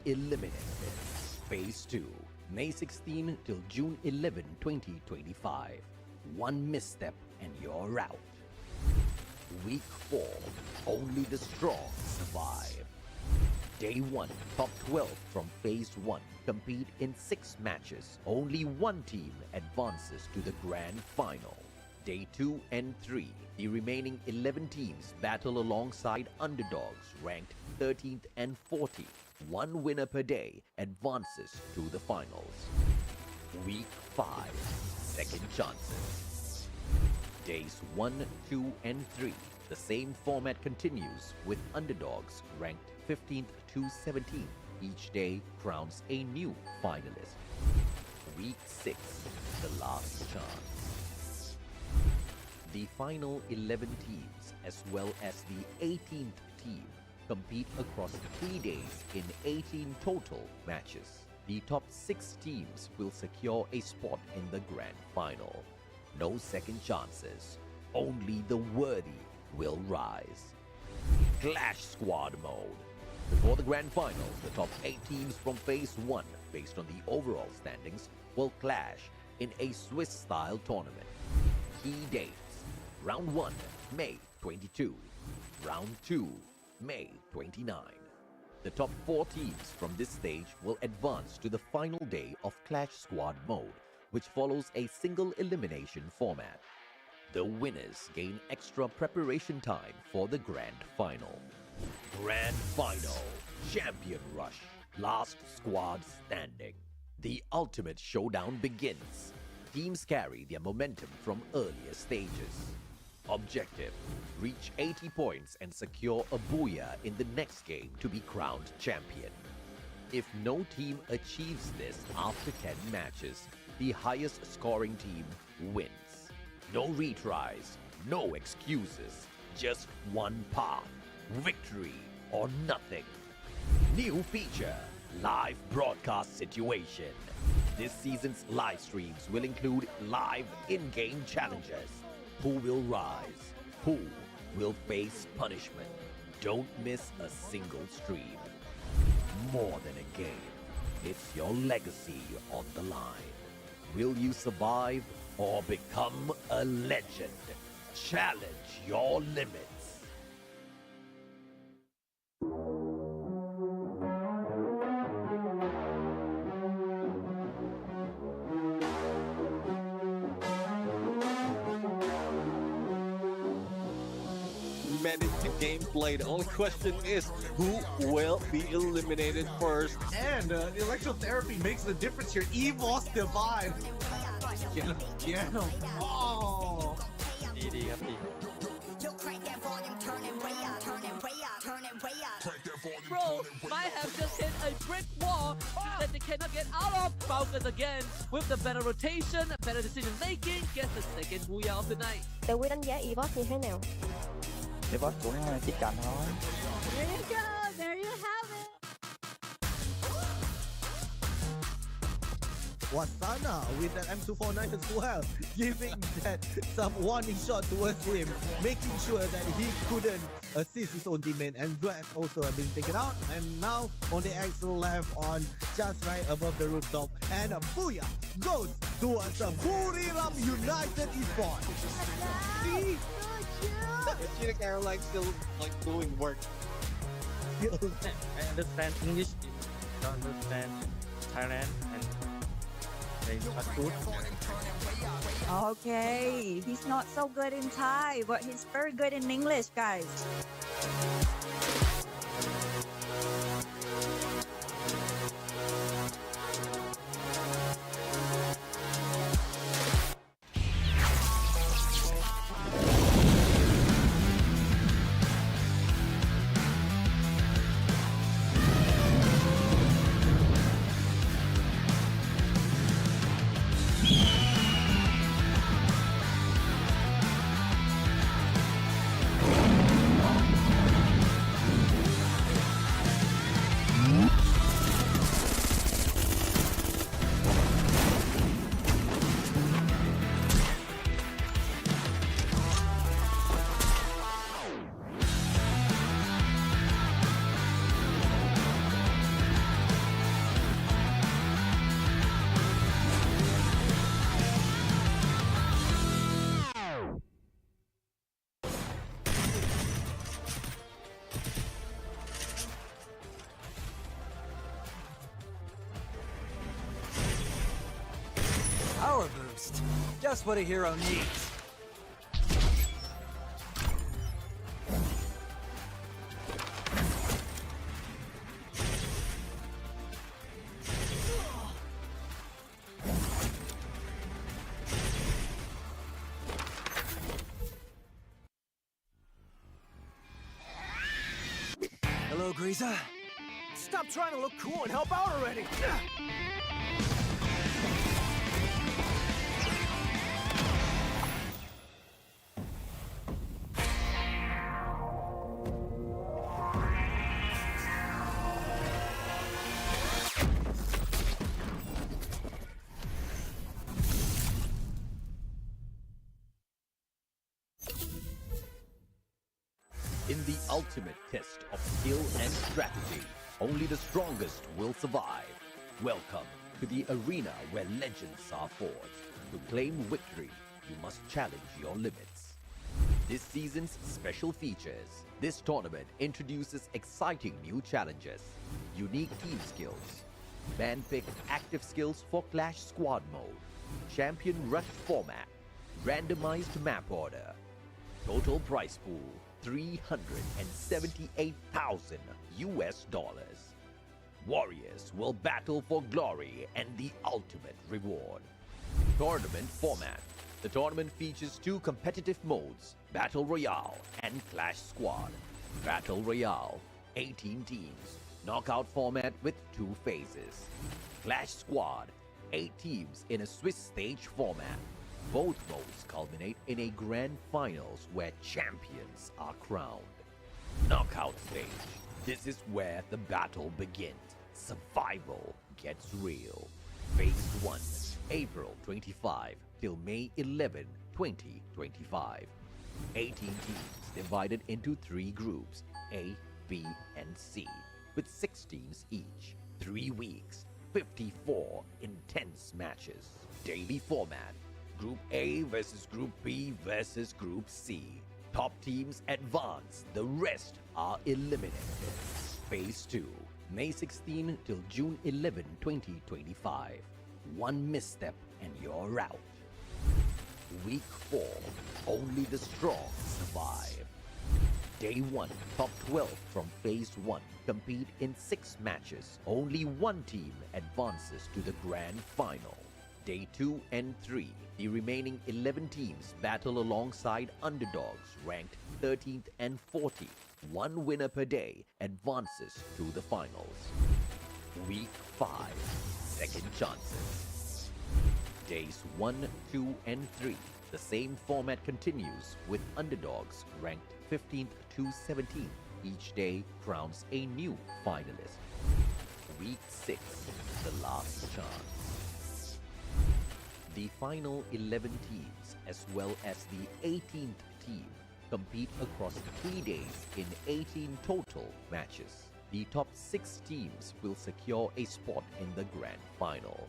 eliminated. Phase 2, May 16 till June 11, 2025. One misstep and you're out. Week 4, only the strong survive. Day 1, top 12 from Phase 1 compete in 6 matches. Only one team advances to the grand final. Day 2 and 3, the remaining 11 teams battle alongside underdogs ranked 13th and 14th. One winner per day advances to the finals. Week 5, second chances. Days 1, 2, and 3, the same format continues with underdogs ranked 15th to 17th. Each day crowns a new finalist. Week 6, the last chance. The final 11 teams, as well as the 18th team, compete across 3 days in 18 total matches. The top 6 teams will secure a spot in the grand final. No second chances, only the worthy will rise. Clash Squad Mode. Before the grand final, the top 8 teams from Phase 1, based on the overall standings, will clash in a Swiss-style tournament. Key dates: Round 1, May 22. Round 2, May 29. The top 4 teams from this stage will advance to the final day of Clash Squad Mode, which follows a single elimination format. The winners gain extra preparation time for the grand final. Grand Final, Champion Rush, Last Squad Standing. The ultimate showdown begins. Teams carry their momentum from earlier stages. Objective: reach 80 points and secure a booyah in the next game to be crowned champion. If no team achieves this after 10 matches, the highest scoring team wins. No retries, no excuses, just one path: victory or nothing. New feature: live broadcast situation. This season's live streams will include live in-game challenges. Who will rise? Who will face punishment? Don't miss a single stream. More than a game, it's your legacy on the line. Will you survive or become a legend? Challenge your limits. Minutes to gameplay. The only question is who will be eliminated first. And the electrotherapy makes the difference here. EVOS divide. Piano. Oh. ดีครับดี Bro, might have just hit a brick wall that they cannot get out of. Falcons again with the better rotation, better decision making, gets the second booyah of the night. Tớ Quy đánh giá EVOS như thế nào? Esports cũng chỉ cần thôi. There you go, there you have it. Wasana with that M249 as well, giving that some warning shot towards him, making sure that he couldn't assist his own teammate, and that also have been taken out. And now on the axle left on just right above the rooftop, and a booyah goes towards the Buriram United Esports. See? Cheetah Caroline still like doing work. I understand English, don't understand Thailand, and they are good. Okay, he's not so good in Thai, but he's very good in English, guys. best. Just what a hero needs. Hello, Grieza. Stop trying to look cool and help out already. In the ultimate test of skill and strategy, only the strongest will survive. Welcome to the arena where legends are forged. To claim victory, you must challenge your limits. This season's special features. This tournament introduces exciting new challenges, unique team skills, man-picked active skills for Clash Squad mode, champion rush format, randomized map order, total prize pool $378,000 US. Warriors will battle for glory and the ultimate reward. Tournament format. The tournament features two competitive modes, Battle Royale and Clash Squad. Battle Royale, 18 teams, knockout format with 2 phases. Clash Squad, 8 teams in a Swiss stage format. Both modes culminate in a grand finals where champions are crowned. Knockout stage. This is where the battle begins. Survival gets real. Phase 1, April 25 till May 11, 2025. 18 teams divided into 3 groups, A, B, and C, with 6 teams each. 3 weeks, 54 intense matches. Daily format. Group A versus Group B versus Group C. Top teams advance, the rest are eliminated. Phase 2, May 16 till June 11, 2025. One misstep and you're out. Week 4, only the strong survive. Day 1, top 12 from Phase 1 compete in 6 matches. Only one team advances to the grand final. Day 2 and 3, the remaining 11 teams battle alongside underdogs ranked 13th and 14th. One winner per day advances to the finals. Week 5, second chances. Days 1, 2, and 3, the same format continues with underdogs ranked 15th to 17th. Each day crowns a new finalist. Week 6, the last chance. The final 11 teams, as well as the 18th team, compete across 3 days in 18 total matches. The top 6 teams will secure a spot in the grand final.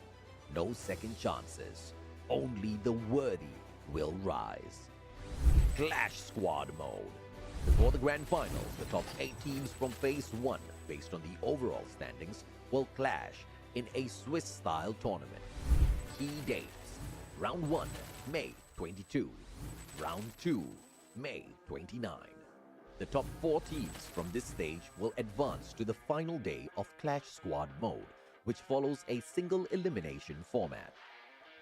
No second chances, only the worthy will rise. Clash Squad mode. Before the grand final, the top 8 teams from Phase 1, based on the overall standings, will clash in a Swiss-style tournament. Key dates. Round 1, May 22. Round 2, May 29. The top 4 teams from this stage will advance to the final day of Clash Squad mode, which follows a single elimination format.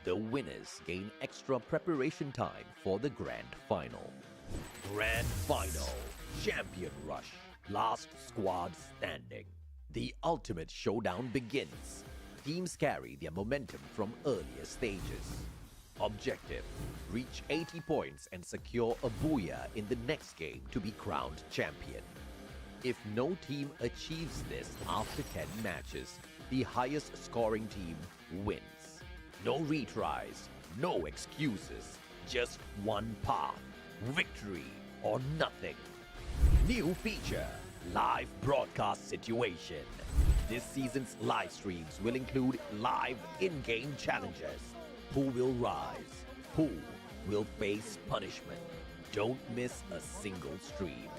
The winners gain extra preparation time for the grand final. Grand final, Champion Rush, last squad standing. The ultimate showdown begins. Teams carry their momentum from earlier stages. Objective: reach 80 points and secure a booyah in the next game to be crowned champion. If no team achieves this after 10 matches, the highest scoring team wins. No retries, no excuses, just one path: victory or nothing. New feature: live broadcast situation. This season's live streams will include live in-game challenges. Who will rise? Who will face punishment? Don't miss a single stream.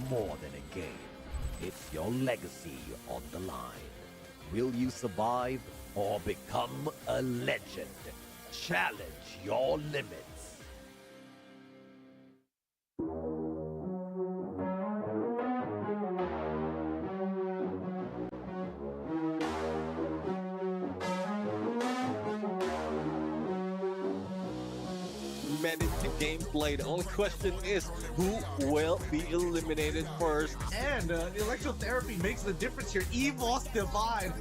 More than a game, it's your legacy on the line. Will you survive or become a legend? challenge your limits. Minute to gameplay. The only question is who will be eliminated first. And the electrotherapy makes the difference here. EVOS divide.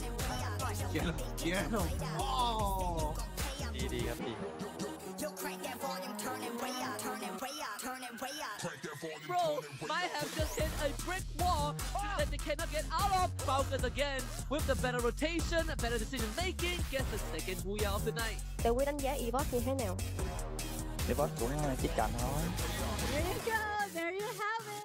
Get him. Oh. ดีครับดี Bro, might have just hit a brick wall that they cannot get out of. Falcons again with the better rotation, better decision making, gets the second booyah of the night. Tự quy đánh giá Esports như thế nào? Esports cũng tiếp cận thôi. There you go, there you have it.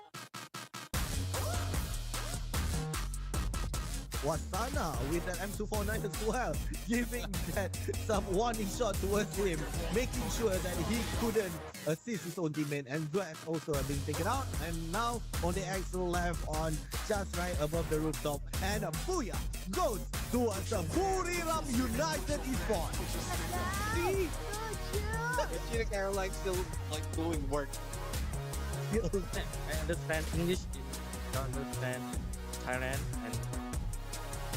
Wasana with that M249 as well, giving that some warning shot towards him, making sure that he couldn't assist his own teammate, and Dwaz also being taken out, and now on the axle left on just right above the rooftop, and a booyah goes towards the Buriram United Esports. See? Gina Caroline still like doing work. I understand English. Don't understand Thailand and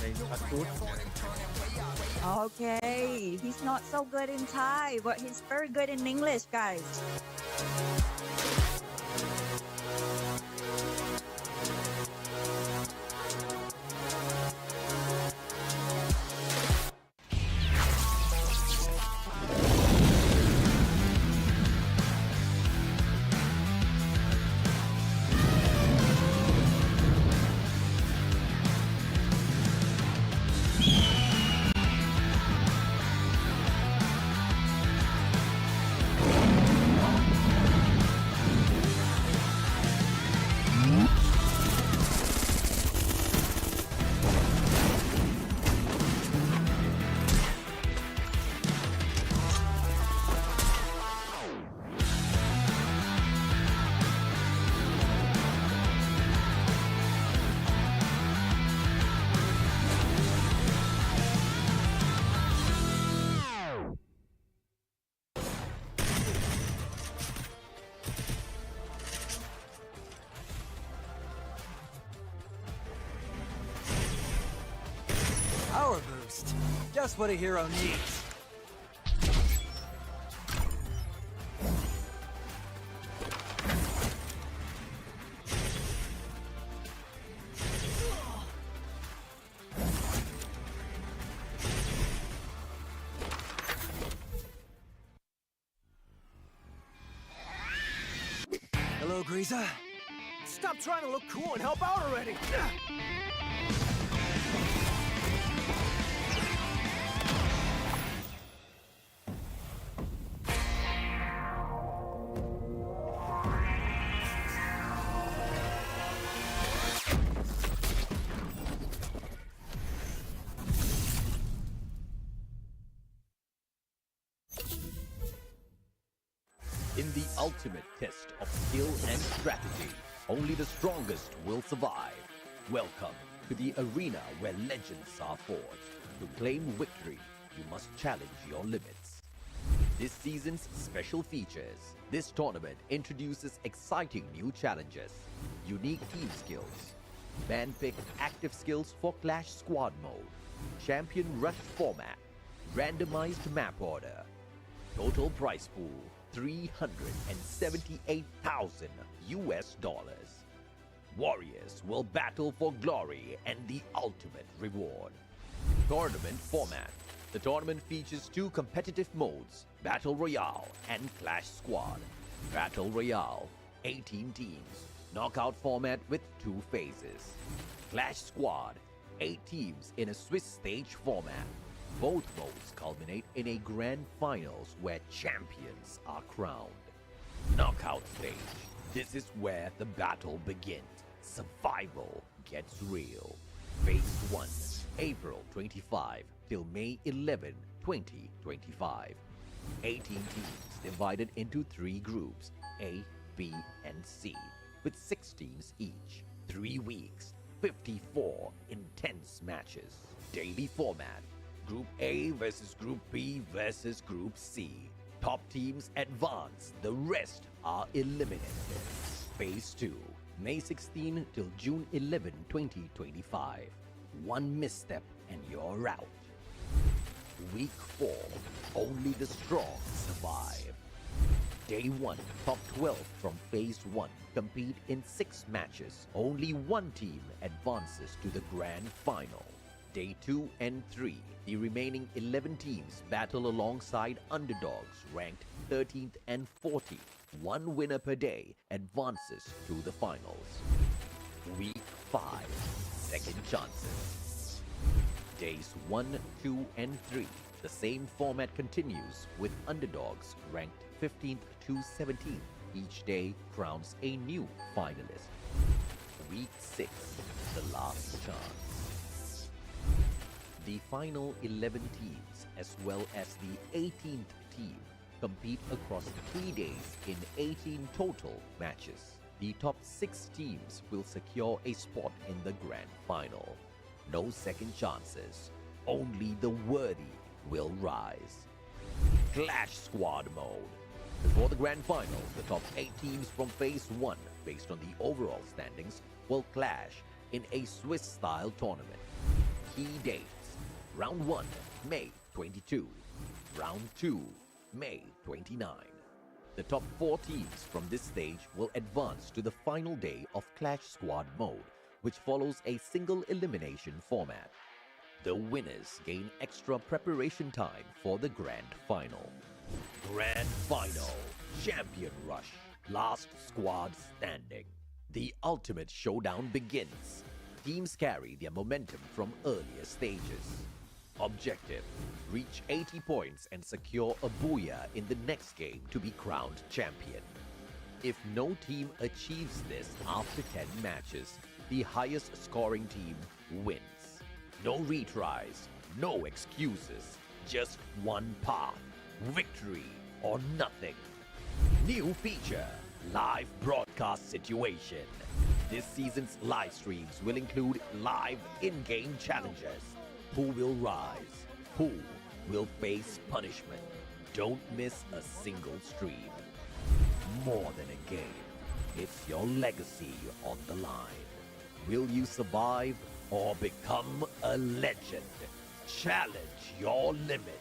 they not good. Okay, he's not so good in Thai, but he's very good in English, guys. Power boost. Just what a hero needs. Hello, Greaser. Stop trying to look cool and help out already. In the ultimate test of skill and strategy, only the strongest will survive. Welcome to the arena where legends are forged. To claim victory, you must challenge your limits. This season's special features. This tournament introduces exciting new challenges, unique team skills, man-picked active skills for Clash Squad mode, champion rush format, randomized map order, total prize pool $378,000 US. Warriors will battle for glory and the ultimate reward. Tournament format. The tournament features two competitive modes, Battle Royale and Clash Squad. Battle Royale, 18 teams, knockout format with 2 phases. Clash Squad, 8 teams in a Swiss stage format. Both modes culminate in a grand finals where champions are crowned. Knockout stage. This is where the battle begins. Survival gets real. Phase 1, April 25 till May 11, 2025. 18 teams divided into 3 groups, A, B, and C, with 6 teams each. 3 weeks, 54 intense matches. Daily format. Group A versus Group B versus Group C. Top teams advance, the rest are eliminated. Phase 2, May 16 till June 11, 2025. One misstep and you're out. Week 4, only the strong survive. Day 1, top 12 from Phase 1 compete in 6 matches. Only one team advances to the grand final. Day 2 and 3, the remaining 11 teams battle alongside underdogs ranked 13th and 14th. One winner per day advances to the finals. Week 5, second chances. Days 1, 2, and 3. The same format continues with underdogs ranked 15th to 17th. Each day crowns a new finalist. Week 6, the last chance. The final 11 teams, as well as the 18th team, compete across 3 days in 18 total matches. The top 6 teams will secure a spot in the grand final. No second chances, only the worthy will rise. Clash Squad Mode. Before the grand final, the top 8 teams from Phase 1, based on the overall standings, will clash in a Swiss-style tournament. Key dates: Round 1, May 22. Round 2, May 29. The top 4 teams from this stage will advance to the final day of Clash Squad Mode, which follows a single elimination format. The winners gain extra preparation time for the grand final. Grand Final, Champion Rush, Last Squad Standing. The ultimate showdown begins. Teams carry their momentum from earlier stages. Objective: reach 80 points and secure a booyah in the next game to be crowned champion. If no team achieves this after 10 matches, the highest scoring team wins. No retries, no excuses, just one path: victory or nothing. New feature: live broadcast situation. This season's live streams will include live in-game challenges. Who will rise? Who will face punishment? Don't miss a single stream. More than a game, it's your legacy on the line. Will you survive or become a legend? Challenge your limits.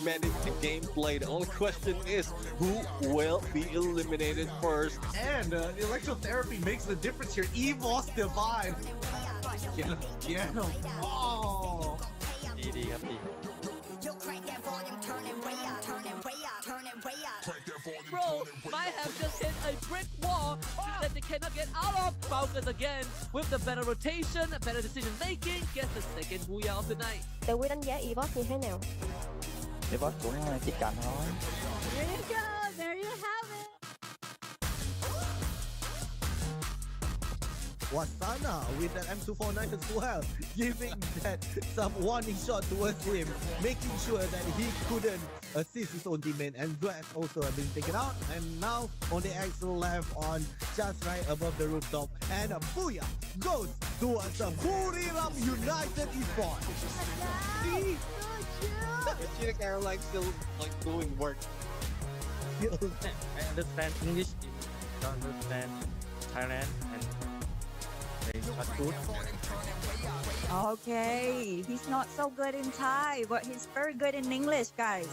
Manage the gameplay. The only question is who will be eliminated first. And electrotherapy makes the difference here. EVOS divide. Piano. Oh. ดีครับดี Bro, might have just hit a brick wall that they cannot get out of. Falcons again with the better rotation, better decision making, gets the second booyah of the night. Tớ Quy đánh giá Esports như thế nào? Esports cũng chỉ cần thôi. There you go, there you have it. Wasana with that M249 as well, giving that some warning shot towards him, making sure that he couldn't assist his own teammate, and that also have been taken out. And now on the axle left on just right above the rooftop, and a booyah goes towards the Buriram United Esports. See? Cheetah Caroline still like doing work. I understand English, don't understand Thailand, and they are good. Okay, he's not so good in Thai, but he's very good in English, guys.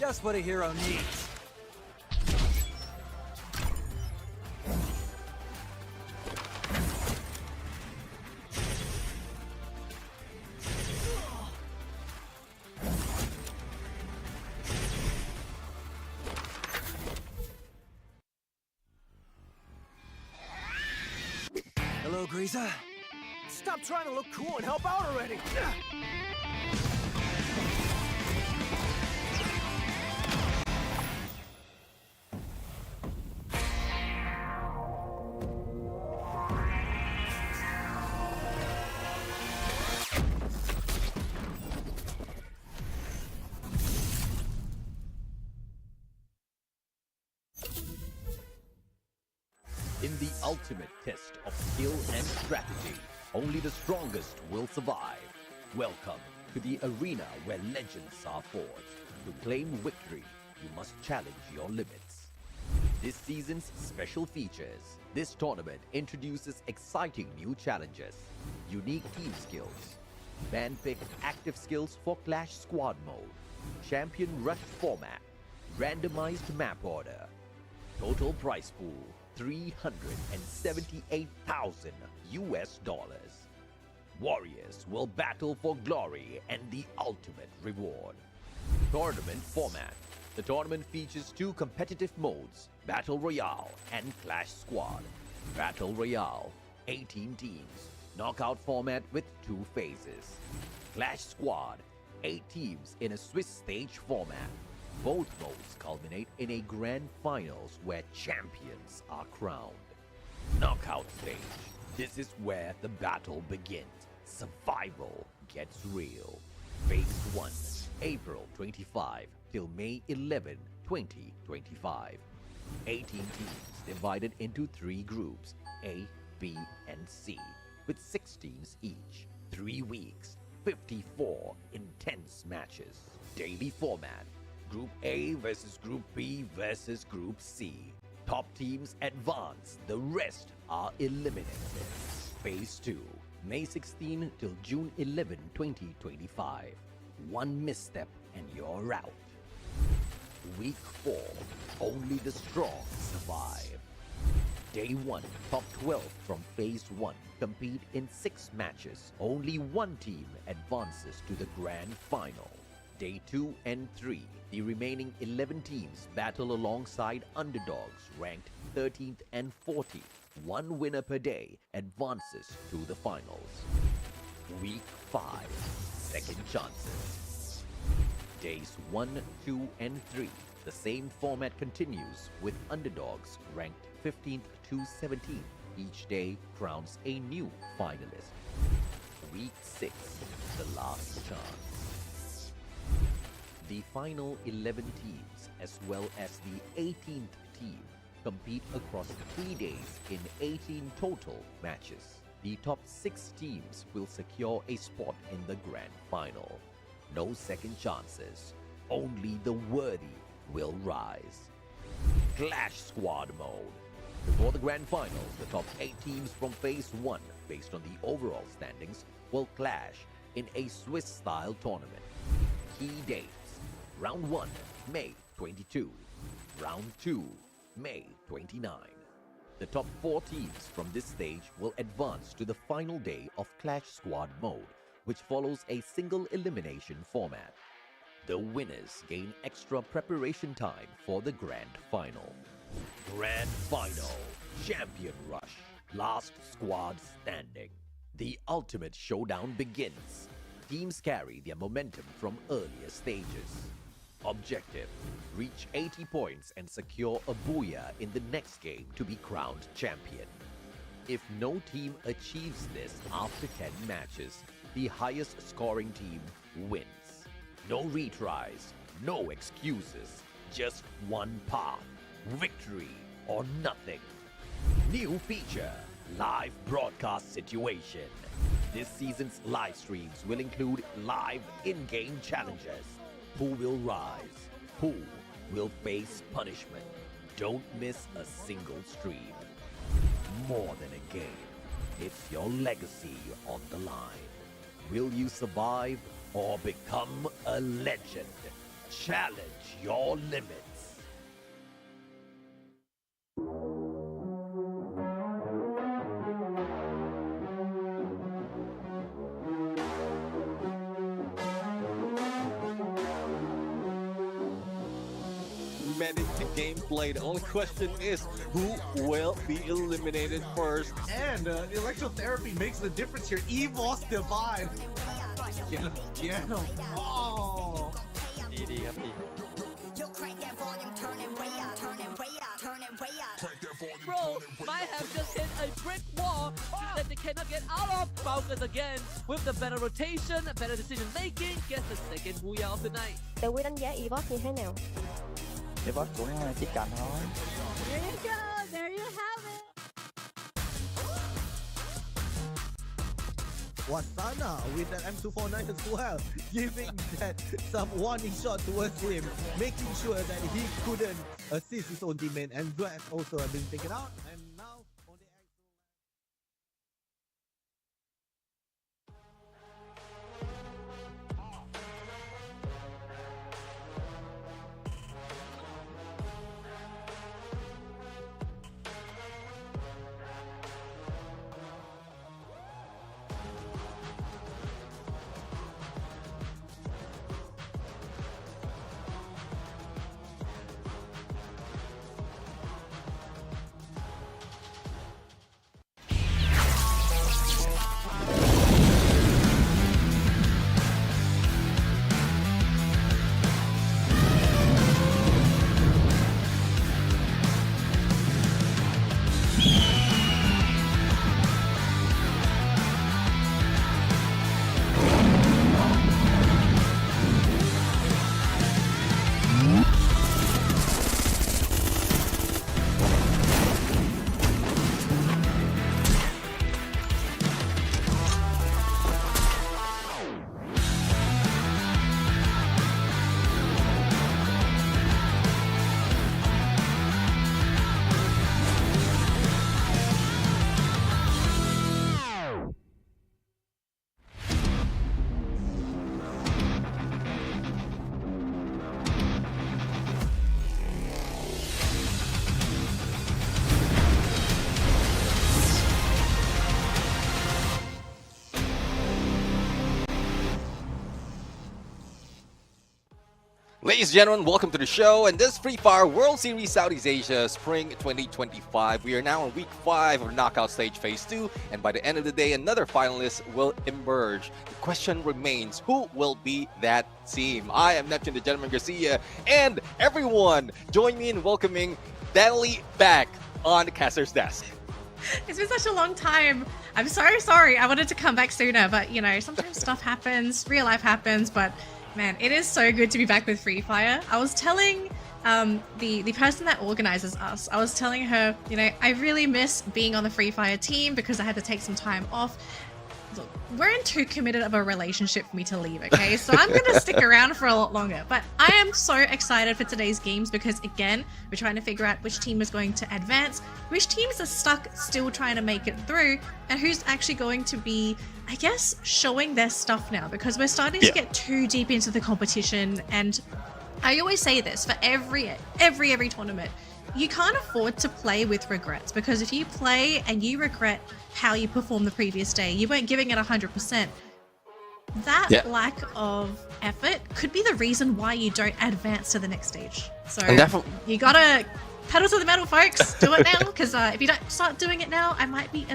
Just what a hero needs. Hello, Greaser. Stop trying to look cool and help out already. In the ultimate test of skill and strategy, only the strongest will survive. Welcome to the arena where legends are forged. To claim victory, you must challenge your limits. This season's special features. This tournament introduces exciting new challenges, unique team skills, man-picked active skills for Clash Squad mode, champion rush format, randomized map order, total prize pool $378,000 US. Warriors will battle for glory and the ultimate reward. Tournament format. The tournament features two competitive modes, Battle Royale and Clash Squad. Battle Royale, 18 teams, knockout format with 2 phases. Clash Squad, 8 teams in a Swiss stage format. Both modes culminate in a grand finals where champions are crowned. Knockout stage. This is where the battle begins. Survival gets real. Phase 1, April 25 till May 11, 2025. 18 teams divided into 3 groups, A, B, and C, with 6 teams each. 3 weeks, 54 intense matches. Daily format. Group A versus Group B versus Group C. Top teams advance, the rest are eliminated. Phase 2, May 16 till June 11, 2025. One misstep and you're out. Week 4, only the strong survive. Day 1, top 12 from Phase 1 compete in 6 matches. Only one team advances to the grand final. Day 2 and 3, the remaining 11 teams battle alongside underdogs ranked 13th and 14th. One winner per day advances to the finals. Week 5, second chances. Days 1, 2, and 3, the same format continues with underdogs ranked 15th to 17th. Each day crowns a new finalist. Week 6, the last chance. The final 11 teams, as well as the 18th team, compete across 3 days in 18 total matches. The top 6 teams will secure a spot in the grand final. No second chances, only the worthy will rise. Clash Squad mode. Before the grand finals, the top 8 teams from Phase 1, based on the overall standings, will clash in a Swiss-style tournament. Key dates. Round 1, May 22. Round 2, May 29. The top 4 teams from this stage will advance to the final day of Clash Squad mode, which follows a single elimination format. The winners gain extra preparation time for the grand final. Grand final, Champion Rush, last squad standing. The ultimate showdown begins. Teams carry their momentum from earlier stages. Objective: reach 80 points and secure a booyah in the next game to be crowned champion. If no team achieves this after 10 matches, the highest scoring team wins. No retries, no excuses, just one path: victory or nothing. New feature: live broadcast situation. This season's live streams will include live in-game challenges. Who will rise? Who will face punishment? Don't miss a single stream. More than a game, it's your legacy on the line. Will you survive or become a legend? Challenge your limits. Medic to gameplay. The only question is who will be eliminated first. And electrotherapy makes the difference here. EVOS divide. Yeah. Oh. ดีครับดี Bro might have just hit a brick wall that they cannot get out of. Falcons again with the better rotation, better decision making, gets the second booyah of the night. Để Quy đánh giá Esports như thế nào? Esports cũng chỉ cần thôi. There you go, there you have it. Wasana with that M249 as well, giving that some warning shot towards him, making sure that he couldn't assist his own teammate, and Dwaz also have been taken out. And now on the Ladies and gentlemen, welcome to the show. And this Free Fire World Series Southeast Asia Spring 2025. We are now on week 5 of knockout stage phase 2. And by the end of the day, another finalist will emerge. The question remains, who will be that team? I am Neptune, the Gentleman Garcia. And everyone, join me in welcoming Natalie back on the caster's desk. It's been such a long time. I'm so sorry. I wanted to come back sooner, but you know, sometimes stuff happens, real life happens, but man, it is so good to be back with Free Fire. I was telling the person that organizes us, I was telling her, you know, I really miss being on the Free Fire team because I had to take some time off. Look, we're in too committed of a relationship for me to leave, okay? So I'm going to stick around for a lot longer. But I am so excited for today's games because, again, we're trying to figure out which team is going to advance, which teams are stuck still trying to make it through, and who's actually going to be, I guess, showing their stuff now because we're starting to get too deep into the competition. And I always say this for every tournament. You can't afford to play with regrets because if you play and you regret how you performed the previous day, you weren't giving it 100%, that lack of effort could be the reason why you don't advance to the next stage. So you gotta pedal to the metal, folks. Do it now, because if you don't start doing it now, that might be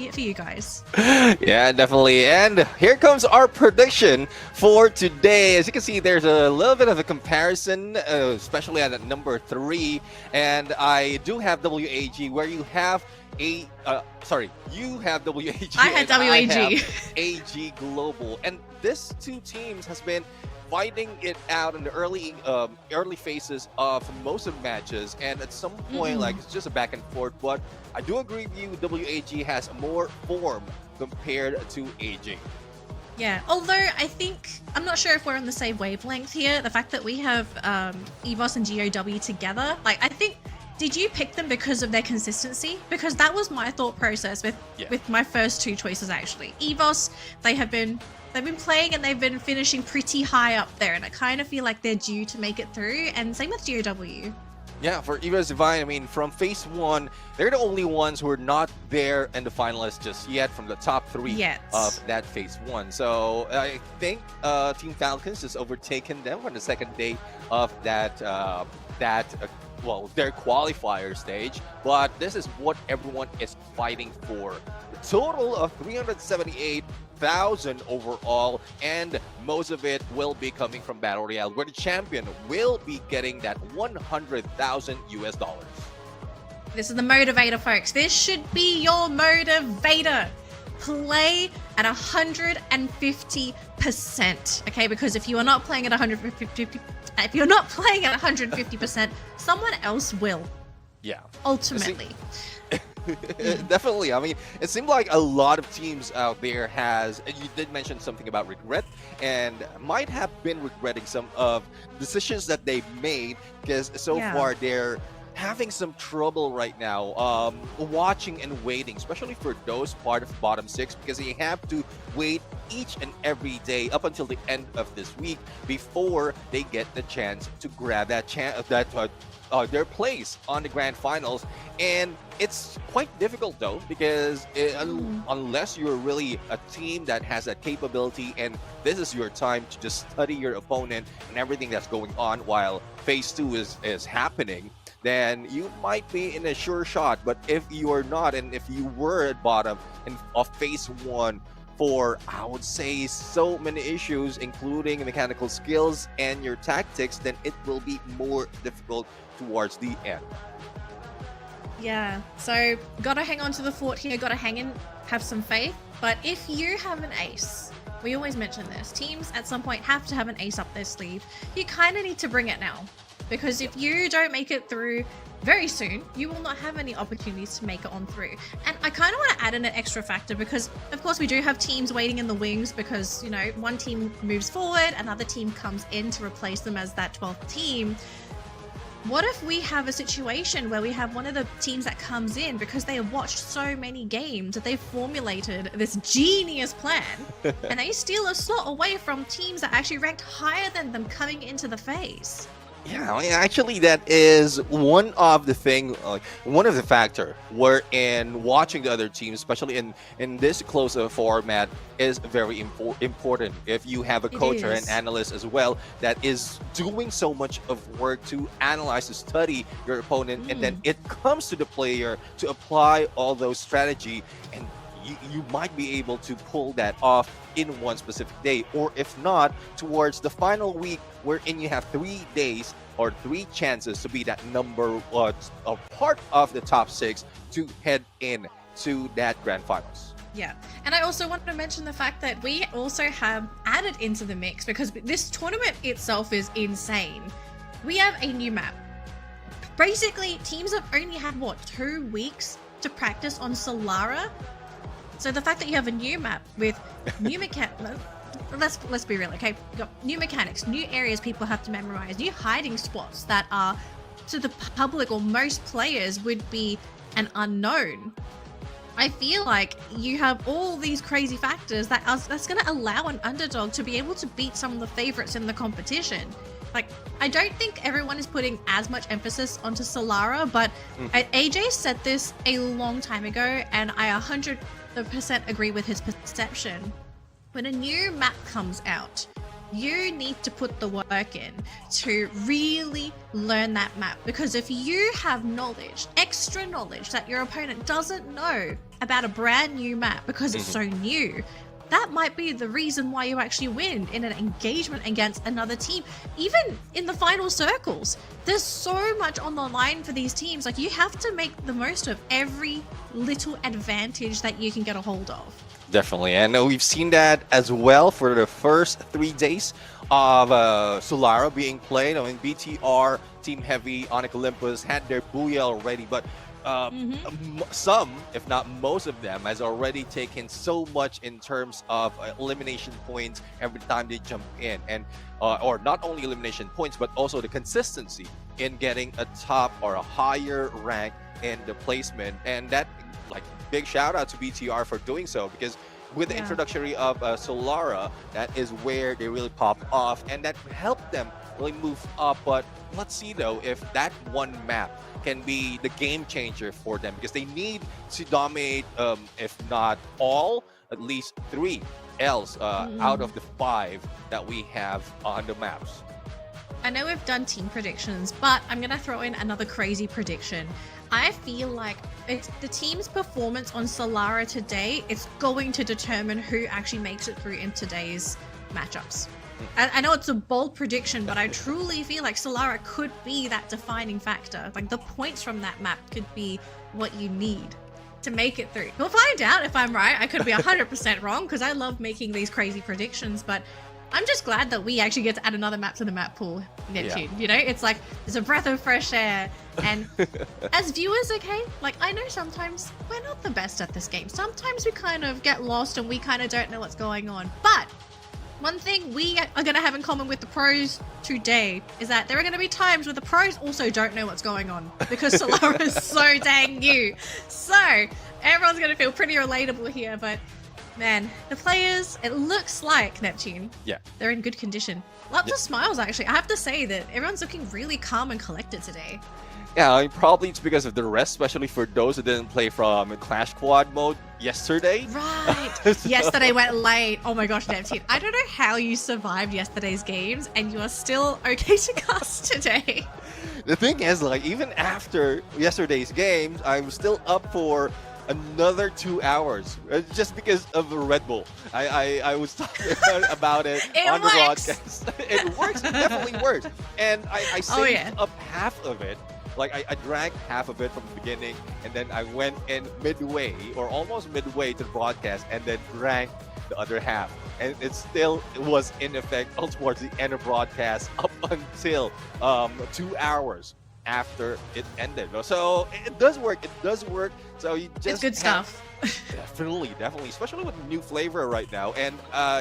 it for you guys. Yeah, definitely. And here comes our prediction for today. As you can see, there's a little bit of a comparison, especially at number 3. And I do have WAG, where you have you have WAG. I had WAG. I have AG Global, and this two teams has been fighting it out in the early phases of most of the matches, and at some point, like, it's just a back and forth. But I do agree with you, WAG has more form compared to AG. Yeah, although I'm not sure if we're on the same wavelength here. The fact that we have EVOS and GOW together, like, I think did you pick them because of their consistency? Because that was my thought process with my first two choices actually. EVOS, they've been playing and they've been finishing pretty high up there, and I kind of feel like they're due to make it through. And same with GOW. Yeah, for EVOS Divine, I mean, from phase 1, they're the only ones who are not there in the finalists just yet from the top 3 of that phase 1. So I think Team Falcons has overtaken them on the second day of their qualifier stage. But this is what everyone is fighting for. A total of 378,000 overall, and most of it will be coming from Battle Royale, where the champion will be getting that 100,000 US dollars. This is the motivator, folks. This should be your motivator. Play at 150%, okay? Because if you are not playing at 150%, someone else will. Yeah. Ultimately. Definitely. I mean, it seemed like a lot of teams out there and you did mention something about regret, and might have been regretting some of decisions that they've made, because so far they're having some trouble right now watching and waiting, especially for those part of bottom 6, because they have to wait each and every day up until the end of this week before they get the chance to grab their place on the grand finals. And it's quite difficult though, because unless you're really a team that has that capability, and this is your time to just study your opponent and everything that's going on while phase 2 is happening, then you might be in a sure shot. But if you are not, and if you were at bottom of phase 1 for, I would say, so many issues, including mechanical skills and your tactics, then it will be more difficult towards the end. Yeah, so gotta hang on to the fort here, gotta hang in, have some faith. But if you have an ace, we always mention this, teams at some point have to have an ace up their sleeve. You kind of need to bring it now, because if you don't make it through very soon, you will not have any opportunities to make it on through. And I kind of want to add in an extra factor, because of course we do have teams waiting in the wings, because, you know, one team moves forward, another team comes in to replace them as that 12th team. What if we have a situation where we have one of the teams that comes in because they have watched so many games that they've formulated this genius plan and they steal a slot away from teams that actually ranked higher than them coming into the phase? Yeah, I mean, actually, that is one of the factor wherein watching the other teams, especially in this close format, is very important. If you have a coach or an analyst as well that is doing so much of work to analyze, to study your opponent, and then it comes to the player to apply all those strategy, and you might be able to pull that off in one specific day, or if not, towards the final week, wherein you have 3 days or 3 chances to be that a part of the top 6 to head in to that grand finals. Yeah, and I also wanted to mention the fact that we also have added into the mix, because this tournament itself is insane. We have a new map. Basically, teams have only had, 2 weeks to practice on Solara. So the fact that you have a new map with new mechanics, let's be real, okay? You've got new mechanics, new areas people have to memorize, new hiding spots that are, to the public or most players, would be an unknown. I feel like you have all these crazy factors that's going to allow an underdog to be able to beat some of the favorites in the competition. Like, I don't think everyone is putting as much emphasis onto Solara, but AJ said this a long time ago, and I 100% agree with his perception. When a new map comes out, you need to put the work in to really learn that map, because if you have knowledge, extra knowledge that your opponent doesn't know about a brand new map because it's so new, that might be the reason why you actually win in an engagement against another team. Even in the final circles, there's so much on the line for these teams. Like, you have to make the most of every little advantage that you can get a hold of. Definitely, and we've seen that as well for the first 3 days of Solara being played. I mean, BTR, Team Heavy, Onyx Olympus had their Booyah already, but some, if not most of them, has already taken so much in terms of elimination points every time they jump in, and or not only elimination points, but also the consistency in getting a top or a higher rank in the placement, and that like big shout out to BTR for doing so, because with the introduction of Solara, that is where they really pop off, and that helped them really move up. But let's see though if that one map can be the game changer for them, because they need to dominate, if not all, at least 3 Ls out of the 5 that we have on the maps. I know we've done team predictions, but I'm going to throw in another crazy prediction. I feel like it's the team's performance on Solara today, it's going to determine who actually makes it through in today's matchups. I know it's a bold prediction, but I truly feel like Solara could be that defining factor. Like the points from that map could be what you need to make it through. We'll find out if I'm right. I could be 100% wrong, because I love making these crazy predictions, but I'm just glad that we actually get to add another map to the map pool, Neptune. You know, it's like, it's a breath of fresh air. And as viewers, okay, like I know sometimes we're not the best at this game. Sometimes we kind of get lost and we kind of don't know what's going on. But one thing we are going to have in common with the pros today is that there are going to be times where the pros also don't know what's going on, because Solara is so dang new. So everyone's going to feel pretty relatable here, but man, the players, it looks like, Neptune, they're in good condition. Lots of smiles, actually. I have to say that everyone's looking really calm and collected today. Yeah, I mean, probably it's because of the rest, especially for those who didn't play from Clash Squad mode yesterday. Right. Yesterday went late. Oh my gosh, Neptune. I don't know how you survived yesterday's games and you are still okay to cast today. The thing is, like, even after yesterday's games, I'm still up for another 2 hours just because of the Red Bull. I was talking about it on the broadcast. It works. It definitely works. And I saved up half of it. Like I drank half of it from the beginning, and then I went in midway or almost midway to the broadcast, and then drank the other half. And it still was in effect towards the end of broadcast up until 2 hours after it ended. So it does work. It does work. So you just it's good stuff. Definitely, especially with new flavor right now. And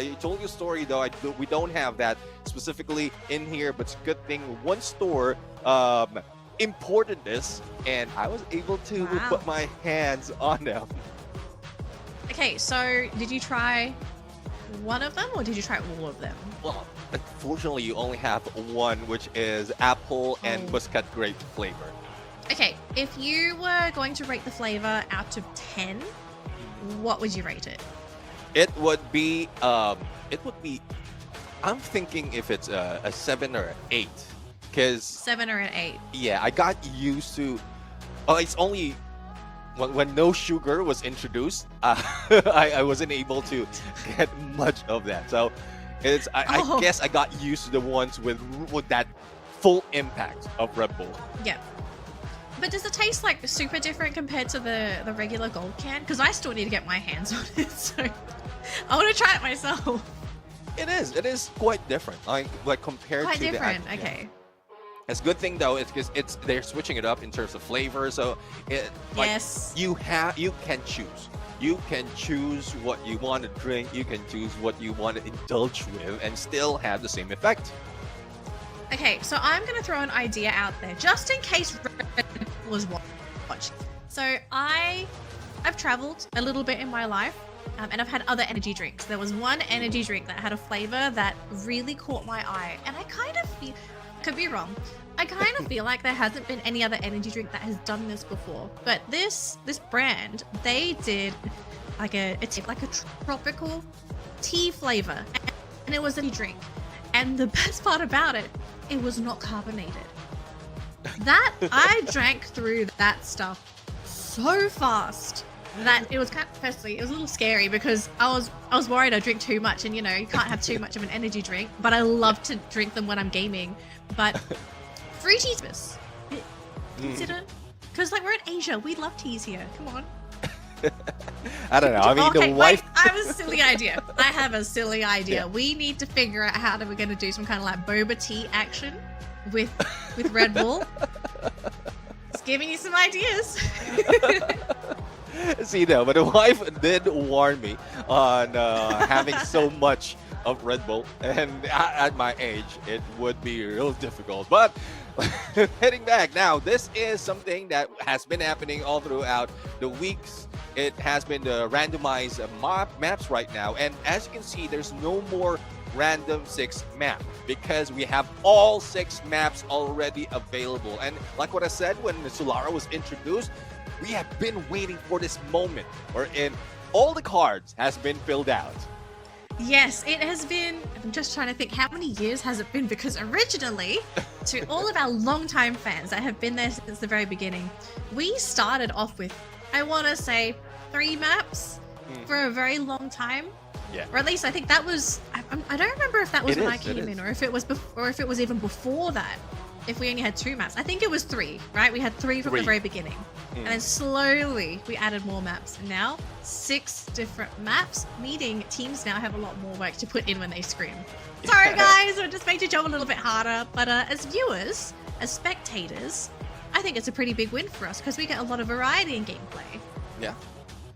you told your story though. We don't have that specifically in here, but it's a good thing one store imported this, and I was able to put my hands on them. Okay, so did you try one of them or did you try all of them? Well, unfortunately, you only have one, which is apple and muscat grape flavor. Okay, if you were going to rate the flavor out of 10, what would you rate it? It would be, I'm thinking if it's a 7 or an 8. Because 7 or an 8. Yeah, I got used to. It's only when no sugar was introduced, I wasn't able to get much of that. So it's I guess I got used to the ones with that full impact of Red Bull. Yeah. But does it taste like super different compared to the regular gold can? Because I still need to get my hands on it, so I want to try it myself. It is quite different. Like compared quite to different. the Okay. It's a good thing though, it's because they're switching it up in terms of flavor. So you can choose. You can choose what you want to drink. You can choose what you want to indulge with, and still have the same effect. Okay, so I'm gonna throw an idea out there, just in case Red was watching. So I've traveled a little bit in my life, and I've had other energy drinks. There was one energy drink that had a flavor that really caught my eye, and I kind of feel, could be wrong, I kind of feel like there hasn't been any other energy drink that has done this before. But this brand, they did like a tropical tea flavor, and it was a drink. And the best part about it, it was not carbonated. That I drank through that stuff so fast that it was firstly, it was a little scary because I was worried I'd drink too much, and you know, you can't have too much of an energy drink, but I love to drink them when I'm gaming. But fruity teas, consider, because like we're in Asia, we love teas here. Come on. I don't know. I mean, the wife. Wait, I have a silly idea. I have a silly idea. Yeah. We need to figure out how we're going to do some kind of like boba tea action with Red Bull. Just giving you some ideas. See though, but the wife did warn me on having so much of Red Bull, and at my age, it would be real difficult. But Heading back now, this is something that has been happening all throughout the weeks. It has been the randomized maps right now, and as you can see, there's no more random 6 map because we have all 6 maps already available. And like what I said when Solara was introduced, we have been waiting for this moment wherein all the cards has been filled out. Yes, it has been. I'm just trying to think, how many years has it been? Because originally, to all of our longtime fans that have been there since the very beginning, we started off with, I want to say, 3 maps for a very long time. Yeah. Or at least I think that was. I don't remember if that was It when I is, came in, or if it was or if it was even before that. If we only had 2 maps, I think it was 3. Right? We had 3 from the very beginning, and then slowly we added more maps. And now 6 different maps, meaning teams now have a lot more work to put in when they scream. Sorry guys, it just made your job a little bit harder. But as viewers, as spectators, I think it's a pretty big win for us because we get a lot of variety in gameplay. Yeah.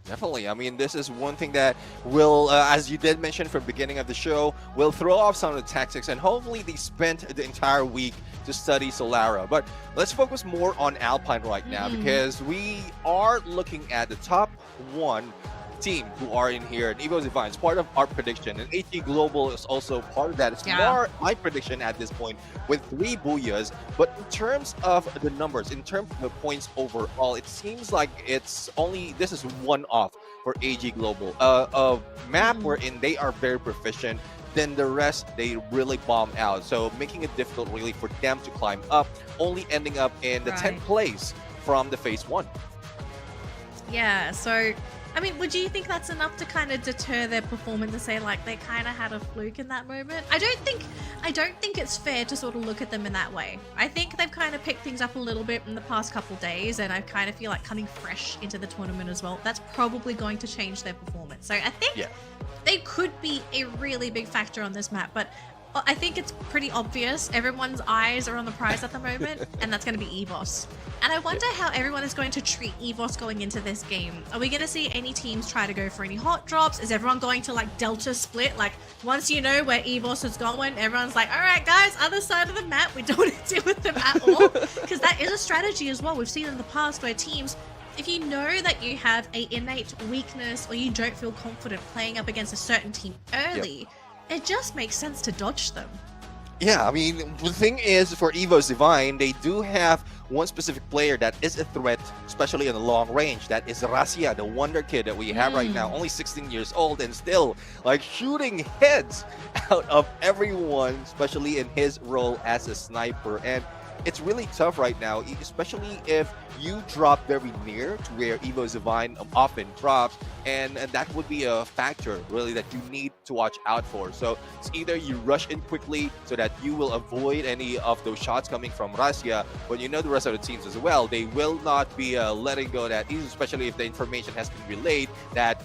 Definitely. I mean, this is one thing that will, as you did mention from the beginning of the show, will throw off some of the tactics, and hopefully they spent the entire week to study Solara. But let's focus more on Alpine right now because we are looking at the top 1 team who are in here. And Evo Divine is part of our prediction, and AT Global is also part of that. It's more my prediction at this point with 3 Booyahs. But in terms of the numbers, in terms of the points overall, it seems like it's only, this is one off for AG Global. A map wherein they are very proficient, then the rest they really bomb out, so making it difficult really for them to climb up, only ending up in the 10th place from the phase 1. Yeah, so I mean, would you think that's enough to kind of deter their performance and say like they kind of had a fluke in that moment? I don't think it's fair to sort of look at them in that way. I think they've kind of picked things up a little bit in the past couple days, and I kind of feel like coming fresh into the tournament as well, that's probably going to change their performance. So I think they could be a really big factor on this map, but I think it's pretty obvious. Everyone's eyes are on the prize at the moment, and that's going to be EVOS. And I wonder how everyone is going to treat EVOS going into this game. Are we going to see any teams try to go for any hot drops? Is everyone going to like delta split? Like once you know where EVOS is going, everyone's like, all right, guys, other side of the map. We don't want to deal with them at all. Because that is a strategy as well. We've seen in the past where teams, if you know that you have an innate weakness or you don't feel confident playing up against a certain team early, it just makes sense to dodge them. Yeah, I mean, the thing is, for Evo's Divine, they do have one specific player that is a threat, especially in the long range. That is Rasia, the wonder kid that we have right now, only 16 years old and still like shooting heads out of everyone, especially in his role as a sniper. And it's really tough right now, especially if you drop very near to where Evo Divine often drops, and that would be a factor really that you need to watch out for. So it's either you rush in quickly so that you will avoid any of those shots coming from Russia, but you know the rest of the teams as well, they will not be letting go that easy, especially if the information has been relayed that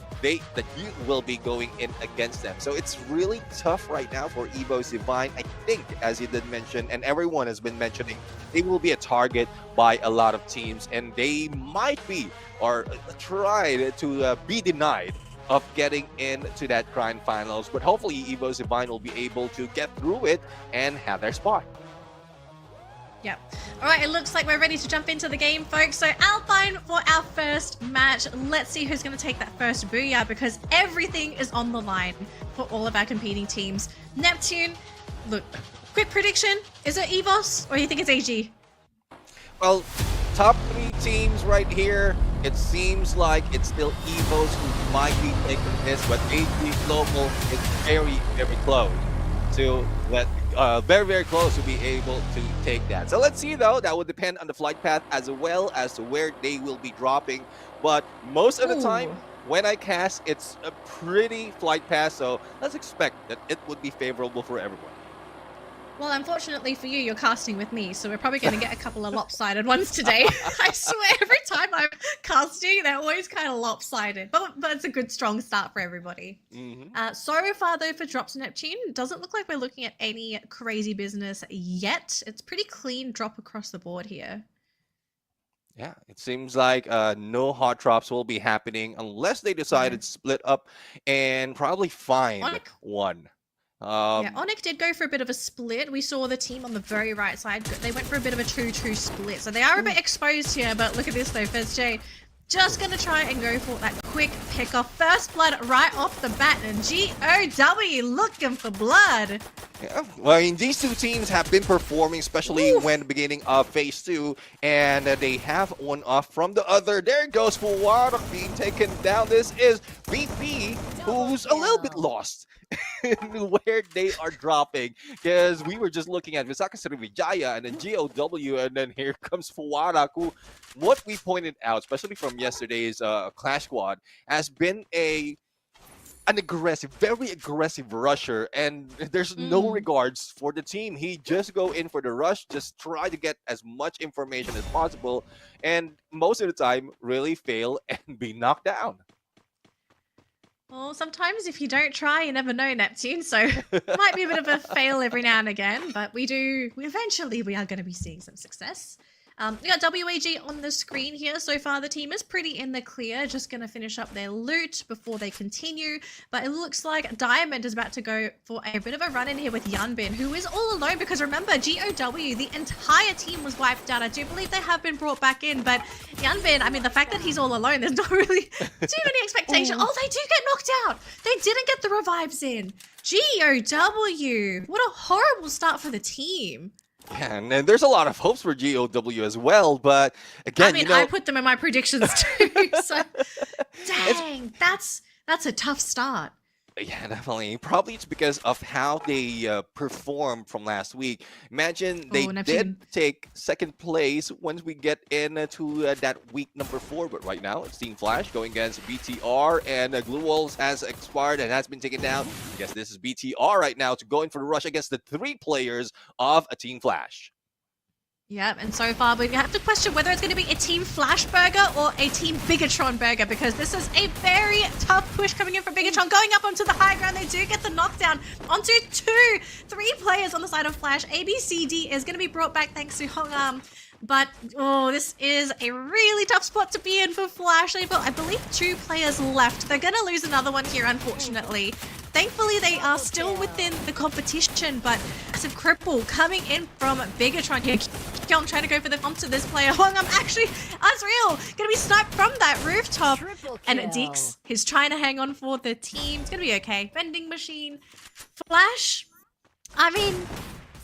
you will be going in against them. So it's really tough right now for Evo Divine. I think, as you did mention, and everyone has been mentioning, they will be a target by a lot of teams, and they might be or try to be denied of getting into that grand finals. But hopefully Evo Divine will be able to get through it and have their spot. Yep. All right, it looks like we're ready to jump into the game, folks. So Alpine for our first match. Let's see who's going to take that first booyah, because everything is on the line for all of our competing teams. Neptune, look, quick prediction. Is it EVOS or you think it's AG? Well, top 3 teams right here, it seems like it's still EVOS who might be taking this, but AG Global is very, very close to let very, very close to be able to take that. So let's see though, that would depend on the flight path as well as to where they will be dropping. But most of the time, when I cast, it's a pretty flight path, so let's expect that it would be favorable for everyone. Well, unfortunately for you, you're casting with me, so we're probably going to get a couple of lopsided ones today. I swear, every time I'm casting, they're always kind of lopsided. But it's a good, strong start for everybody. So far, though, for drops in Neptune, doesn't look like we're looking at any crazy business yet. It's pretty clean drop across the board here. Yeah, it seems like no hot drops will be happening unless they decided to split up and probably find one. Yeah, Onyx did go for a bit of a split. We saw the team on the very right side. They went for a bit of a 2-2 split. So they are a bit exposed here, but look at this though. FFWS just going to try and go for that quick pick off. First blood right off the bat, and GOW looking for blood. Yeah, well, I mean, these two teams have been performing, especially when beginning of Phase 2, and they have one off from the other. There goes Fuwara being taken down. This is BP, who's a little bit lost where they are dropping, because we were just looking at Visaka Sriwijaya and then GOW, and then here comes Fuwara, who, what we pointed out, especially from yesterday's Clash Squad, has been an aggressive, very aggressive rusher, and there's no regards for the team. He just go in for the rush, just try to get as much information as possible, and most of the time really fail and be knocked down. Well, sometimes if you don't try, you never know, Neptune. So it might be a bit of a fail every now and again, but eventually we are going to be seeing some success. We got WAG on the screen here. So far, the team is pretty in the clear. Just going to finish up their loot before they continue. But it looks like Diamond is about to go for a bit of a run in here with Yanbin, who is all alone because remember, GOW, the entire team was wiped out. I do believe they have been brought back in, but Yanbin, I mean, the fact that he's all alone, there's not really too many expectations. Oh, they do get knocked out. They didn't get the revives in. GOW, what a horrible start for the team. Yeah, and then there's a lot of hopes for GOW as well, but again, I mean, I put them in my predictions too. So, dang, that's a tough start. Yeah, definitely. Probably it's because of how they performed from last week. Imagine they did take second place once we get into that week number 4. But right now, it's Team Flash going against BTR, and Glue Walls has expired and has been taken down. I guess this is BTR right now to go in for the rush against the 3 players of a Team Flash. Yeah, and so far we have to question whether it's going to be a Team Flash burger or a Team Bigatron burger, because this is a very tough push coming in from Bigatron. Going up onto the high ground, they do get the knockdown onto 3 players on the side of Flash. ABCD is going to be brought back thanks to Hongam. But, oh, this is a really tough spot to be in for Flash. They've got, I believe, 2 players left. They're going to lose another one here, unfortunately. Thankfully, they are still within the competition, but massive cripple coming in from Bigatron here. Kyung trying to go for the bump to this player. Hongam actually, Azrael, going to be sniped from that rooftop. And Deeks is trying to hang on for the team. It's going to be okay. Vending machine. Flash, I mean,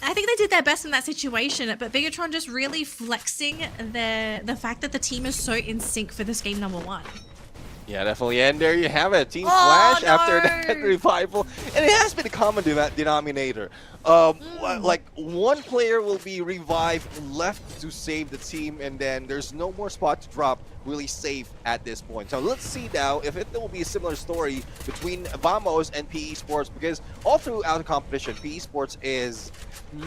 I think they did their best in that situation, but Bigatron just really flexing the fact that the team is so in sync for this game number 1. Yeah, definitely. And there you have it. Team Flash after that revival. And it has been a common denominator. Like, one player will be revived, left to save the team, and then there's no more spot to drop really safe at this point. So let's see now if it will be a similar story between Vamos and PE Sports, because all throughout the competition, PE Sports is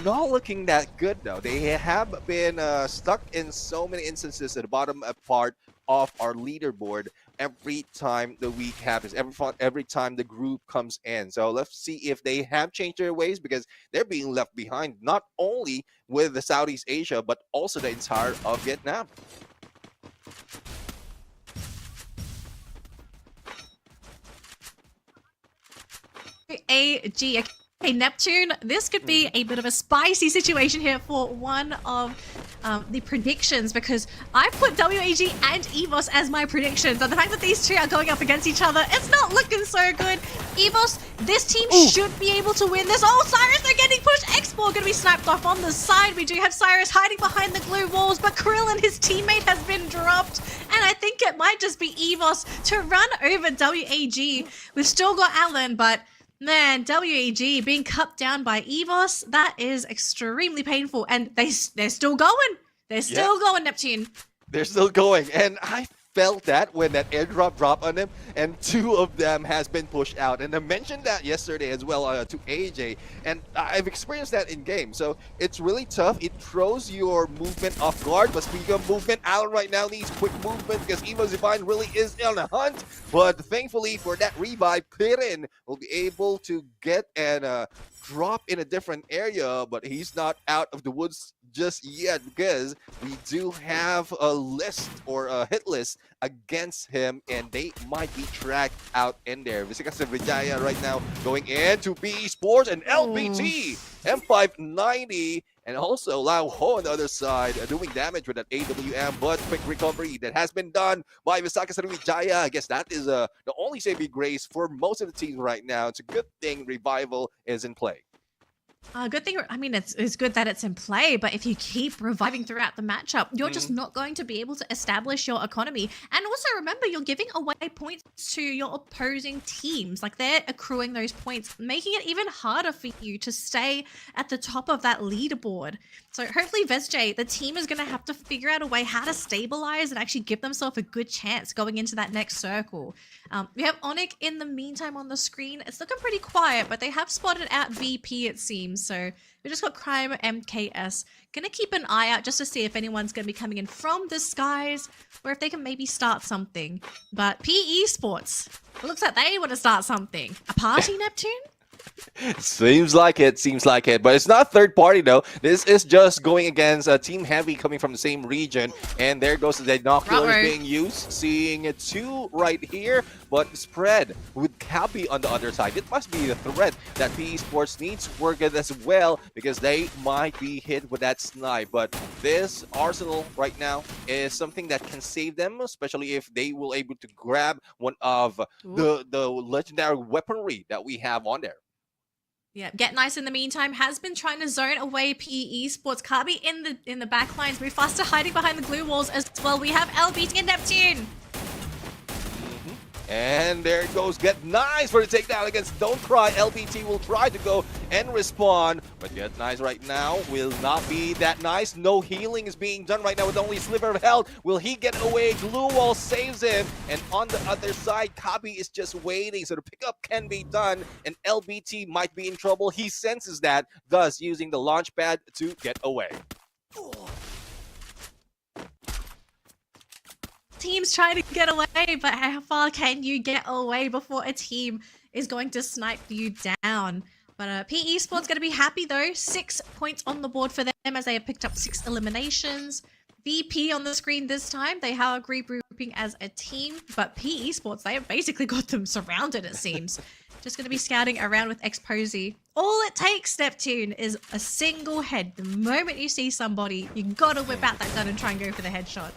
not looking that good though. They have been stuck in so many instances at the bottom part of our leaderboard every time the week happens, every time the group comes in. So let's see if they have changed their ways, because they're being left behind not only with the Southeast Asia but also the entire of Vietnam. AG. Okay, Neptune, this could be a bit of a spicy situation here for one of the predictions, because I put WAG and EVOS as my predictions, and the fact that these 2 are going up against each other, it's not looking so good. EVOS, this team should be able to win this. Oh, Cyrus, they're getting pushed. Expo going to be sniped off on the side. We do have Cyrus hiding behind the glue walls, but Krill and his teammate has been dropped, and I think it might just be EVOS to run over WAG. We've still got Alan, but man, WAG being cut down by EVOS, that is extremely painful. And they're still going. They're still going, Neptune. They're still going. And I felt that when that airdrop dropped on them, and 2 of them has been pushed out. And I mentioned that yesterday as well to AJ, and I've experienced that in game. So it's really tough. It throws your movement off guard. But speaking of movement, Alan right now needs quick movement because Evo Divine really is on a hunt. But thankfully for that revive, Pirin will be able to get and drop in a different area, but he's not out of the woods just yet because we do have a list or a hit list against him, and they might be tracked out in there. Visikas Vijaya right now going into Esports and LBT M590. And also Lao Ho on the other side doing damage with that AWM, but quick recovery that has been done by Visaka Sriwijaya. I guess that is the only saving grace for most of the teams right now. It's a good thing Revival is in play. Good thing, I mean, it's good that it's in play, but if you keep reviving throughout the matchup, you're just not going to be able to establish your economy. And also remember, you're giving away points to your opposing teams. Like, they're accruing those points, making it even harder for you to stay at the top of that leaderboard. So hopefully, VSJ, the team is going to have to figure out a way how to stabilize and actually give themselves a good chance going into that next circle. We have Onyx in the meantime on the screen. It's looking pretty quiet, but they have spotted out VP, it seems. So we just got Crime MKS. Gonna keep an eye out just to see if anyone's gonna be coming in from the skies or if they can maybe start something. But PE Sports, it looks like they want to start something. A party, Neptune? Seems like it, but it's not third party though. This is just going against a Team Heavy coming from the same region, and there goes the binoculars being used. Seeing it two right here, but spread with Cappy on the other side. It must be the threat that PE Sports needs to work at as well, because they might be hit with that snipe. But this arsenal right now is something that can save them, especially if they will able to grab one of the legendary weaponry that we have on there. Yeah, Get Nice in the meantime has been trying to zone away PE Sports. Kabi in the back lines. Move faster, hiding behind the glue walls as well. We have LBT and Neptune. And there it goes. Get Nice for the takedown against Don't Cry. LBT will try to go and respond, but Get Nice right now will not be that nice. No healing is being done right now with only a sliver of health. Will he get away? Glue Wall saves him. And on the other side, Kabi is just waiting. So the pickup can be done, and LBT might be in trouble. He senses that, thus using the launch pad to get away. Teams trying to get away, but how far can you get away before a team is going to snipe you down? But PE Sports going to be happy though. 6 points on the board for them as they have picked up 6 eliminations. VP on the screen this time. They are regrouping as a team, but PE Sports, they have basically got them surrounded, it seems. Just going to be scouting around with Exposy. All it takes, Neptune, is a single head. The moment you see somebody, you got to whip out that gun and try and go for the headshot.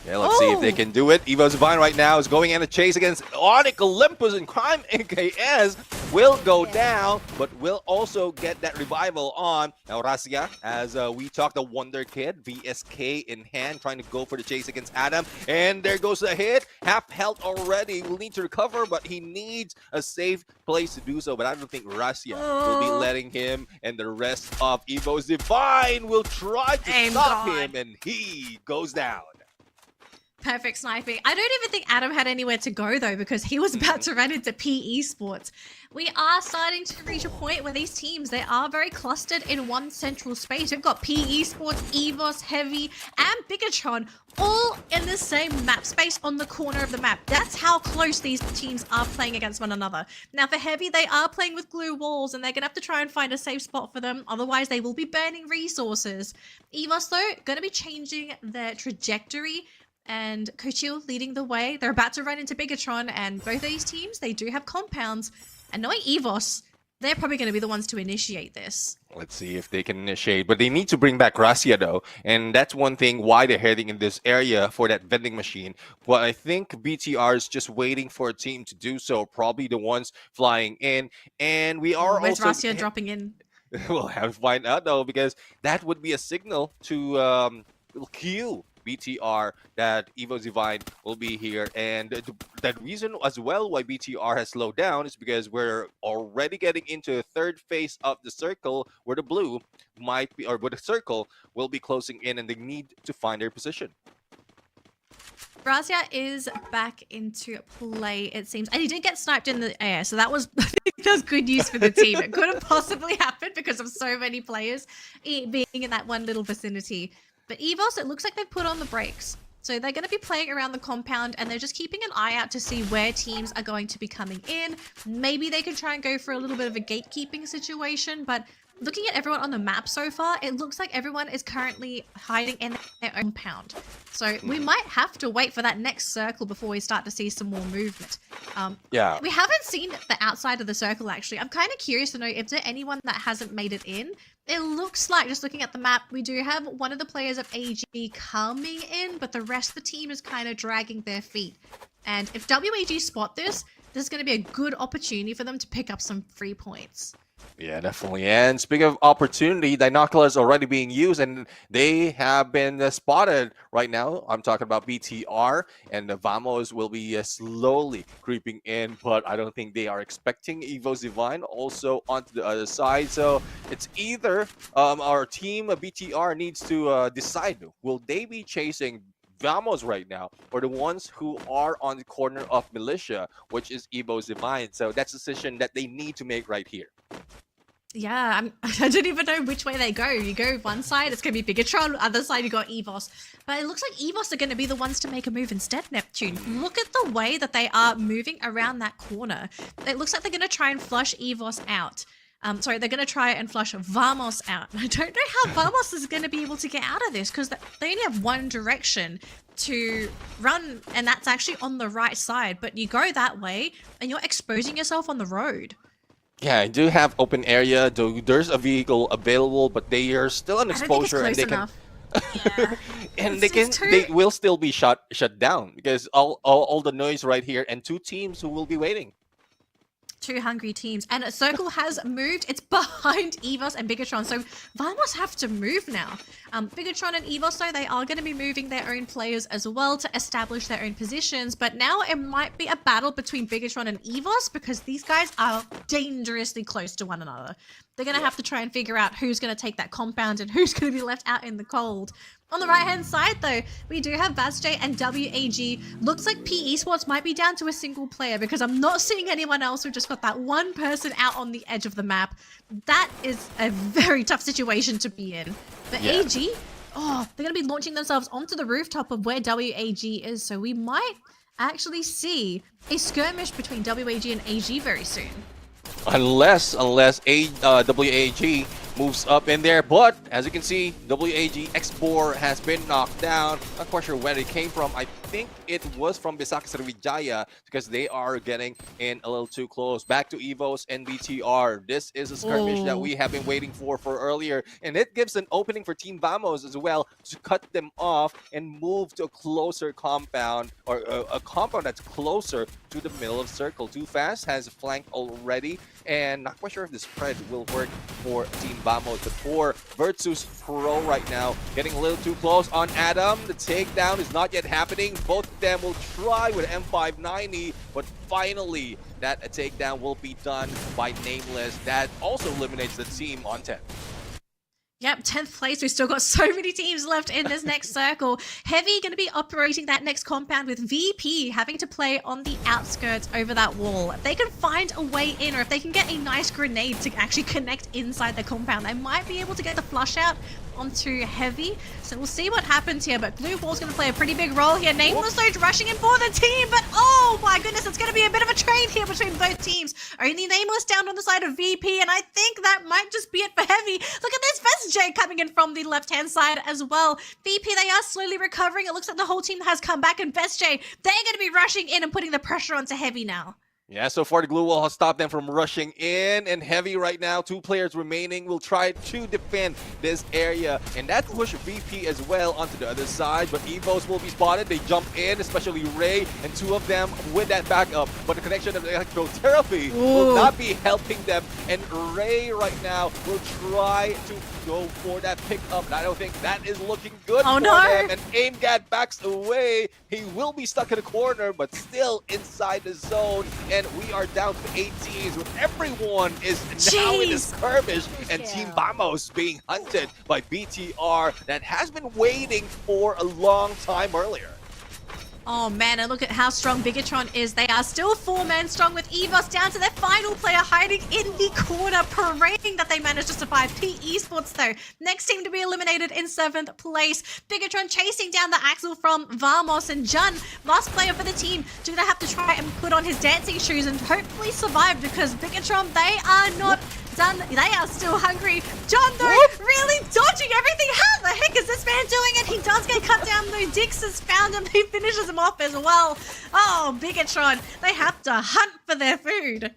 Yeah, let's see if they can do it. Evo Divine right now is going in a chase against Onyx Olympus, and Crime NKS will go down, but will also get that revival on. Now, Razia, as we talked, the Wonder Kid, VSK in hand, trying to go for the chase against Adam. And there goes the hit. Half health already. Will need to recover, but he needs a safe place to do so. But I don't think Razia will be letting him, and the rest of Evo's Divine will try to stop him, and he goes down. Perfect sniping. I don't even think Adam had anywhere to go though, because he was about to run into PE Sports. We are starting to reach a point where these teams, they are very clustered in one central space. We've got PE Sports, EVOS, Heavy, and Bigatron all in the same map space on the corner of the map. That's how close these teams are playing against one another. Now for Heavy, they are playing with glue walls, and they're going to have to try and find a safe spot for them. Otherwise, they will be burning resources. EVOS though, going to be changing their trajectory, and Kochil leading the way. They're about to run into Bigatron, and both of these teams, they do have compounds. And knowing EVOS, they're probably going to be the ones to initiate this. Let's see if they can initiate, but they need to bring back Razia though, and that's one thing why they're heading in this area for that vending machine. Well, I think BTR is just waiting for a team to do so, probably the ones flying in, and we are Where's also... Razia dropping in? We'll have to find out though, because that would be a signal to cue BTR that Evo Divine will be here. And that reason as well why BTR has slowed down is because we're already getting into the third phase of the circle, where the blue might be, or where the circle will be closing in, and they need to find their position. Razia is back into play, it seems, and he did get sniped in the air, so that was that was good news for the team. It couldn't possibly happen because of so many players being in that one little vicinity. But EVOS, it looks like they've put on the brakes. So they're going to be playing around the compound and they're just keeping an eye out to see where teams are going to be coming in. Maybe they can try and go for a little bit of a gatekeeping situation, but looking at everyone on the map so far, it looks like everyone is currently hiding in their own compound. So we might have to wait for that next circle before we start to see some more movement. Yeah. We haven't seen the outside of the circle, actually. I'm kind of curious to know if there's anyone that hasn't made it in. It looks like, just looking at the map, we do have one of the players of AG coming in, but the rest of the team is kind of dragging their feet. And if WAG spot this is going to be a good opportunity for them to pick up some free points. Yeah, definitely. And speaking of opportunity, binoculars already being used, and they have been spotted right now. I'm talking about BTR, and the Vamos will be slowly creeping in, but I don't think they are expecting Evo's Divine also onto the other side. So it's either our team BTR needs to decide, will they be chasing Vamos right now, or the ones who are on the corner of Malaysia, which is Evo's Divine. So that's a decision that they need to make right here. Yeah, I don't even know which way they go. You go one side, it's going to be Bigatron. Other side, you got EVOS. But it looks like EVOS are going to be the ones to make a move instead, Neptune. Look at the way that they are moving around that corner. It looks like they're going to try and flush EVOS out. Sorry, they're going to try and flush Vamos out. I don't know how Vamos is going to be able to get out of this, because they only have one direction to run, and that's actually on the right side. But you go that way, and you're exposing yourself on the road. Yeah, I do have open area, though there's a vehicle available, but they are still on exposure, I don't think it's close enough. Yeah. And they will still be shut down because all the noise right here, and two teams who will be waiting. Two hungry teams, and a circle has moved. It's behind EVOS and Bigatron, so Vamos have to move now. Bigatron and EVOS, though, they are going to be moving their own players as well to establish their own positions, but now it might be a battle between Bigatron and EVOS because these guys are dangerously close to one another. They're going to have to try and figure out who's going to take that compound and who's going to be left out in the cold. On the right-hand side, though, we do have VazJ and WAG. Looks like P Esports might be down to a single player because I'm not seeing anyone else. We've just got that one person out on the edge of the map. That is a very tough situation to be in. But yeah. AG, oh, they're going to be launching themselves onto the rooftop of where WAG is. So we might actually see a skirmish between WAG and AG very soon. Unless WAG moves up in there, but as you can see, WAG X4 has been knocked down. Not quite sure where it came from. I think it was from Bisaka Sriwijaya because they are getting in a little too close. Back to EVOS and BTR. This is a skirmish that we have been waiting for earlier, and it gives an opening for Team Vamos as well to cut them off and move to a closer compound, or a compound that's closer to the middle of circle. Too Fast has flanked already, and not quite sure if the spread will work for Team Vamos. But for Virtus Pro right now, getting a little too close on Adam. The takedown is not yet happening. Both of them will try with M590, but finally that takedown will be done by Nameless. That also eliminates the team on 10. Yep, 10th place. We've still got so many teams left in this next circle. Heavy going to be operating that next compound with VP having to play on the outskirts over that wall. If they can find a way in, or if they can get a nice grenade to actually connect inside the compound, they might be able to get the flush out onto Heavy. So we'll see what happens here, but Blue Ball's going to play a pretty big role here. Nameless though rushing in for the team, but oh my goodness, it's going to be a bit of a trade here between both teams. Only Nameless down on the side of VP, and I think that might just be it for Heavy. Look at this VazJ coming in from the left-hand side as well. VP, they are slowly recovering. It looks like the whole team has come back, and VazJ, they're going to be rushing in and putting the pressure onto Heavy now. Yeah, so far the glue wall has stopped them from rushing in, and Heavy right now, 2 players remaining, will try to defend this area, and that push VP as well onto the other side, but EVOS will be spotted. They jump in, especially Ray, and 2 of them with that backup, but the connection of electrotherapy will not be helping them, and Ray right now will try to go for that pickup, and I don't think that is looking good for them, and AimGad backs away. He will be stuck in a corner, but still inside the zone, and we are down to 8 teams, with everyone is now in the skirmish, and Team Vamos being hunted by BTR that has been waiting for a long time earlier. Oh man, and look at how strong Bigatron is. They are still 4-man strong with Evos down to their final player hiding in the corner, praying that they manage to survive. P Esports though, next team to be eliminated in 7th place. Bigatron chasing down the Axel from Vamos, and Jun, last player for the team, gonna have to try and put on his dancing shoes and hopefully survive, because Bigatron, they are not done. They are still hungry. John though, really dodging everything. How the heck is this man doing it? He does get cut down though. Dix has found him. He finishes him off as well. Oh, Bigatron, they have to hunt for their food.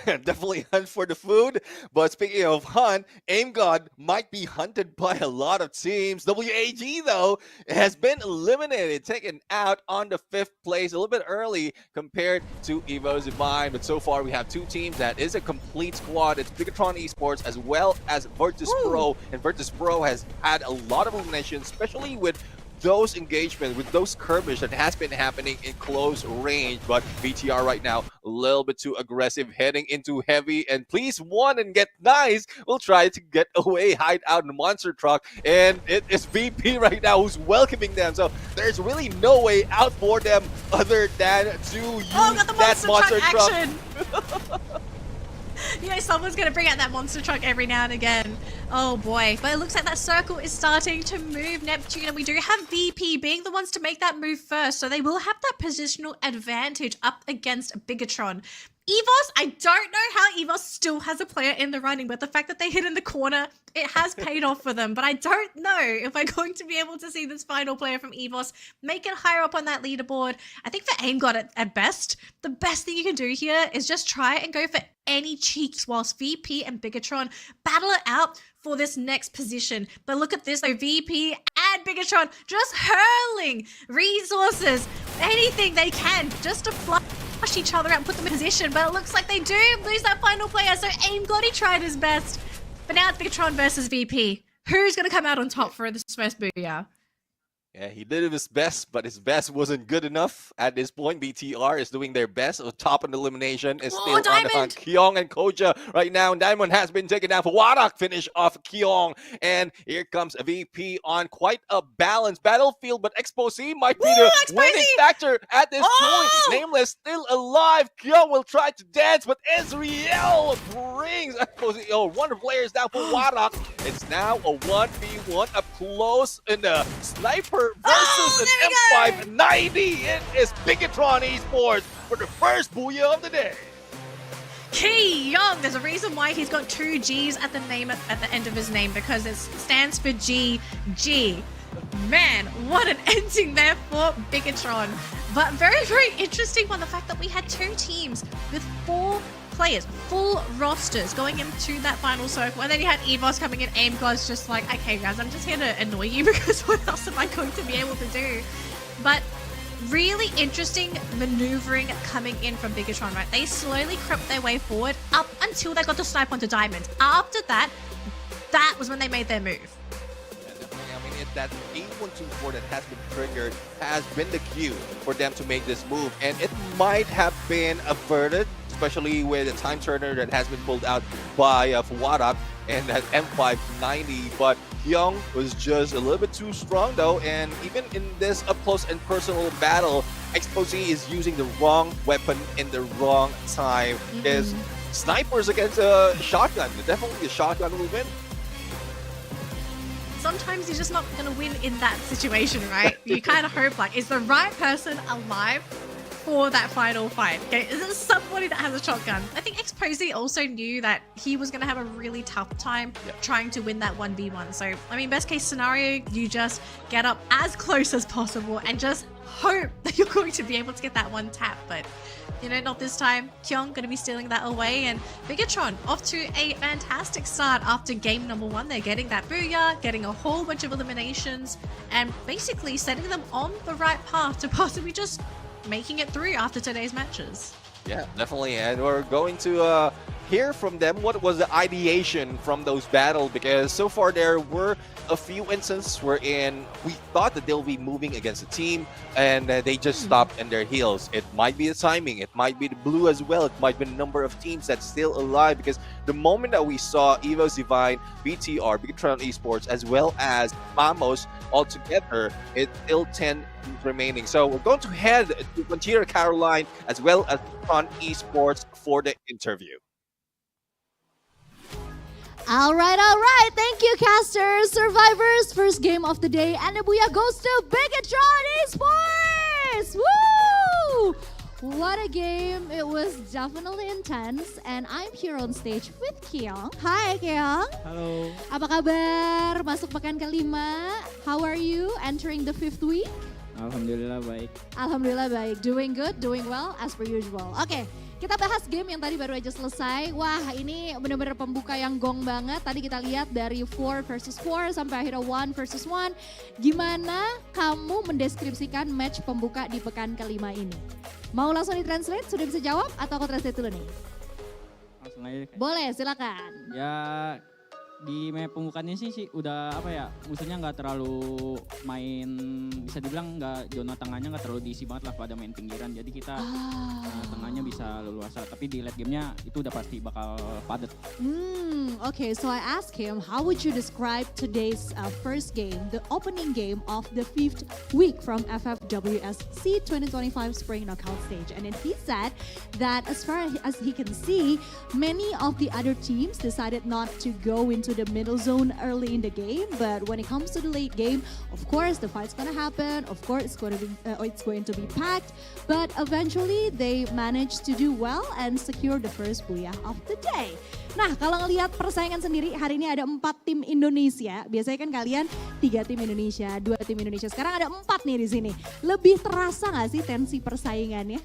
Definitely hunt for the food. But speaking of hunt, Aim God might be hunted by a lot of teams. WAG, though, has been eliminated, taken out on the 5th place a little bit early compared to Evo Divine. But so far, we have 2 teams that is a complete squad. It's Bigatron Esports as well as Virtus Pro. And Virtus Pro has had a lot of eliminations, especially with those engagements, with those skirmish that has been happening in close range. But VTR right now a little bit too aggressive, heading into heavy, and please one and get nice. We'll try to get away, hide out in the monster truck, and it is VP right now who's welcoming them. So there's really no way out for them other than to use that monster truck. Action. You know, someone's going to bring out that monster truck every now and again. Oh boy. But it looks like that circle is starting to move, Neptune. And we do have VP being the ones to make that move first. So they will have that positional advantage up against Bigatron. Evos, I don't know how Evos still has a player in the running, but the fact that they hit in the corner, it has paid off for them. But I don't know if we're going to be able to see this final player from Evos make it higher up on that leaderboard. I think for Aim God at best, the best thing you can do here is just try and go for any cheeks whilst VP and Bigatron battle it out for this next position. But look at this, though, VP and Bigatron just hurling resources, anything they can, just to flush each other out and put them in position. But it looks like they do lose that final player, so Aim God, he tried his best. But now it's Bigatron versus VP. Who's going to come out on top for this first booyah? Yeah, he did his best, but his best wasn't good enough at this point. BTR is doing their best. Top in the elimination is still on the hunt. Kyong and Koja right now. Diamond has been taken down for Warak. Finish off Kyong. And here comes a VP on quite a balanced battlefield, but Exposé might be the winning factor at this point. Nameless still alive. Kyong will try to dance, but Ezreal brings Exposé. Oh, one of the players down for Warak. It's now a 1v1 up close in the sniper versus an M590. It is Bigatron Esports for the first booyah of the day. Key Young. There's a reason why he's got 2 G's at the name at the end of his name, because it stands for GG. Man, what an ending there for Bigatron. But very, very interesting one, the fact that we had 2 teams with 4 players, full rosters going into that final circle, and then you had Evos coming in. Aim God's just like, okay guys, I'm just here to annoy you because what else am I going to be able to do? But really interesting maneuvering coming in from Bigatron, right? They slowly crept their way forward up until they got to snipe onto Diamond. After that, that was when they made their move. That 8124 that has been triggered has been the cue for them to make this move, and it might have been averted, especially with a time turner that has been pulled out by Warak and that M590. But Young was just a little bit too strong though, and even in this up close and personal battle, Exposé is using the wrong weapon in the wrong time. Is snipers against a shotgun. Definitely the shotgun will win. Sometimes you're just not going to win in that situation, right? You kind of hope, like, is the right person alive for that final fight? Okay, is it somebody that has a shotgun? I think Exposé also knew that he was going to have a really tough time trying to win that 1v1. So, I mean, best case scenario, you just get up as close as possible and just hope that you're going to be able to get that one tap. But, you know, not this time. Kyong going to be stealing that away, and Bigatron off to a fantastic start after game number 1. They're getting that booyah, getting a whole bunch of eliminations, and basically setting them on the right path to possibly just making it through after today's matches. Yeah, definitely. And we're going to hear from them what was the ideation from those battles, because so far there were a few instances wherein we thought that they'll be moving against the team and they just stopped in their heels. It might be the timing, it might be the blue as well, it might be the number of teams that's still alive, because the moment that we saw Evo's Divine, BTR, Bigatron Esports, as well as Mamos all together, it's still 10 teams remaining. So we're going to head to Frontier Caroline as well as Bigatron Esports for the interview. All right. Thank you, casters, survivors. First game of the day, and the booyah goes to Bigatron Esports. Woo! What a game. It was definitely intense, and I'm here on stage with Keong. Hi, Keong. Halo. Apa kabar? Masuk pekan kelima. How are you entering the 5th week? Alhamdulillah baik. Alhamdulillah baik. Doing good, doing well as per usual. Oke. Kita bahas game yang tadi baru aja selesai. Wah, ini benar-benar pembuka yang gong banget. Tadi kita lihat dari 4 versus 4 sampai akhirnya 1 versus 1. Gimana kamu mendeskripsikan match pembuka di pekan kelima ini? Mau langsung ditranslate? Sudah bisa jawab atau aku translate dulu nih? Langsung aja. Boleh, silakan. Ya di map pembukaannya sih udah apa ya, musuhnya nggak terlalu main, bisa dibilang nggak zona tengahnya nggak terlalu diisi banget lah pada main pinggiran, jadi kita tengahnya bisa leluasa, tapi di late gamenya itu udah pasti bakal padat. Okay, so I asked him, how would you describe today's first game, the opening game of the 5th week from FFWS Sea 2025 Spring Knockout Stage, and then he said that as far as he can see, many of the other teams decided not to go into the middle zone early in the game, but when it comes to the late game, of course the fight's gonna happen, of course it's going to be packed, but eventually they managed to do well and secure the first booyah of the day. Nah, kalau ngelihat persaingan sendiri, hari ini ada 4 tim Indonesia. Biasanya kan kalian 3 tim Indonesia, 2 tim Indonesia. Sekarang ada 4 nih di sini. Lebih terasa nggak sih tensi persaingannya?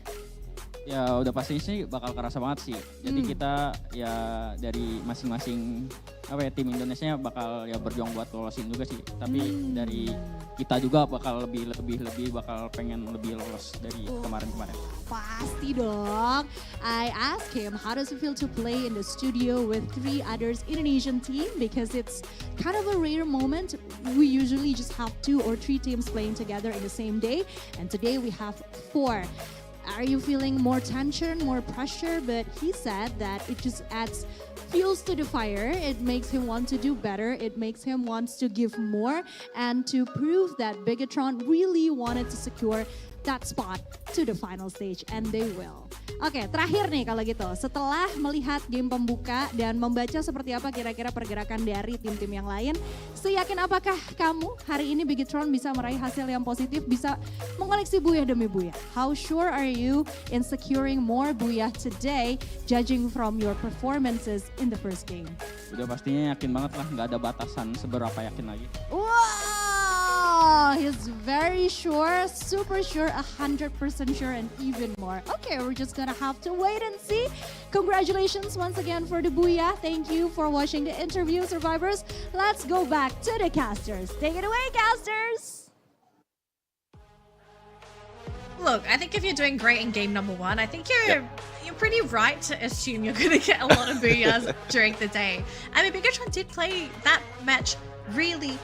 Ya udah pastinya sih bakal kerasa banget sih. Jadi kita ya dari masing-masing apa ya, tim Indonesia bakal ya berjuang buat lolosin juga sih. Tapi dari kita juga bakal lebih bakal pengen lebih lolos dari kemarin-kemarin. Pasti dong. I asked him how does it feel to play in the studio with 3 others Indonesian team, because it's kind of a rare moment. We usually just have 2 or 3 teams playing together in the same day, and today we have 4. Are you feeling more tension, more pressure? But he said that it just adds fuels to the fire. It makes him want to do better. It makes him want to give more and to prove that Bigatron really wanted to secure that spot to the final stage, and they will. Oke, terakhir nih kalau gitu, setelah melihat game pembuka dan membaca seperti apa kira-kira pergerakan dari tim-tim yang lain, seyakin apakah kamu hari ini Bigatron bisa meraih hasil yang positif, bisa mengoleksi booyah demi booyah? How sure are you in securing more booyah today, judging from your performances in the first game? Udah pastinya yakin banget lah, nggak ada batasan seberapa yakin lagi. Wow, he's very sure, super sure, 100% sure, and even more. Okay, we're just gonna have to wait and see. Congratulations once again for the booyah. Thank you for watching the interview, survivors. Let's go back to the casters. Take it away, casters. Look, I think if you're doing great in game number 1, I think you're pretty right to assume you're going to get a lot of booyahs during the day. I mean, Bigatron did play that match really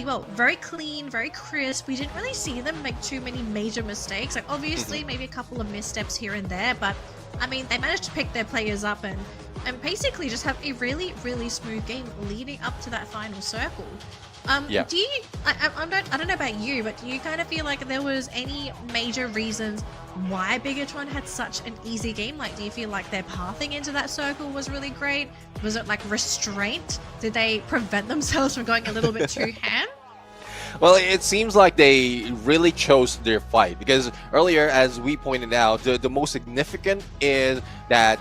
well, very clean, very crisp. We didn't really see them make too many major mistakes, like obviously maybe a couple of missteps here and there, but I mean they managed to pick their players up and basically just have a really smooth game leading up to that final circle. Do you, I don't know about you, but do you kind of feel like there was any major reasons why Bigatron had such an easy game? Like, do you feel like their pathing into that circle was really great? Was it like restraint? Did they prevent themselves from going a little bit too ham? Well, it seems like they really chose their fight, because earlier, as we pointed out, the most significant is that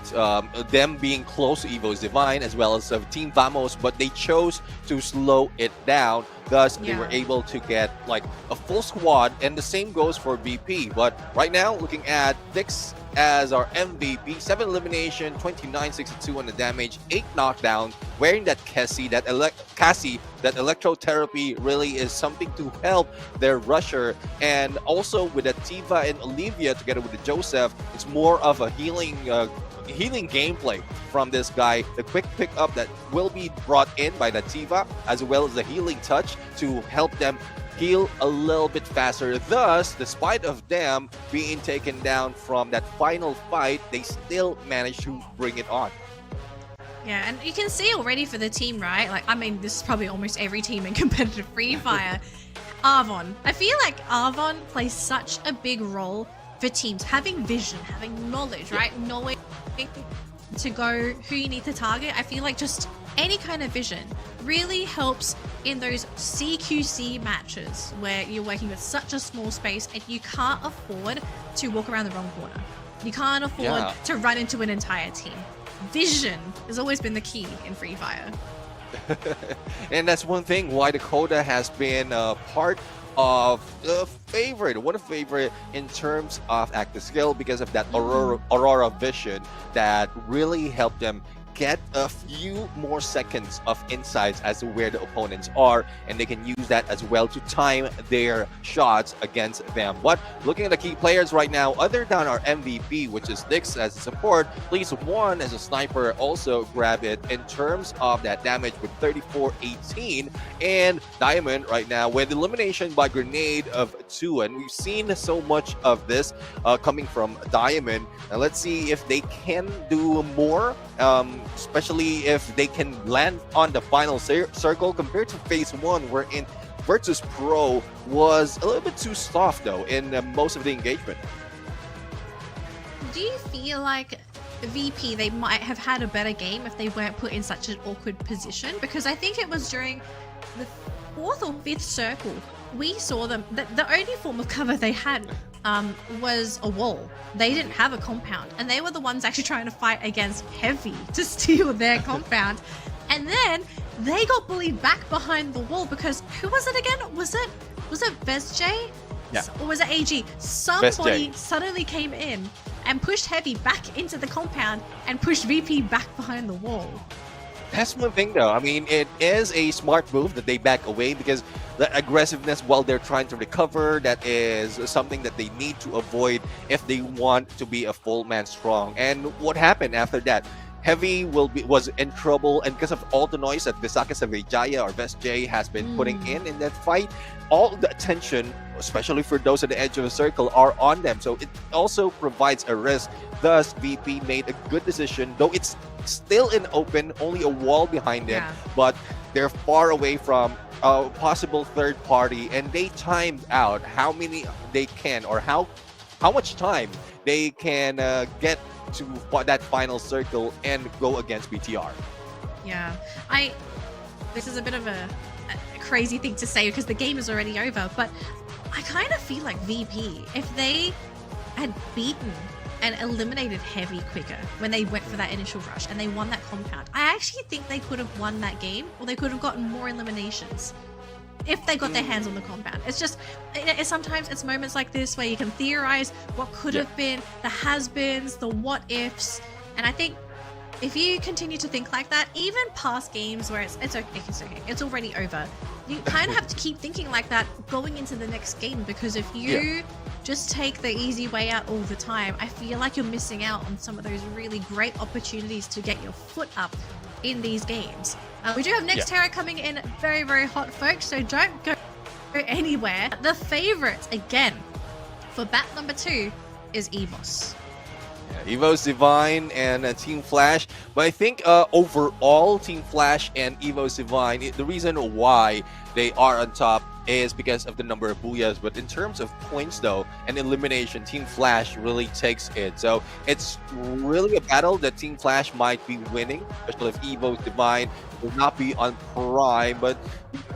them being close to Evo's Divine as well as Team Vamos, but they chose to slow it down. Thus, they were able to get like a full squad, and the same goes for BP. But right now, looking at Vix as our MVP, 7 elimination, 29-62 on the damage, 8 knockdowns, wearing that Cassie, that electrotherapy really is something to help their rusher. And also with the Tiva and Olivia together with the Joseph, it's more of a healing healing gameplay from this guy, the quick pickup that will be brought in by the Tiva, as well as the healing touch to help them heal a little bit faster. Thus, despite of them being taken down from that final fight, they still managed to bring it on. Yeah, and you can see already for the team, right? Like, I mean, this is probably almost every team in competitive Free Fire. Arvon. I feel like Arvon plays such a big role for teams. Having vision, having knowledge, right? Knowing to go who you need to target. I feel like just any kind of vision really helps in those CQC matches where you're working with such a small space and you can't afford to walk around the wrong corner. You can't afford to run into an entire team. Vision has always been the key in Free Fire. And that's one thing why Dakota has been part of the favorite, one of the favorite in terms of active skill, because of that Aurora vision that really helped them get a few more seconds of insights as to where the opponents are, and they can use that as well to time their shots against them. But looking at the key players right now, other than our MVP, which is Nyx as a support, Please One as a sniper also grab it in terms of that damage with 34-18, and Diamond right now with elimination by grenade of 2, and we've seen so much of this coming from Diamond. And let's see if they can do more, especially if they can land on the final circle compared to phase 1, wherein Virtus Pro was a little bit too soft though in most of the engagement. Do you feel like VP, they might have had a better game if they weren't put in such an awkward position? Because I think it was during the 4th or 5th circle we saw them, the only form of cover they had was a wall. They didn't have a compound, and they were the ones actually trying to fight against Heavy to steal their compound. And then they got bullied back behind the wall because who was it again? Was it VSJ? Yeah. Or was it AG? Somebody suddenly came in and pushed Heavy back into the compound and pushed VP back behind the wall. That's one thing though. I mean, it is a smart move that they back away, because the aggressiveness while they're trying to recover, that is something that they need to avoid if they want to be a full man strong. And what happened after that? Heavy was in trouble, and because of all the noise that Visaka Savijaya or VSJ has been putting in that fight, all the attention, especially for those at the edge of the circle, are on them. So it also provides a risk. Thus, VP made a good decision, though it's still in open, only a wall behind them, but they're far away from a possible third party, and they timed out how many they can, or how much time they can get to that final circle and go against BTR. Yeah, this is a bit of a crazy thing to say because the game is already over, but I kind of feel like VP, if they had beaten and eliminated Heavy quicker when they went for that initial rush and they won that compound, I actually think they could have won that game, or they could have gotten more eliminations if they got their hands on the compound. It's just, sometimes it's moments like this where you can theorize what could have been, the has-beens, the what-ifs, and I think if you continue to think like that, even past games where it's okay, it's already over, you kind of have to keep thinking like that going into the next game, because if you just take the easy way out all the time, I feel like you're missing out on some of those really great opportunities to get your foot up in these games. We do have next Terra coming in very, very hot, folks, so don't go anywhere. The favorites, again, for bat number 2 is EVOS. EVOS Divine and Team Flash, but I think overall Team Flash and EVOS Divine, the reason why they are on top is because of the number of booyahs, but in terms of points though and elimination, Team Flash really takes it. So it's really a battle that Team Flash might be winning, especially if EVOS Divine will not be on prime, but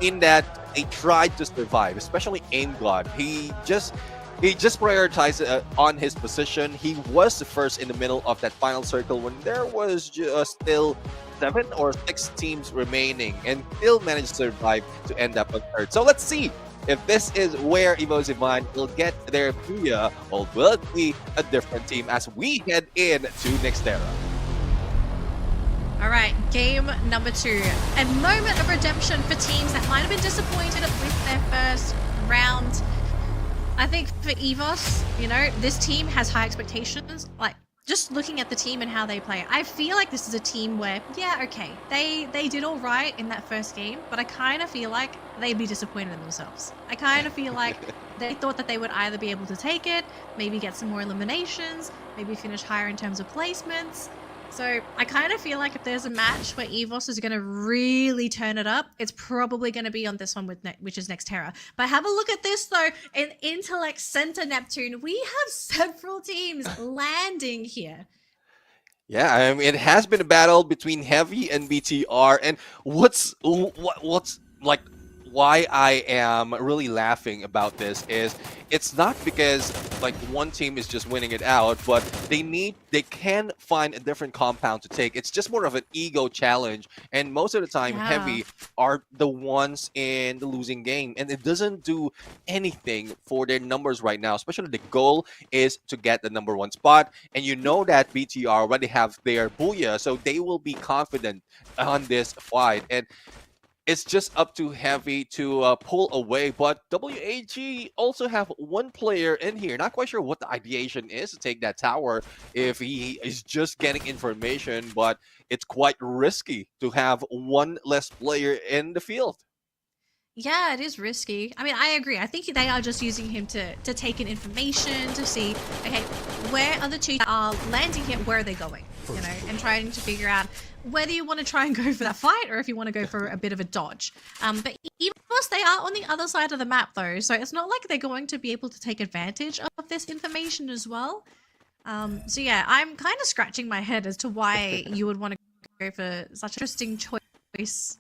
in that they tried to survive, especially Aim God. He just prioritized on his position. He was the first in the middle of that final circle when there was just still 7 or 6 teams remaining, and still managed to survive to end up on third. So let's see if this is where EVOS Divine will get their booyah, or will it be a different team as we head in to next era. All right, game number 2. A moment of redemption for teams that might have been disappointed with their first round. I think for EVOS, this team has high expectations. Like, just looking at the team and how they play, I feel like this is a team where, yeah, okay, they did all right in that first game, but I kind of feel like they'd be disappointed in themselves. I kind of feel like they thought that they would either be able to take it, maybe get some more eliminations, maybe finish higher in terms of placements. So I kind of feel like if there's a match where EVOS is going to really turn it up, it's probably going to be on this one, which is Next Terra. But have a look at this though. In Intellect Center Neptune, we have several teams landing here. Yeah, I mean, it has been a battle between Heavy and BTR, and what's like why I am really laughing about this is it's not because like one team is just winning it out, but they can find a different compound to take. It's just more of an ego challenge, and most of the time Heavy are the ones in the losing game, and it doesn't do anything for their numbers right now. Especially the goal is to get the #1 spot, and you know that BTR already have their Booyah, so they will be confident on this fight, and it's just up to Heavy to pull away. But WAG also have one player in here. Not quite sure what the ideation is to take that tower if he is just getting information, but it's quite risky to have one less player in the field. Yeah, it is risky. I mean, I agree. I think they are just using him to take in information, to see, okay, where are the two that are landing here, where are they going? You know, and trying to figure out whether you want to try and go for that fight or if you want to go for a bit of a dodge. But even plus, they are on the other side of the map though, so it's not like they're going to be able to take advantage of this information as well. So yeah, I'm kind of scratching my head as to why you would want to go for such an interesting choice.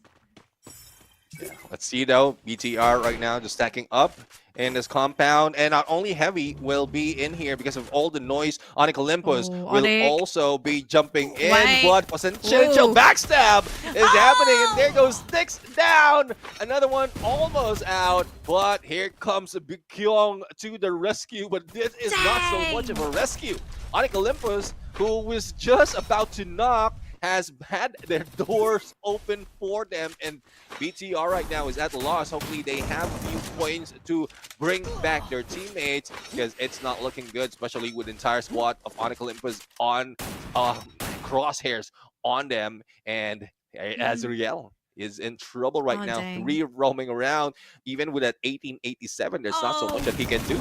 Yeah. Let's see though, BTR right now just stacking up in this compound, and not only Heavy will be in here because of all the noise. Onyx Olympus will also be jumping in, but potential backstab is happening, and there goes Sticks down. Another one almost out, but here comes Byung to the rescue, but this is not so much of a rescue. Onyx Olympus, who was just about to knock, has had their doors open for them, and BTR right now is at a loss. Hopefully they have a few points to bring back their teammates, because it's not looking good, especially with the entire squad of Onyx Olympus on crosshairs on them, and Azriel is in trouble right now. Dang. 3 roaming around. Even with that 1887, there's not so much that he can do.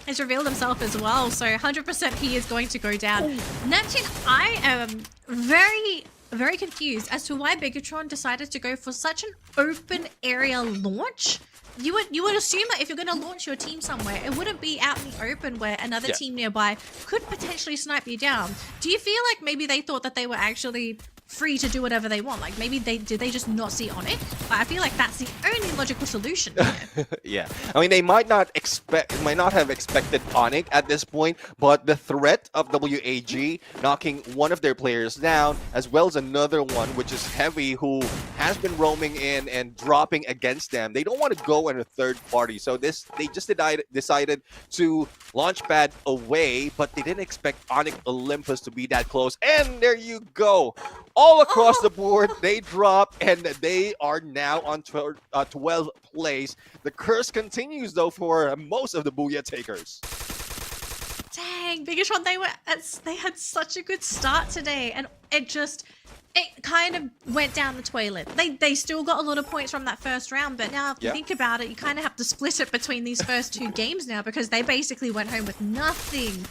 Has revealed himself as well, so 100% he is going to go down. Neptune, I am very, very confused as to why Bigatron decided to go for such an open area launch. You would assume that if you're going to launch your team somewhere, it wouldn't be out in the open where another team nearby could potentially snipe you down. Do you feel like maybe they thought that they were actually free to do whatever they want? Like maybe did they just not see Onyx? But I feel like that's the only logical solution here. Yeah, I mean, they might not have expected Onyx at this point, but the threat of WAG knocking one of their players down, as well as another one, which is Heavy, who has been roaming in and dropping against them. They don't want to go in a third party, so they just decided to launch pad away, but they didn't expect Onyx Olympus to be that close. And there you go. All across the board, they drop, and they are now on 12th place. The curse continues, though, for most of the Booyah takers. Dang, Bigatron, they had such a good start today, and it kind of went down the toilet. They still got a lot of points from that first round, but now if you think about it, you kind of have to split it between these first 2 games now, because they basically went home with nothing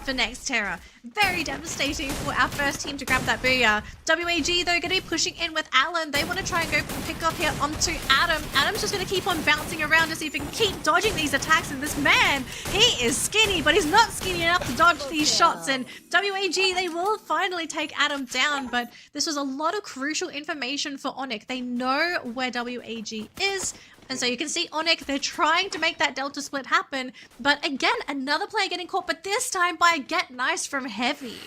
for Next Terra. Very devastating for our first team to grab that Booyah. WAG, though, going to be pushing in with Alan. They want to try and go pick up here onto Adam. Adam's just going to keep on bouncing around to see if he can keep dodging these attacks. And this man, he is skinny, but he's not skinny enough to dodge these shots. And WAG, they will finally take Adam down, but this was a lot of crucial information for Onyx. They know where WAG is. And so you can see Onyx, they're trying to make that Delta split happen. But again, another player getting caught, but this time by a Get Nice from Heavy.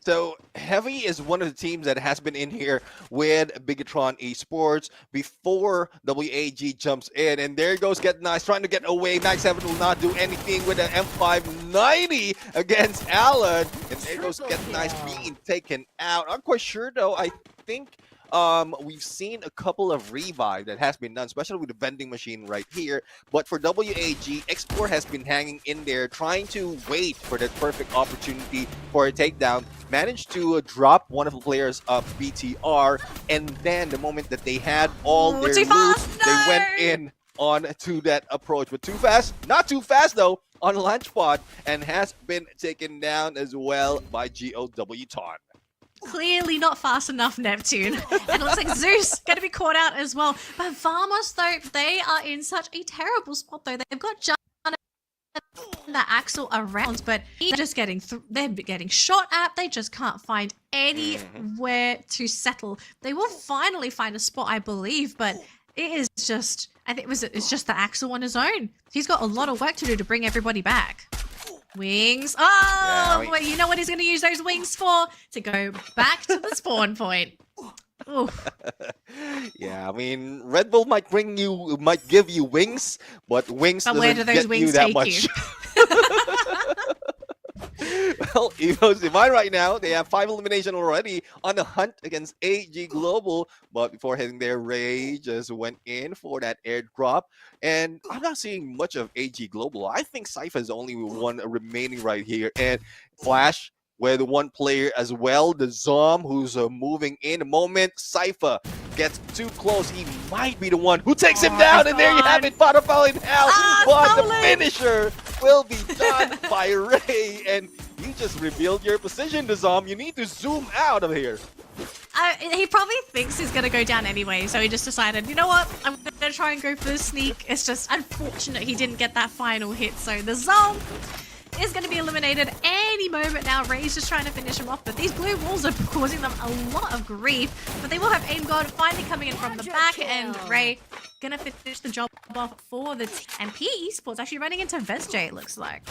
So Heavy is one of the teams that has been in here with Bigatron Esports before WAG jumps in. And there goes Get Nice trying to get away. Max 7 will not do anything with an M590 against Alan. And there goes Get Nice being taken out. I'm quite sure, though. I think we've seen a couple of revive that has been done, especially with the vending machine right here. But for WAG, Export has been hanging in there, trying to wait for that perfect opportunity for a takedown. Managed to drop one of the players of BTR, and then the moment that they had all Ooh, their too loot, fast, they went no! in on to that approach. But too fast, not too fast though, on launch pod, and has been taken down as well by GOW Taunt. Clearly not fast enough, Neptune. And it looks like Zeus going to be caught out as well. But Vamos, though, they are in such a terrible spot, though. They've got John and the Axel around, but they're just they're getting shot at. They just can't find anywhere to settle. They will finally find a spot, I believe, but it is just, I think it's just the Axel on his own. He's got a lot of work to do to bring everybody back. Wings. Oh, Yeah, wait, you know what he's going to use those wings for? To go back to the spawn point. Ooh. Yeah, I mean, Red Bull might give you wings, but wings But where do doesn't those get you wings that take much. you? Well, Evo's Divine right now, they have 5 elimination already on the hunt against AG Global, but before hitting their Ray just went in for that airdrop, and I'm not seeing much of AG Global. I think Cypher is the only one remaining right here, and Flash with one player as well, the Zom, who's moving in. The moment Cypher gets too close, he might be the one who takes him down, and there you have it, Butterfly in hell, but the finisher will be done by Ray, and you just revealed your position, the Zom. You need to zoom out of here. He probably thinks he's going to go down anyway, so he just decided, you know what, I'm going to try and go for the sneak. It's just unfortunate he didn't get that final hit, so the Zom is going to be eliminated any moment now. Ray's just trying to finish him off, but these blue walls are causing them a lot of grief. But they will have Aim God finally coming in from the back, and Ray going to finish the job off for the team. And PE Esports actually running into Vest J, it looks like.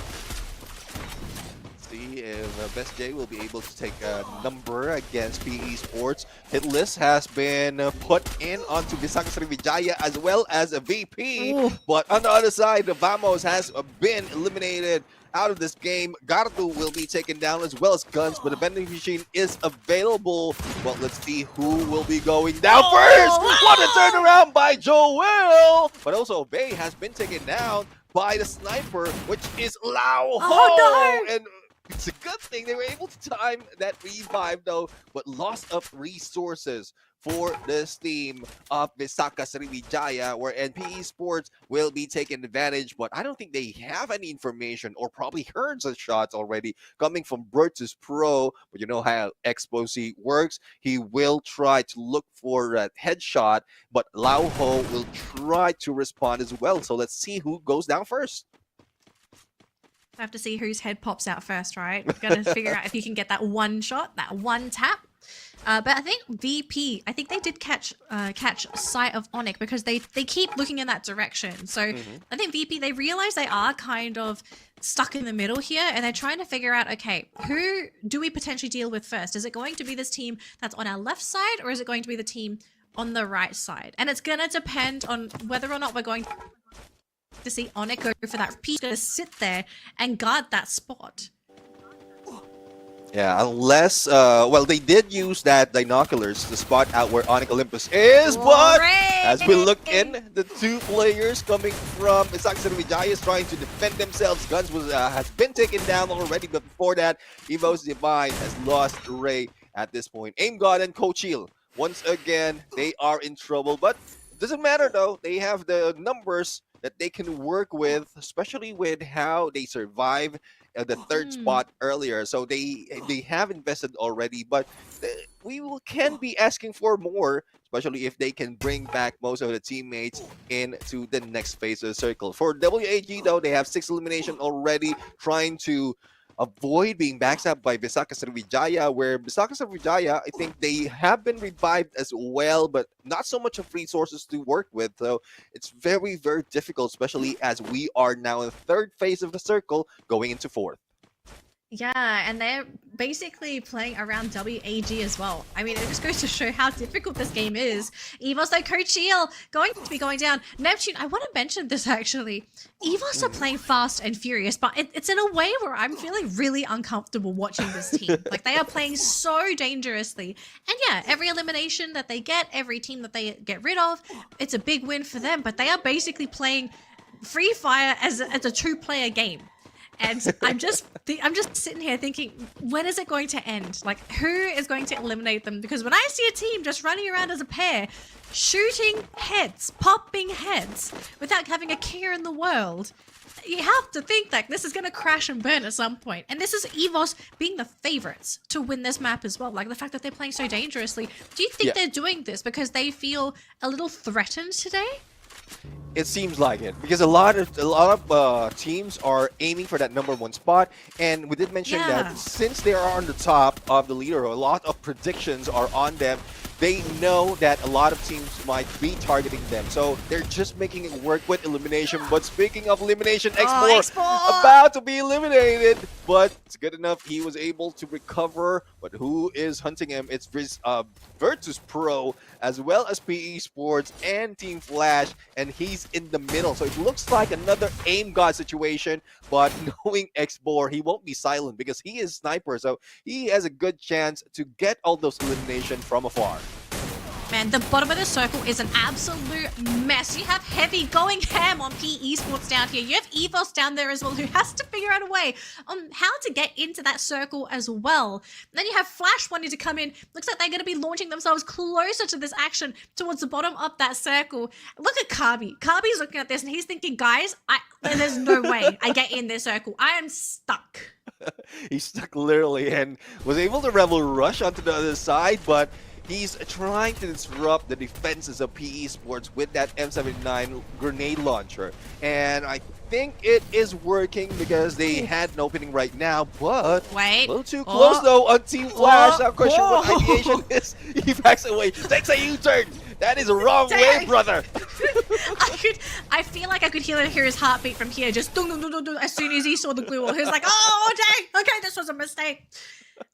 See if Best J will be able to take a number against PE Sports. Hit list has been put in onto Visaka Sriwijaya as well as a VP. Ooh. But on the other side, the Vamos has been eliminated out of this game. Gardu will be taken down as well as Guns, but the vending machine is available. Well, let's see who will be going down first. What a turnaround by Joel! But also, Bay has been taken down by the sniper, which is Lao Ho. Oh, no! And it's a good thing they were able to time that revive though, but loss of resources for this team of Visaka Sriwijaya, where NPE Sports will be taking advantage, but I don't think they have any information or probably heard the shots already coming from Virtus Pro. But you know how Exposé works. He will try to look for that headshot, but Lao Ho will try to respond as well. So let's see who goes down first. I have to see whose head pops out first, right? We've got to figure out if you can get that one shot, that one tap. But I think VP, I think they did catch sight of Onyx because they keep looking in that direction. So I think VP, they realize they are kind of stuck in the middle here, and they're trying to figure out, okay, who do we potentially deal with first? Is it going to be this team that's on our left side, or is it going to be the team on the right side? And it's going to depend on whether or not we're going to see Onyx go for that. He's going to sit there and guard that spot. Yeah, unless, well, they did use that binoculars to spot out where Onyx Olympus is, but as we look in, the two players coming from Visaka Sriwijaya is trying to defend themselves. Guns has been taken down already, but before that, Evo's Divine has lost Ray at this point. Aim God and Coachil, once again, they are in trouble, but doesn't matter though. They have the numbers that they can work with, especially with how they survive the third spot earlier. So they have invested already, but can be asking for more, especially if they can bring back most of the teammates into the next phase of the circle. For WAG though, they have 6 elimination already, trying to avoid being backstabbed by Visaka Sriwijaya, where Visaka Sriwijaya, I think they have been revived as well, but not so much of resources to work with. So it's very, very difficult, especially as we are now in the third phase of the circle, going into fourth. Yeah, and they're basically playing around WAG as well. I mean, it just goes to show how difficult this game is. EVOS though, Coach Eel going to be going down. Neptune, I want to mention this actually. EVOS are playing fast and furious, but it's in a way where I'm feeling really uncomfortable watching this team. Like, they are playing so dangerously. And yeah, every elimination that they get, every team that they get rid of, it's a big win for them, but they are basically playing Free Fire as a two-player game. And I'm just sitting here thinking, when is it going to end? Like, who is going to eliminate them? Because when I see a team just running around as a pair, shooting heads, popping heads, without having a care in the world, you have to think that this is going to crash and burn at some point. And this is EVOS being the favorites to win this map as well. Like, the fact that they're playing so dangerously. Do you think they're doing this because they feel a little threatened today? It seems like it, because a lot of teams are aiming for that #1 spot, and we did mention that since they are on the top of the leader, a lot of predictions are on them. They know that a lot of teams might be targeting them, so they're just making it work with elimination. But speaking of elimination, X4 about to be eliminated, but it's good enough he was able to recover. But who is hunting him? It's Virtus Pro, as well as PE Sports and Team Flash, and he's in the middle. So it looks like another aim god situation, but knowing X4, he won't be silent because he is sniper, so he has a good chance to get all those eliminations from afar. Man, the bottom of the circle is an absolute mess. You have Heavy going ham on PE Sports down here. You have EVOS down there as well, who has to figure out a way on how to get into that circle as well. Then you have Flash wanting to come in. Looks like they're going to be launching themselves closer to this action towards the bottom of that circle. Look at Kabi. Kabi's looking at this and he's thinking, guys, there's no way I get in this circle. I am stuck. He's stuck literally, and was able to rebel rush onto the other side, but he's trying to disrupt the defenses of PE Sports with that M79 grenade launcher. And I think it is working because they had an opening right now, but a little too close though on Team Flash. I'm not sure what ideation is. He backs away, takes a U-turn. That is the wrong way, brother. I feel like I could hear his heartbeat from here, just dung, dung, dung, dung, dung, as soon as he saw the glue wall. He was like, oh, dang, okay, this was a mistake.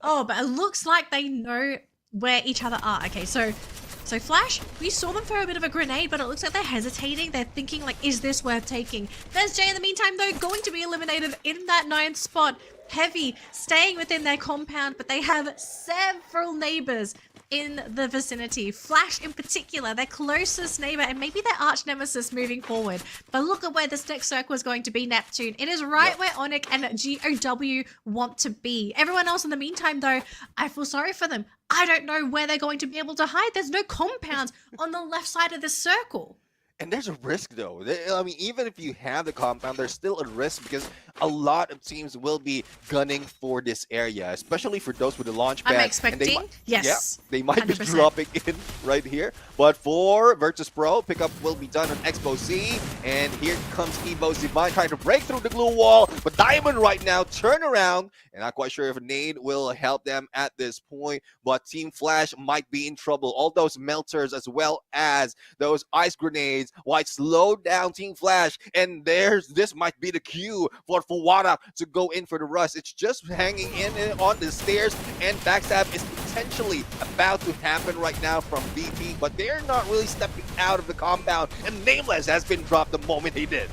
Oh, but it looks like they know where each other are. Okay, so Flash, we saw them throw a bit of a grenade, but it looks like they're hesitating. They're thinking, like, is this worth taking? There's Jay in the meantime, though, going to be eliminated in that 9th spot. Heavy staying within their compound, but they have several neighbors in the vicinity. Flash in particular, their closest neighbor and maybe their arch nemesis moving forward. But look at where this next circle is going to be, Neptune. It is right where Onyx and GOW want to be. Everyone else in the meantime, though, I feel sorry for them. I don't know where they're going to be able to hide. There's no compounds on the left side of this circle. And there's a risk, though. I mean, even if you have the compound, there's still a risk because a lot of teams will be gunning for this area, especially for those with the launch pad. I'm expecting, yes. Yeah, they might 100%. be dropping in right here. But for Virtus Pro, pickup will be done on Expo C. And here comes Evo's Divine trying to break through the glue wall. But Diamond right now, turn around. And not quite sure if Nade will help them at this point. But Team Flash might be in trouble. All those melters as well as those ice grenades might slow down Team Flash. And this might be the cue for Fuwara to go in for the rush. It's just hanging in on the stairs. And backstab is potentially about to happen right now from VP. But they're not really stepping out of the compound. And Nameless has been dropped the moment he did.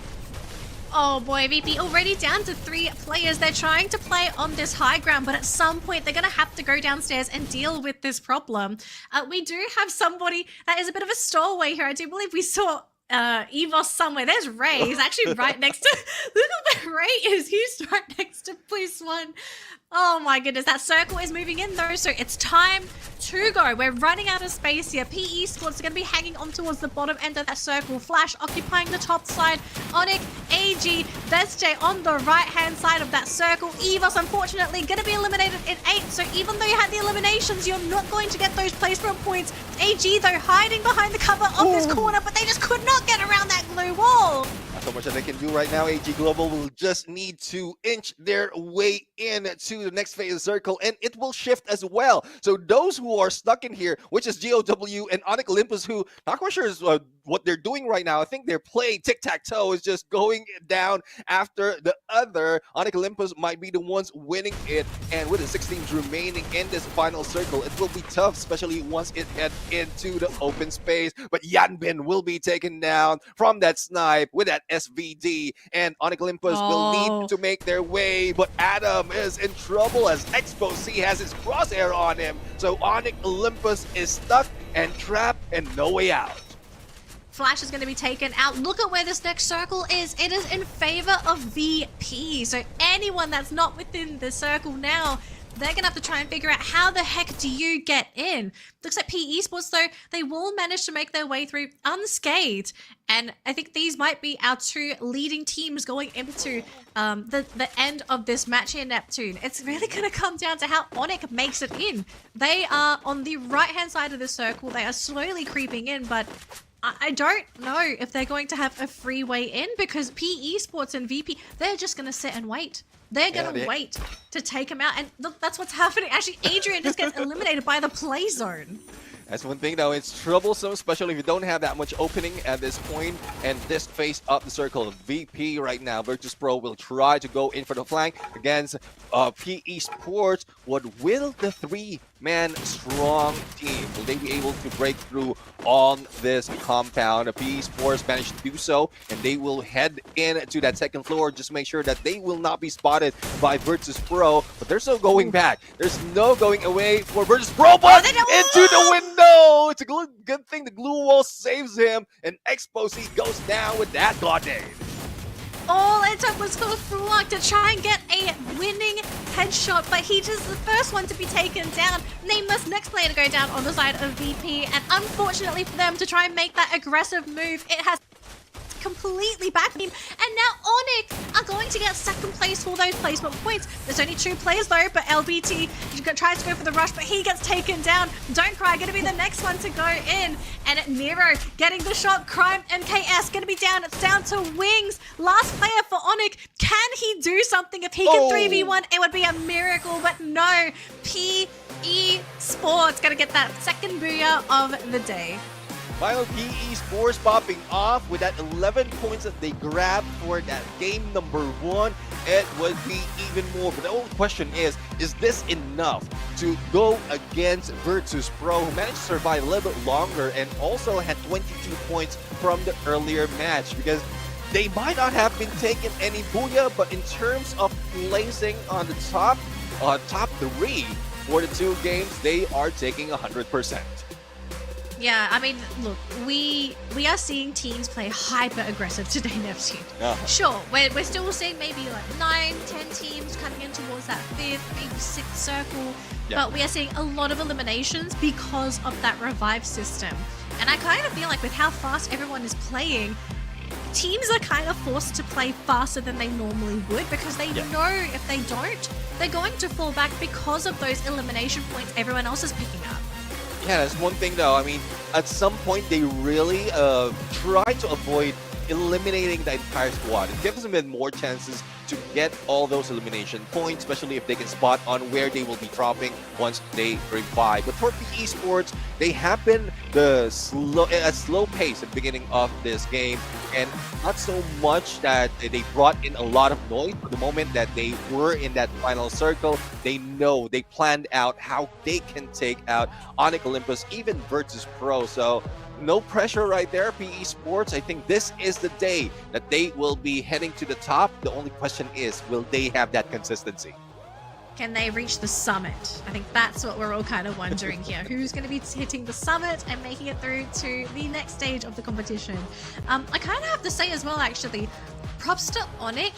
Oh boy, VP already down to 3 players. They're trying to play on this high ground, but at some point they're going to have to go downstairs and deal with this problem. We do have somebody that is a bit of a stowaway here. I do believe we saw EVOS somewhere. There's Ray. He's actually right next to... Look at where Ray is. He's right next to Police One. Oh my goodness, that circle is moving in though, so it's time to go. We're running out of space here. PE Sports are going to be hanging on towards the bottom end of that circle. Flash occupying the top side. Onyx, AG, Jay on the right-hand side of that circle. EVOS, unfortunately, going to be eliminated in 8. So even though you had the eliminations, you're not going to get those placement points. AG, though, hiding behind the cover of this corner, but they just could not get around that glue wall. Not so much that they can do right now. AG Global will just need to inch their way in to the next phase of the circle, and it will shift as well. So those who are stuck in here, which is GOW and Onyx Olympus, who not quite sure is what they're doing right now. I think they're playing tic-tac-toe, is just going down after the other. Onyx Olympus might be the ones winning it, and with the 6 teams remaining in this final circle, it will be tough, especially once it heads into the open space. But Yanbin will be taken down from that snipe with that SVD, and Onyx Olympus will need to make their way, but Adam is in trouble as Expo C has his crosshair on him. So Onyx Olympus is stuck and trapped and no way out. Flash is going to be taken out. Look at where this next circle is. It is in favor of VP. So anyone that's not within the circle now, they're going to have to try and figure out how the heck do you get in. Looks like PE Esports, though, they will manage to make their way through unscathed. And I think these might be our 2 leading teams going into the end of this match here, Neptune. It's really going to come down to how Onyx makes it in. They are on the right-hand side of the circle. They are slowly creeping in, but I don't know if they're going to have a free way in, because PE Esports and VP, they're just going to sit and wait. They're going to wait to take him out. And look, that's what's happening. Actually, Adrian just gets eliminated by the play zone. That's one thing, though. It's troublesome, especially if you don't have that much opening at this point. And this face up the circle, VP right now, Virtus Pro will try to go in for the flank against PE Sports. What will the 3-man strong team, will they be able to break through on this compound? PE Sports managed to do so, and they will head in to that 2nd floor. Just make sure that they will not be spotted by Virtus Pro. But there's no going back. There's no going away for Virtus Pro, but into the window. It's a good thing the glue wall saves him, and Expo C goes down with that grenade. All it took was for Frulak to try and get a winning headshot, but he just the first one to be taken down. Nameless next player to go down on the side of VP, and unfortunately for them to try and make that aggressive move, it has completely back him, and now Onyx are going to get 2nd place for those placement points. There's only 2 players though, but LBT tries to go for the rush, but he gets taken down. Don't Cry gonna be the next one to go in, and Nero getting the shot. Crime MKS gonna be down. It's down to Wings. Last player for Onyx. Can he do something? If he can 3v1, it would be a miracle, but no. PE Sports gonna get that 2nd booyah of the day. Final PE Sports popping off with that 11 points that they grabbed for that game number 1. It would be even more. But the only question is this enough to go against Virtus Pro, who managed to survive a little bit longer and also had 22 points from the earlier match? Because they might not have been taking any booyah, but in terms of placing on the top 3 for the 2 games, they are taking 100%. Yeah, I mean, look, we are seeing teams play hyper aggressive today, Neptune. Sure, we're still seeing maybe like 9, 10 teams coming in towards that 5th, maybe 6th circle, but we are seeing a lot of eliminations because of that revive system. And I kind of feel like with how fast everyone is playing, teams are kind of forced to play faster than they normally would, because they know if they don't, they're going to fall back because of those elimination points everyone else is picking up. Yeah, that's one thing though. I mean, at some point they really try to avoid eliminating the entire squad. It gives them more chances to get all those elimination points, especially if they can spot on where they will be dropping once they revive. But for PE Sports, they have been a slow pace at the beginning of this game, and not so much that they brought in a lot of noise. But the moment that they were in that final circle, they know, they planned out how they can take out Onyx Olympus, even Virtus Pro. So no pressure right there, PE Sports. I think this is the day that they will be heading to the top. The only question is, will they have that consistency? Can they reach the summit? I think that's what we're all kind of wondering here. Who's going to be hitting the summit and making it through to the next stage of the competition? I kind of have to say as well, actually, props to Onyx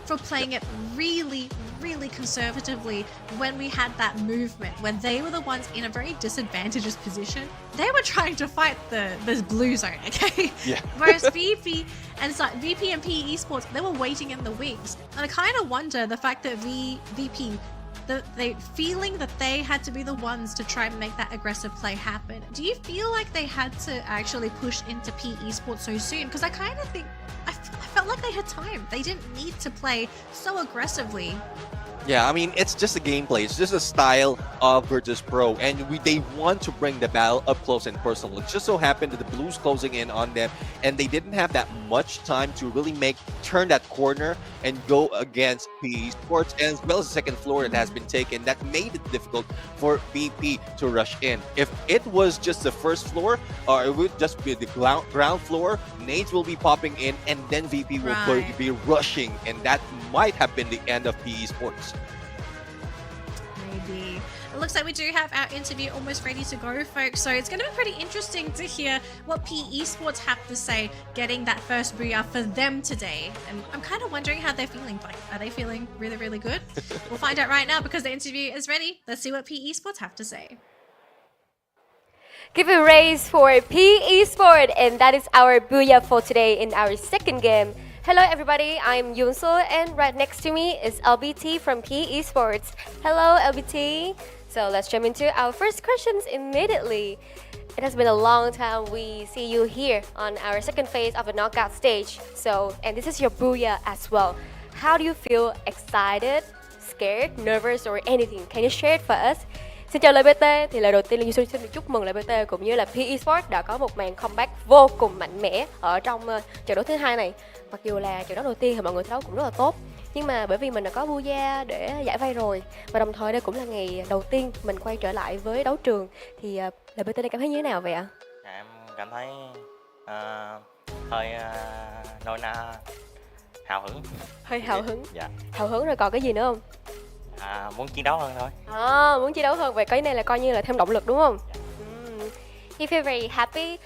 for playing it really, really conservatively when we had that movement, when they were the ones in a very disadvantageous position. They were trying to fight the blue zone, okay? Yeah. Whereas VP and PE Esports, they were waiting in the wings. And I kind of wonder the fact that VP, they feeling that they had to be the ones to try and make that aggressive play happen. Do you feel like they had to actually push into PE Sports so soon? Because I kind of think, I felt like they had time. They didn't need to play so aggressively Yeah, I mean, it's just a gameplay. It's just a style of Virtus Pro. And they want to bring the battle up close and personal. It just so happened that the Blues closing in on them, and they didn't have that much time to really turn that corner and go against PE Sports, as well as the second floor that has been taken. That made it difficult for VP to rush in. If it was just the first floor, or it would just be the ground floor, nades will be popping in, and then VP will be rushing, and that might have been the end of PE Sports. Maybe. It looks like we do have our interview almost ready to go, folks. So it's going to be pretty interesting to hear what PE Sports have to say getting that first booyah for them today. And I'm kind of wondering how they're feeling. Like, are they feeling really, really good? We'll find out right now because the interview is ready. Let's see what PE Sports have to say. Give a raise for PE Sport, and that is our booyah for today in our second game. Hello everybody, I'm Yoonsul, and right next to me is LBT from PE Sports. Hello LBT. So let's jump into our first questions immediately. It has been a long time we see you here on our second phase of the knockout stage. And this is your booyah as well. How do you feel? Excited, scared, nervous or anything? Can you share it for us? Xin chào LBT, thì lời đầu tiên là Duy xin được chúc mừng LBT cũng như là PE Sports đã có một màn comeback vô cùng mạnh mẽ ở trong trận đấu thứ hai này. Mặc dù là trận đấu đầu tiên thì mọi người thi đấu cũng rất là tốt, nhưng mà bởi vì mình đã có booyah để giải vây rồi, và đồng thời đây cũng là ngày đầu tiên mình quay trở lại với đấu trường, thì LBT đang cảm thấy như thế nào vậy ạ? Em cảm thấy hơi nôn na, hào hứng. Hơi hào hứng. Dạ. Hào hứng rồi còn cái gì nữa không? Muốn chiến đấu hơn thôi. Muốn chiến đấu hơn, vậy cái này là coi như là thêm động lực đúng không? He feel very happy.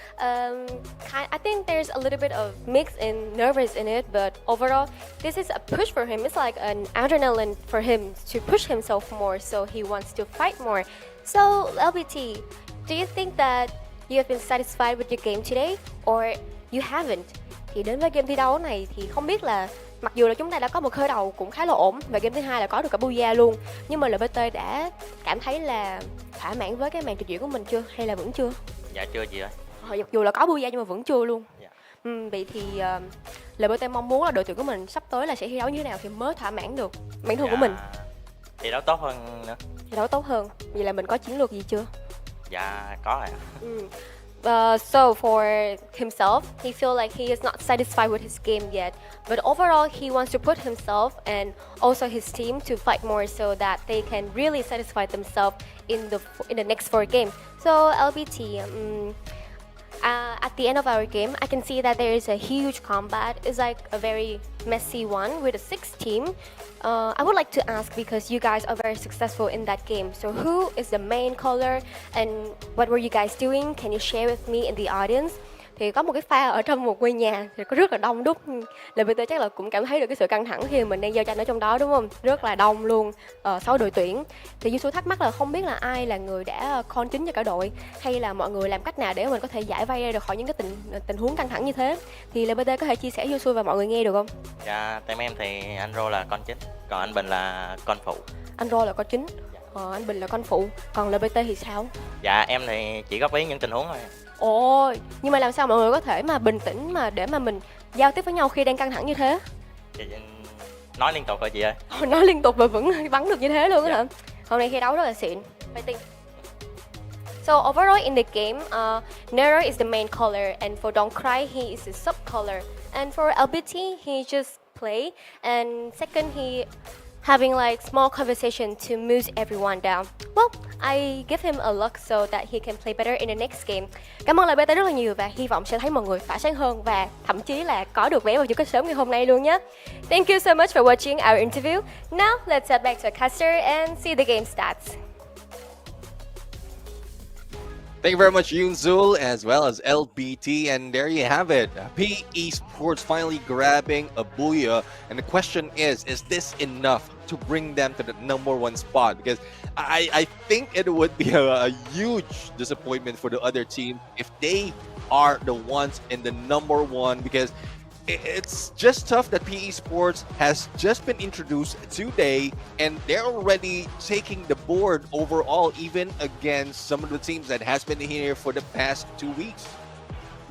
I think there's a little bit of mixed and nervous in it, but overall, this is a push for him. It's like an adrenaline for him to push himself more, so he wants to fight more. So, LBT, do you think that you have been satisfied with your game today, or you haven't? Thì đến với game thi đấu này thì không biết là mặc dù là chúng ta đã có một khởi đầu cũng khá là ổn và game thứ hai là có được cả booyah luôn, nhưng mà LBT đã cảm thấy là thỏa mãn với cái màn trình diễn của mình chưa, hay là vẫn chưa? Dạ chưa chị ơi. Mặc dù là có booyah nhưng mà vẫn chưa luôn. Dạ. Vậy thì LBT mong muốn là đội tuyển của mình sắp tới là sẽ thi đấu như thế nào thì mới thỏa mãn được bản thân của mình? Thi đấu tốt hơn nữa. Thi đấu tốt hơn. Vậy là mình có chiến lược gì chưa? Dạ có rồi. So for himself, he feels like he is not satisfied with his game yet, but overall he wants to put himself and also his team to fight more so that they can really satisfy themselves in the next 4 games. So LBT, at the end of our game, I can see that there is a huge combat. It's like a very messy one with a 6 team. I would like to ask, because you guys are very successful in that game, so who is the main caller and what were you guys doing? Can you share with me in the audience? Thì có một cái pha ở trong một ngôi nhà thì có rất là đông đúc. LBT chắc là cũng cảm thấy được cái sự căng thẳng khi mình đang giao tranh ở trong đó đúng không? Rất là đông luôn, 6 đội tuyển. Thì Yusu thắc mắc là không biết là ai là người đã call chính cho cả đội, hay là mọi người làm cách nào để mình có thể giải vây ra được khỏi những cái tình huống căng thẳng như thế. Thì LBT có thể chia sẻ Yusu và mọi người nghe được không? Dạ, team em thì anh Rô là con chính, còn anh Bình là con phụ. Anh Rô là con chính, anh Bình là con phụ, còn LBT thì sao? Dạ, em thì chỉ góp ý những tình huống thôi. Ồ, nhưng mà làm sao mọi người có thể mà bình tĩnh mà để mà mình giao tiếp với nhau khi đang căng thẳng như thế? Chị nói liên tục rồi chị ơi. Nói liên tục mà vẫn bắn được như thế luôn á hả? Hôm nay thi đấu rất là xịn. Fighting. So overall in the game, Nero is the main caller, and for Don't Cry, he is the sub caller. And for LBT, he just play. And second, he having like small conversation to mood everyone down. Well, I give him a luck so that he can play better in the next game. Cảm ơn LBT rất là nhiều và hy vọng sẽ thấy mọi người tỏa sáng hơn và thậm chí là có được vé vào chung kết sớm ngày hôm nay luôn nhé. Thank you so much for watching our interview. Now let's head back to a caster and see the game stats. Thank you very much, Yoonsul, as well as LBT. And there you have it. PE Sports finally grabbing a booyah. And the question is this enough to bring them to the #1 spot? Because I think it would be a huge disappointment for the other team if they are the ones in the #1, because it's just tough that PE Sports has just been introduced today and they're already taking the board overall, even against some of the teams that has been here for the past 2 weeks.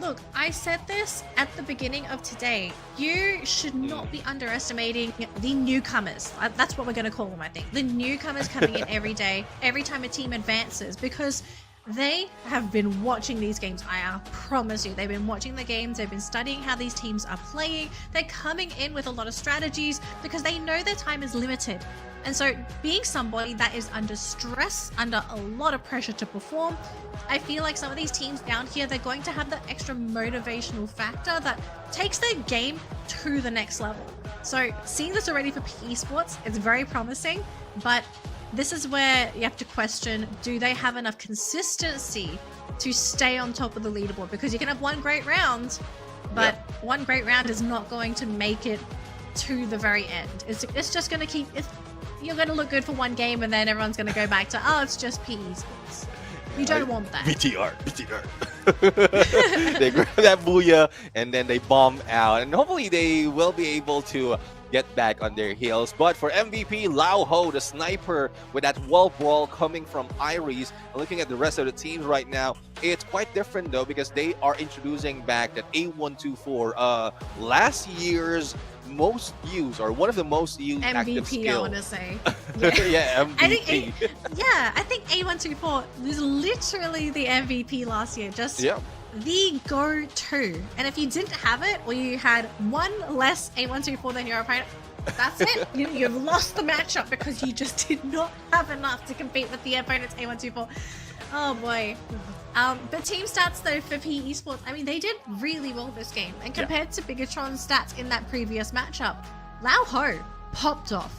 Look, I said this at the beginning of today. You should not be underestimating the newcomers. That's what we're going to call them, I think. The newcomers coming in every day, every time a team advances, because they have been watching these games. I promise you, they've been watching the games. They've been studying how these teams are playing. They're coming in with a lot of strategies because they know their time is limited. And so being somebody that is under stress, under a lot of pressure to perform, I feel like some of these teams down here, they're going to have that extra motivational factor that takes their game to the next level. So seeing this already for PE Sports, it's very promising, but this is where you have to question, do they have enough consistency to stay on top of the leaderboard? Because you can have one great round, but one great round is not going to make it to the very end. It's just going to keep... You're going to look good for one game and then everyone's going to go back to, oh, it's just PE Sports. You don't want that. BTR. They grab that booyah and then they bomb out. And hopefully they will be able to get back on their heels. But for MVP, Lau Ho, the sniper, with that wall brawl coming from Iris. Looking at the rest of the teams right now, it's quite different though, because they are introducing back that A124, last year's most used, or one of the most used active MVP, skill. I want to say. Yeah, MVP. I think A124 was literally the MVP last year. Just the go-to. And if you didn't have it, or you had one less A124 than your opponent, that's it. You've lost the matchup because you just did not have enough to compete with the opponent's A124. Oh boy. But team stats though for PE Esports, I mean, they did really well this game. And compared to Bigatron's stats in that previous matchup, Lau Ho popped off.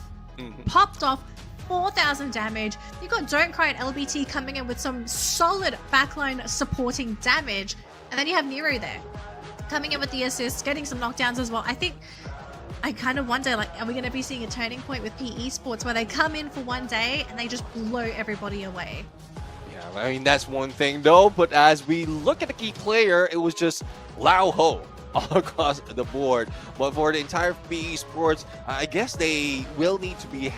Popped off 4,000 damage. You got Don't Cry and LBT coming in with some solid backline supporting damage. And then you have Nero there coming in with the assists, getting some knockdowns as well. I think I kind of wonder, like, are we going to be seeing a turning point with PE Sports where they come in for one day and they just blow everybody away? I mean, that's one thing though, but as we look at the key player, it was just Lau Ho all across the board. But for the entire PE Sports, I guess they will need to be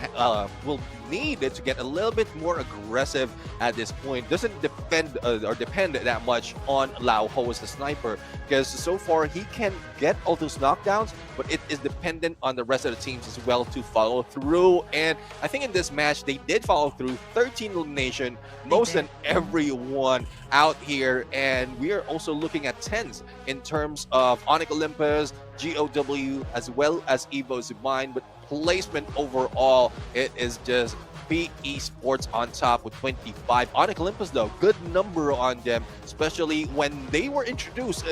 to get a little bit more aggressive at this point. Doesn't depend that much on Lau Ho as the sniper, because so far he can get all those knockdowns, but it is dependent on the rest of the teams as well to follow through. And I think in this match they did follow through. 13 elimination, most than everyone out here, and we are also looking at 10s in terms of Onyx Olympus, GOW, as well as Evo Zubine. But placement overall, it is just PE Sports on top with 25. Onyx Olympus though, good number on them, especially when they were introduced.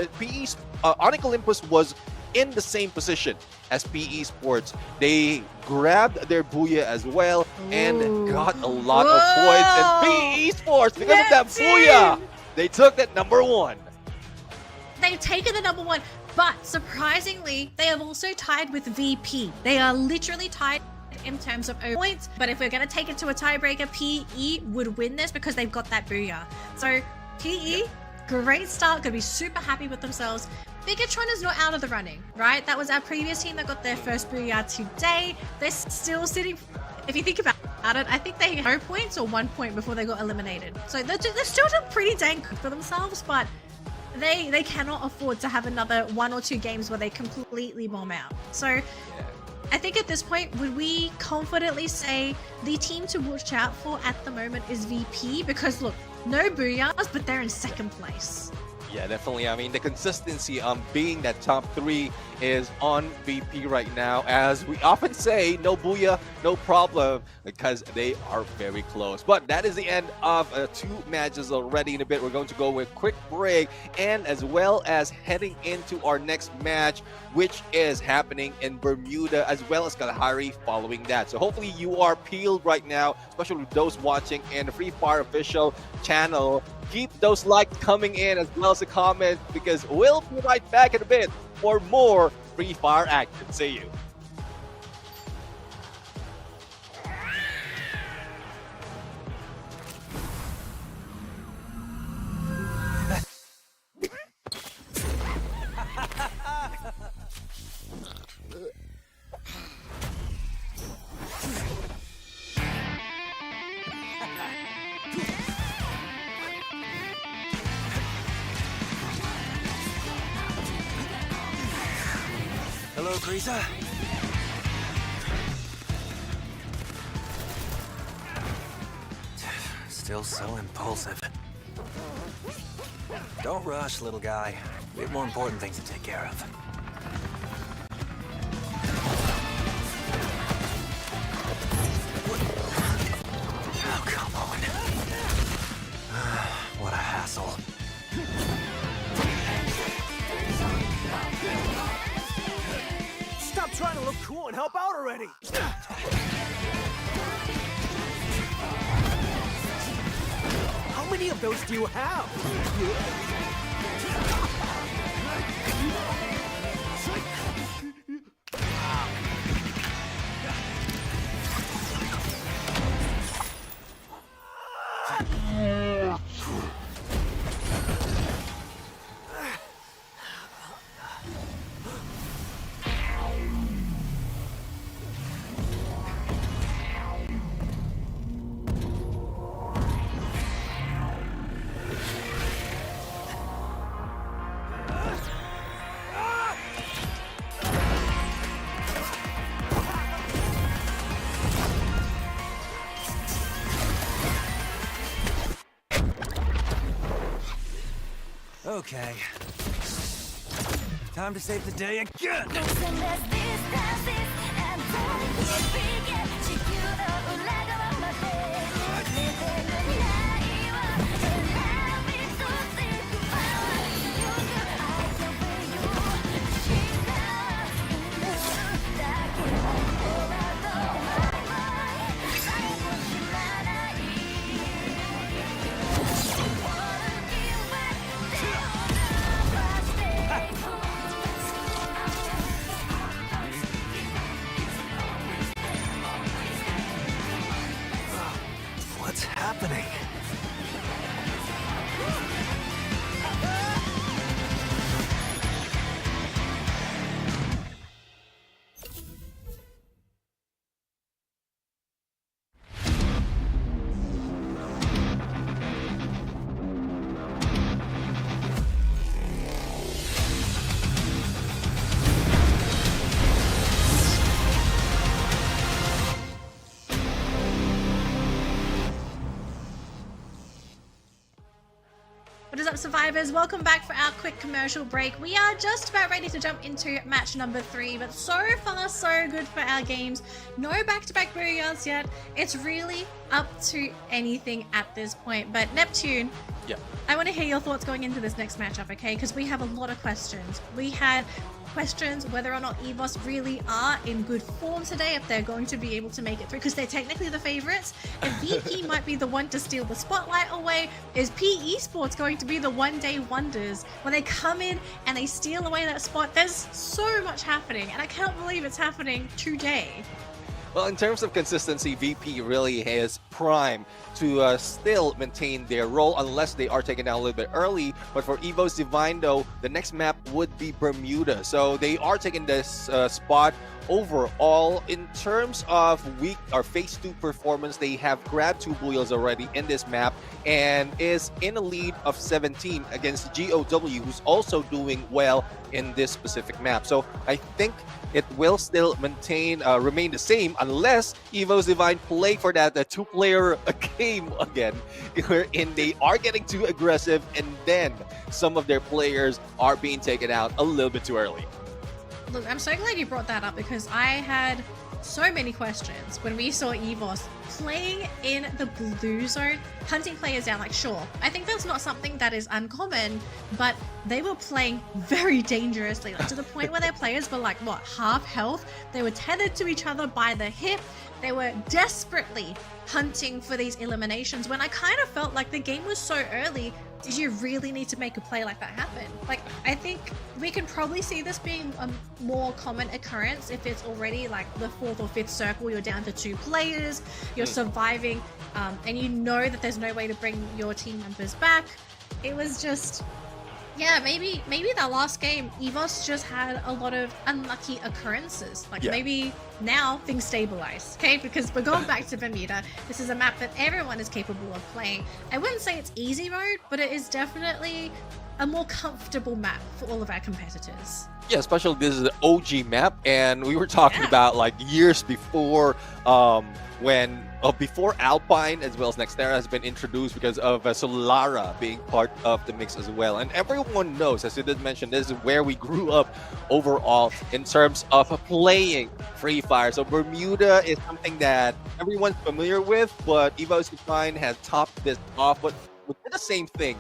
Onyx Olympus was in the same position as PE Sports. They grabbed their booyah as well and got a lot of points. And PE Sports, because of that booyah, they took that number one. They've taken the number one, but surprisingly, they have also tied with VP. They are literally tied in terms of points, but if we're going to take it to a tiebreaker, PE would win this because they've got that booyah. So PE, great start, going to be super happy with themselves. Bigatron is not out of the running, right? That was our previous team that got their first booyah today. They're still sitting, if you think about it, I think they had 0 points or 1 point before they got eliminated. So they're still doing pretty dang good for themselves, but they cannot afford to have another 1 or 2 games where they completely bomb out. So I think at this point, would we confidently say the team to watch out for at the moment is VP? Because look, no booyahs, but they're in second place. Yeah, definitely. I mean, the consistency on being that top 3 is on VP right now. As we often say, no booyah, no problem, because they are very close. But that is the end of 2 matches already. In a bit, we're going to go with a quick break, and as well as heading into our next match, which is happening in Bermuda, as well as Kalahari following that. So hopefully you are peeled right now, especially those watching in the Free Fire official channel. Keep those likes coming in as well as a comment, because we'll be right back in a bit for more Free Fire action. See you. Hello, Griza. Still so impulsive. Don't rush, little guy. We have more important things to take care of. Oh, come on. What a hassle. Stop trying to look cool and help out already! How many of those do you have? Okay. Time to save the day again! What's happening? What is up, survivors? Welcome back for our quick commercial break. We are just about ready to jump into match number 3, but so far so good for our games. No back-to-back booyahs yet. It's really up to anything at this point. But Neptune, Yeah. I want to hear your thoughts going into this next matchup, okay? Because we have a lot of questions. We had questions whether or not EVOS really are in good form today, if they're going to be able to make it through, because they're technically the favorites. If VP might be the one to steal the spotlight away, is P Esports going to be the one-day wonders when they come in and they steal away that spot? There's so much happening, and I can't believe it's happening today. Well, in terms of consistency, VP really is prime to still maintain their role unless they are taken down a little bit early. But for EVO's Divine, though, the next map would be Bermuda. So they are taking this spot overall. In terms of week or phase 2 performance, they have grabbed 2 booyahs already in this map and is in a lead of 17 against GOW, who's also doing well in this specific map. So I think it will still remain the same unless EVO's Divine play for that 2-player game again, wherein they are getting too aggressive and then some of their players are being taken out a little bit too early. Look, I'm so glad you brought that up because I had so many questions when we saw EVOS playing in the blue zone, hunting players down. Like, sure, I think that's not something that is uncommon, but they were playing very dangerously, like to the point where their players were like, what, half health? They were tethered to each other by the hip. They were desperately hunting for these eliminations when I kind of felt like the game was so early. Did you really need to make a play like that happen? Like, I think we can probably see this being a more common occurrence if it's already like the 4th or 5th circle, you're down to 2 players, you're surviving, and you know that there's no way to bring your team members back. It was just, yeah, maybe that last game, EVOS just had a lot of unlucky occurrences. Like maybe now things stabilize, okay? Because we're going back to Bermuda. This is a map that everyone is capable of playing. I wouldn't say it's easy mode, but it is definitely a more comfortable map for all of our competitors. Yeah, especially this is the OG map, and we were talking about like years before before Alpine as well as Nextera has been introduced because of Solara being part of the mix as well. And everyone knows, as you did mention, this is where we grew up overall in terms of playing Free Fire. So Bermuda is something that everyone's familiar with, but EVOS Define has topped this off. But we did the same thing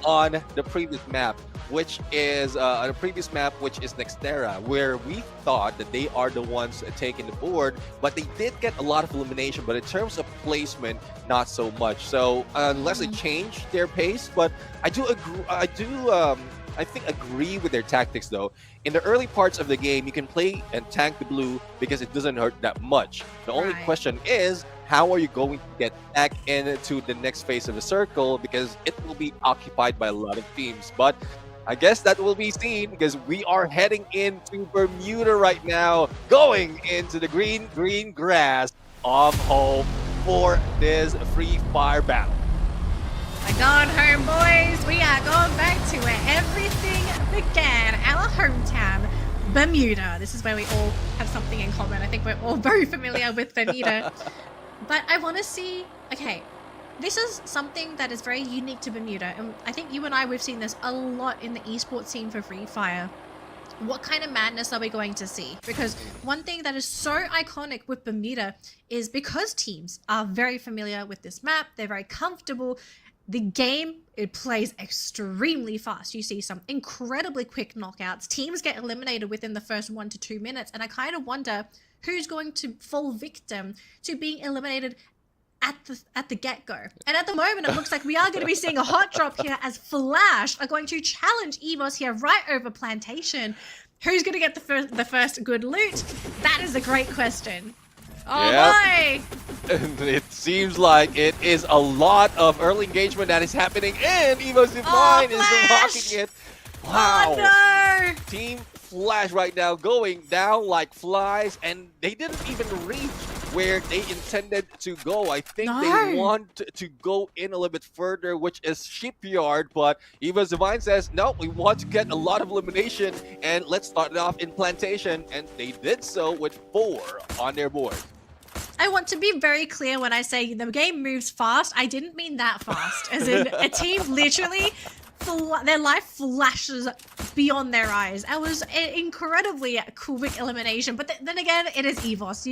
on the previous map, which is Nextera, where we thought that they are the ones taking the board, but they did get a lot of elimination. But in terms of placement, not so much. So unless they change their pace, but I do agree. I think agree with their tactics though. In the early parts of the game, you can play and tank the blue because it doesn't hurt that much. The only question is, how are you going to get back into the next phase of the circle, because it will be occupied by a lot of teams. But I guess that will be seen, because we are heading into Bermuda right now, going into the green grass of home for this Free Fire battle. We're going home, boys. We are going back to where everything began, our hometown, Bermuda. This is where we all have something in common. I think we're all very familiar with Bermuda. But I want to see, okay, this is something that is very unique to Bermuda. And I think you and I, we've seen this a lot in the esports scene for Free Fire. What kind of madness are we going to see? Because one thing that is so iconic with Bermuda is because teams are very familiar with this map, they're very comfortable. The game, it plays extremely fast. You see some incredibly quick knockouts. Teams get eliminated within the first 1 to 2 minutes. And I kind of wonder who's going to fall victim to being eliminated at the get-go. And at the moment, it looks like we are going to be seeing a hot drop here as Flash are going to challenge EVOS here right over Plantation. Who's going to get the first good loot? That is a great question. Oh boy! It seems like it is a lot of early engagement that is happening, and EVOS Define is rocking it. Wow! Oh no! Team Flash right now going down like flies, and they didn't even reach where they intended to go. I think they want to go in a little bit further, which is Shipyard, but EVOS Define says, no, we want to get a lot of elimination, and let's start it off in Plantation, and they did so with 4 on their board. I want to be very clear when I say the game moves fast. I didn't mean that fast. As in, a team literally, their life flashes beyond their eyes. It was an incredibly quick elimination. But then again, it is EVOS.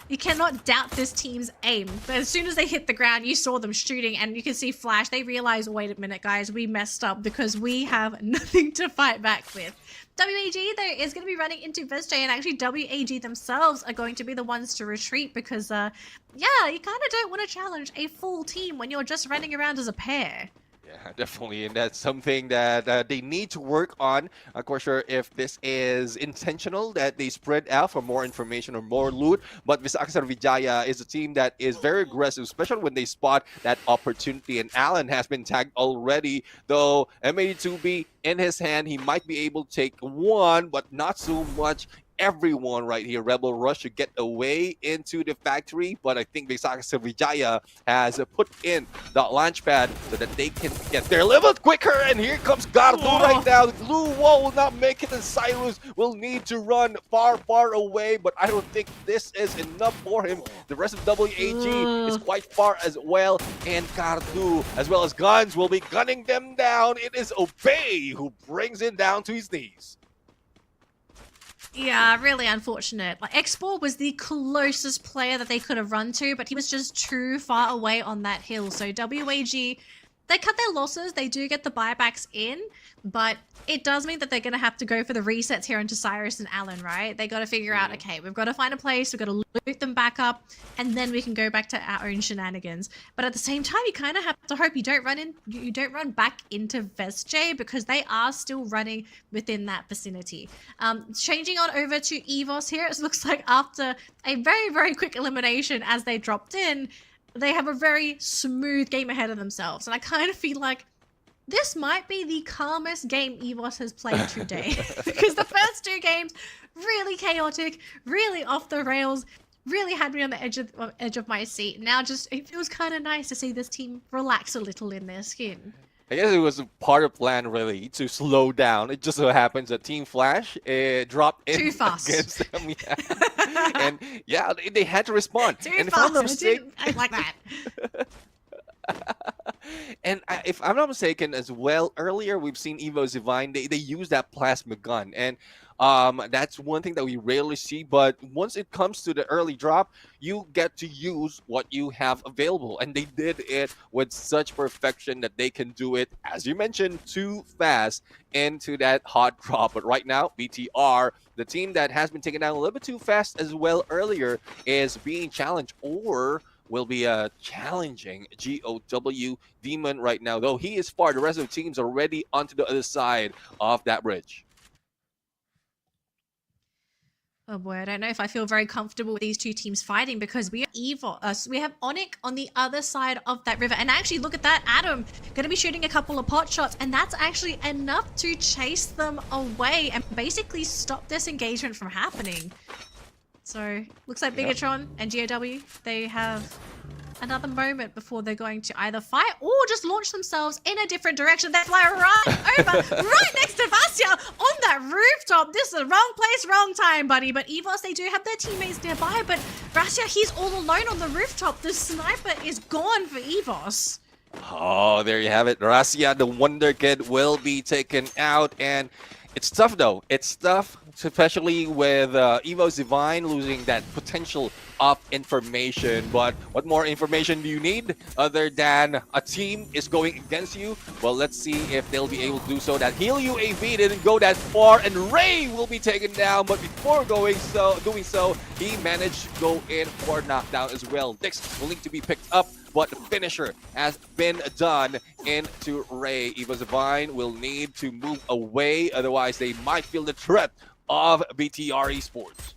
You cannot doubt this team's aim. But as soon as they hit the ground, you saw them shooting, and you can see Flash. They realize, wait a minute, guys, we messed up because we have nothing to fight back with. WAG, though, is going to be running into VSJ, and actually WAG themselves are going to be the ones to retreat because, yeah, you kind of don't want to challenge a full team when you're just running around as a pair. Yeah, definitely, and that's something that they need to work on. Of course, sure, if this is intentional, that they spread out for more information or more loot. But Visaka Sriwijaya is a team that is very aggressive, especially when they spot that opportunity. And Alan has been tagged already, though M82B in his hand, he might be able to take one, but not so much. Everyone right here, Rebel Rush, to get away into the factory, but I think Visaka Sriwijaya has put in the launch pad so that they can get their level quicker. And here comes Gardu right now. The blue wall will not make it, and Cyrus will need to run far away, but I don't think this is enough for him. The rest of WAG is quite far as well, and Gardu as well as Guns will be gunning them down. It is Obey who brings it down to his knees. Yeah, really unfortunate. Like, Export was the closest player that they could have run to, but he was just too far away on that hill. So WAG, they cut their losses. They do get the buybacks in, but it does mean that they're going to have to go for the resets here into Cyrus and Alan, right? They got to figure out, okay, we've got to find a place, we've got to loot them back up, and then we can go back to our own shenanigans. But at the same time, you kind of have to hope you don't run back into VSJ, because they are still running within that vicinity. Changing on over to EVOS here, it looks like after a very quick elimination as they dropped in, they have a very smooth game ahead of themselves. And I kind of feel like this might be the calmest game EVOS has played today. Because the first two games, really chaotic, really off the rails, really had me on the edge of my seat. Now just, it feels kind of nice to see this team relax a little in their skin. I guess it was a part of plan really to slow down. It just so happens that Team Flash dropped in Too fast. against them. Yeah. And yeah, they had to respond. Too and fast, if I'm not it mistaken, didn't act like that. and if I'm not mistaken as well, earlier we've seen Evo Divine, they use that plasma gun. And that's one thing that we rarely see. But once it comes to the early drop, you get to use what you have available. And they did it with such perfection that they can do it, as you mentioned, too fast into that hot drop. But right now, BTR, the team that has been taken down a little bit too fast as well earlier, is being challenged or will be challenging GOW Demon right now. Though he is far, the rest of the team's already onto the other side of that bridge. Oh boy, I don't know if I feel very comfortable with these two teams fighting, because we have Onyx on the other side of that river. And actually, look at that, Adam going to be shooting a couple of pot shots, and that's actually enough to chase them away and basically stop this engagement from happening. So, looks like Bigatron and GOW, they have another moment before they're going to either fight or just launch themselves in a different direction. They fly right over, right next to Vasya on that rooftop. This is the wrong place, wrong time, buddy. But EVOS, they do have their teammates nearby, but Vasya, he's all alone on the rooftop. The sniper is gone for EVOS. Oh, there you have it. Rasia, the Wonder Kid, will be taken out. And it's tough, though. It's tough, especially with Evo's Divine losing that potential of information. But what more information do you need other than a team is going against you? Well, let's see if they'll be able to do so. That Heal UAV didn't go that far, and Ray will be taken down. But before doing so, he managed to go in for knockdown as well. Dix will need to be picked up, but the finisher has been done into Ray. Evo's Divine will need to move away, otherwise they might feel the threat of BTR Esports.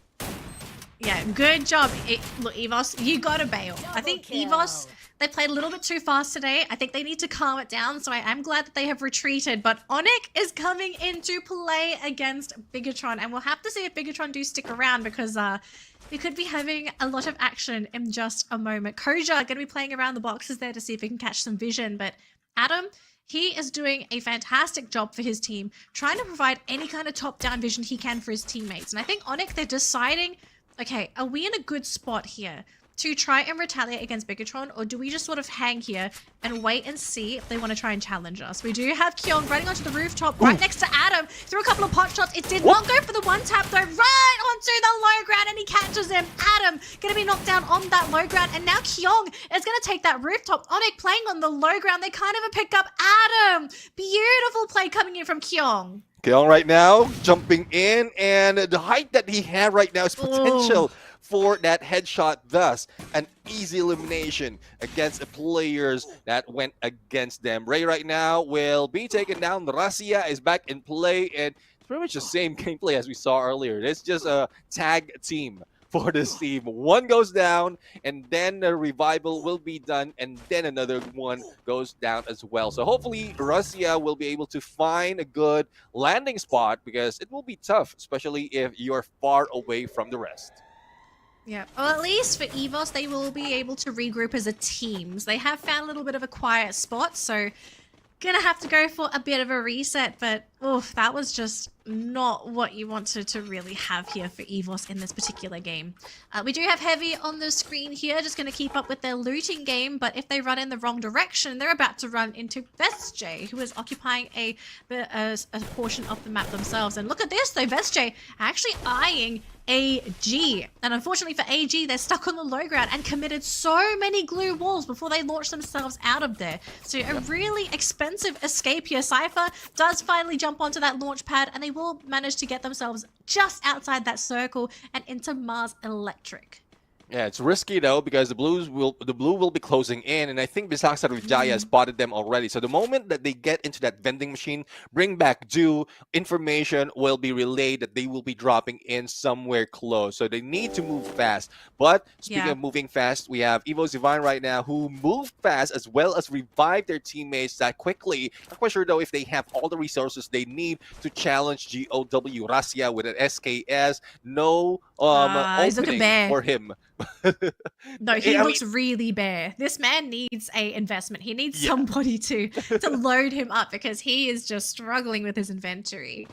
Yeah, good job. Look, EVOS, you gotta bail. I think EVOS, they played a little bit too fast today. I think they need to calm it down, so I am glad that they have retreated. But Onyx is coming into play against Bigatron, and we'll have to see if Bigatron do stick around, because we could be having a lot of action in just a moment. Koja going to be playing around the boxes there to see if he can catch some vision, but Adam, he is doing a fantastic job for his team, trying to provide any kind of top-down vision he can for his teammates. And I think Onyx, they're deciding, okay, are we in a good spot here to try and retaliate against Bigatron, or do we just sort of hang here and wait and see if they want to try and challenge us? We do have Kyong running onto the rooftop right next to Adam. Threw a couple of pot shots. It did not go for the one tap though. Right onto the low ground, and he catches him. Adam going to be knocked down on that low ground, and now Kyong is going to take that rooftop. Onyx playing on the low ground. They kind of have picked up Adam. Beautiful play coming in from Kyong. Kyong right now jumping in, and the height that he had right now is potential for that headshot, thus an easy elimination against the players that went against them. Ray right now will be taken down. Rasia is back in play, and it's pretty much the same gameplay as we saw earlier. It's just a tag team for this team. One goes down, and then the revival will be done, and then another one goes down as well. So hopefully Rasia will be able to find a good landing spot, because it will be tough, especially if you're far away from the rest. Yeah, well, at least for EVOS, they will be able to regroup as a team. They have found a little bit of a quiet spot, so gonna have to go for a bit of a reset, but oof, that was just not what you wanted to really have here for EVOS in this particular game. We do have Heavy on the screen here, just going to keep up with their looting game, but if they run in the wrong direction, they're about to run into VestJ, who is occupying a portion of the map themselves. And look at this though, VestJ actually eyeing AG, and unfortunately for AG, they're stuck on the low ground and committed so many glue walls before they launched themselves out of there. So a really expensive escape here. Cypher does finally jump onto that launch pad, and they will manage to get themselves just outside that circle and into Mars Electric. Yeah, it's risky though because the blue will be closing in, and I think Bisaksa Vijaya spotted them already. So the moment that they get into that vending machine, bring back due information will be relayed that they will be dropping in somewhere close. So they need to move fast. But speaking Yeah. of moving fast, we have Evo Divine right now who moved fast as well as revived their teammates that quickly. Not quite sure though if they have all the resources they need to challenge GOW Rasia with an SKS. No he's looking opening bare. for him. No, he I looks really bare. This man needs a investment. He needs Yeah. somebody to load him up because he is just struggling with his inventory.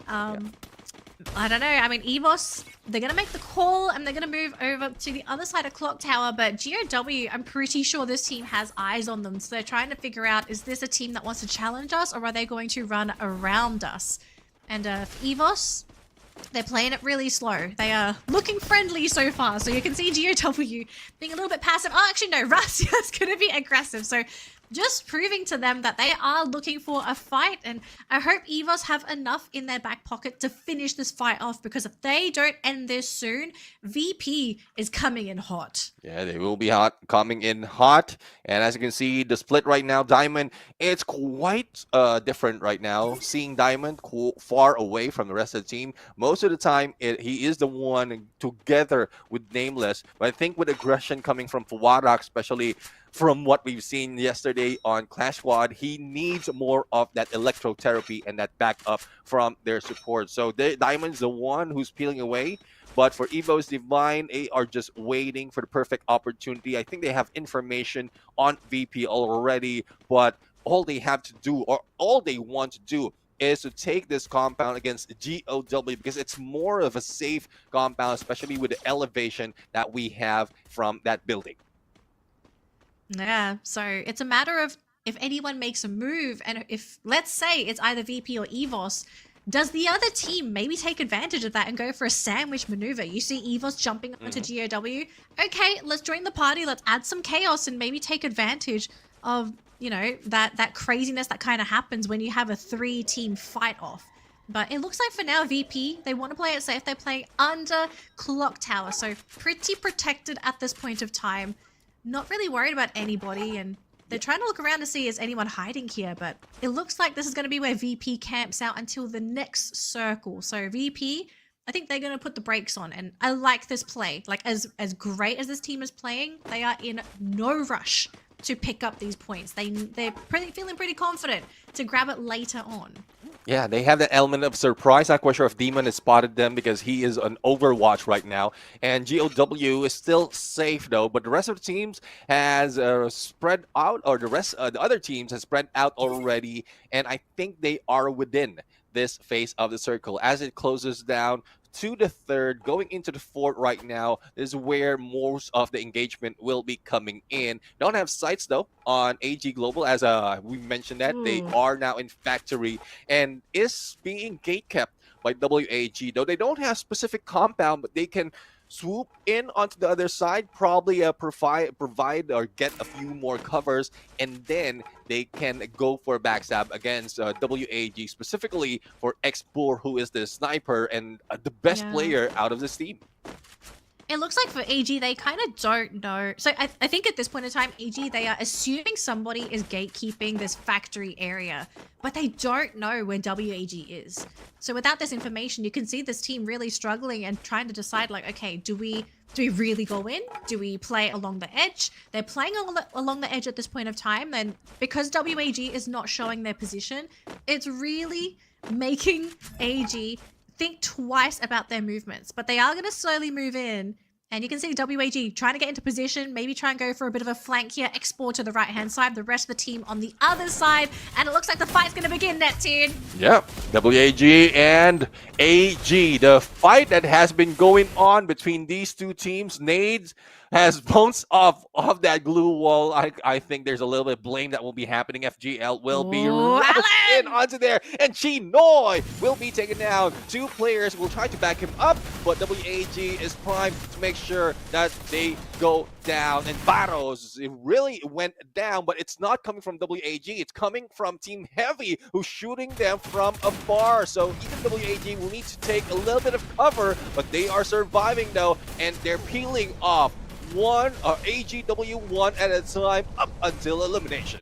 I don't know. I mean, EVOS, they're going to make the call and they're going to move over to the other side of Clock Tower. But GOW, I'm pretty sure this team has eyes on them. So they're trying to figure out, is this a team that wants to challenge us or are they going to run around us? And for EVOS, they're playing it really slow. They are looking friendly so far. So you can see GOW being a little bit passive. Oh, actually, no. Rasia's going to be aggressive. So just proving to them that they are looking for a fight. And I hope EVOS have enough in their back pocket to finish this fight off. Because if they don't end this soon, VP is coming in hot. Yeah, they will be coming in hot. And as you can see, the split right now, Diamond, it's quite different right now. Seeing Diamond far away from the rest of the team. Most of the time, he is the one together with Nameless. But I think with aggression coming from Fuwarak, especially from what we've seen yesterday on Clash Squad, he needs more of that electrotherapy and that backup from their support. So Diamond's the one who's peeling away. But for EVO's Divine, they are just waiting for the perfect opportunity. I think they have information on VP already, but all they have to do, or all they want to do, is to take this compound against GOW because it's more of a safe compound, especially with the elevation that we have from that building. Yeah, so it's a matter of if anyone makes a move, and if, let's say, it's either VP or EVOS, does the other team maybe take advantage of that and go for a sandwich maneuver? You see EVOS jumping onto GOW. Okay, let's join the party. Let's add some chaos and maybe take advantage of, you know, that craziness that kind of happens when you have a 3-team fight off. But it looks like for now, VP, they want to play it safe. They're playing under Clock Tower, so pretty protected at this point of time. Not really worried about anybody, and they're trying to look around to see is anyone hiding here, but it looks like this is going to be where VP camps out until the next circle. So VP, I think they're going to put the brakes on, and I like this play. Like, as great as this team is playing, they are in no rush to pick up these points. They're feeling pretty confident to grab it later on. Yeah, they have that element of surprise. Not quite sure if Demon has spotted them because he is on Overwatch right now. And GOW is still safe though, but the rest of the teams has spread out, or the other teams has spread out already. And I think they are within this phase of the circle as it closes down to the third, going into the fourth right now is where most of the engagement will be coming in. Don't have sights though on AG Global, as we mentioned that they are now in factory and is being gatekept by WAG, though they don't have specific compound, but they can swoop in onto the other side, probably provide or get a few more covers, and then they can go for backstab against WAG, specifically for Xpur, who is the sniper and the best player out of this team. It looks like for AG, they kind of don't know. So I think at this point in time, AG, they are assuming somebody is gatekeeping this factory area, but they don't know where WAG is. So without this information, you can see this team really struggling and trying to decide, like, okay, do we really go in? Do we play along the edge? They're playing along the edge at this point of time, and because WAG is not showing their position, it's really making AG think twice about their movements, but they are going to slowly move in. And you can see WAG trying to get into position, maybe try and go for a bit of a flank here, export to the right-hand side, the rest of the team on the other side, and it looks like the fight's going to begin, Neptune. Yep, WAG and AG, the fight that has been going on between these two teams. Nades has bounced off that glue wall. I think there's a little bit of blame that will be happening. FGL will be rushed in onto there, and Chinoy will be taken down. Two players will try to back him up, but WAG is primed to make sure that they go down. And Barros, it really went down, but it's not coming from WAG. It's coming from Team Heavy, who's shooting them from afar. So even WAG will need to take a little bit of cover, but they are surviving though, and they're peeling off AGW one at a time up until elimination.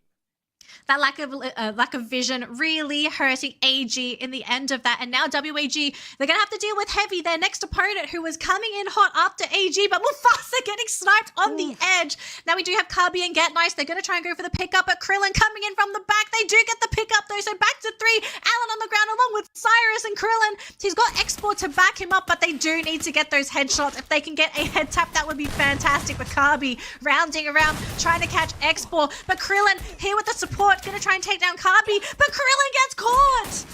That lack of vision really hurting AG in the end of that. And now WAG, they're going to have to deal with Heavy, their next opponent, who was coming in hot after AG, but Mufasa getting sniped on the edge. Now we do have Kabi and Get Nice. They're going to try and go for the pickup, but Krillin coming in from the back. They do get the pickup though, so back to 3. Alan on the ground along with Cyrus and Krillin. He's got Export to back him up, but they do need to get those headshots. If they can get a head tap, that would be fantastic. But Kabi rounding around, trying to catch Export, but Krillin here with the support, gonna try and take down Kabi, but Krillin gets caught!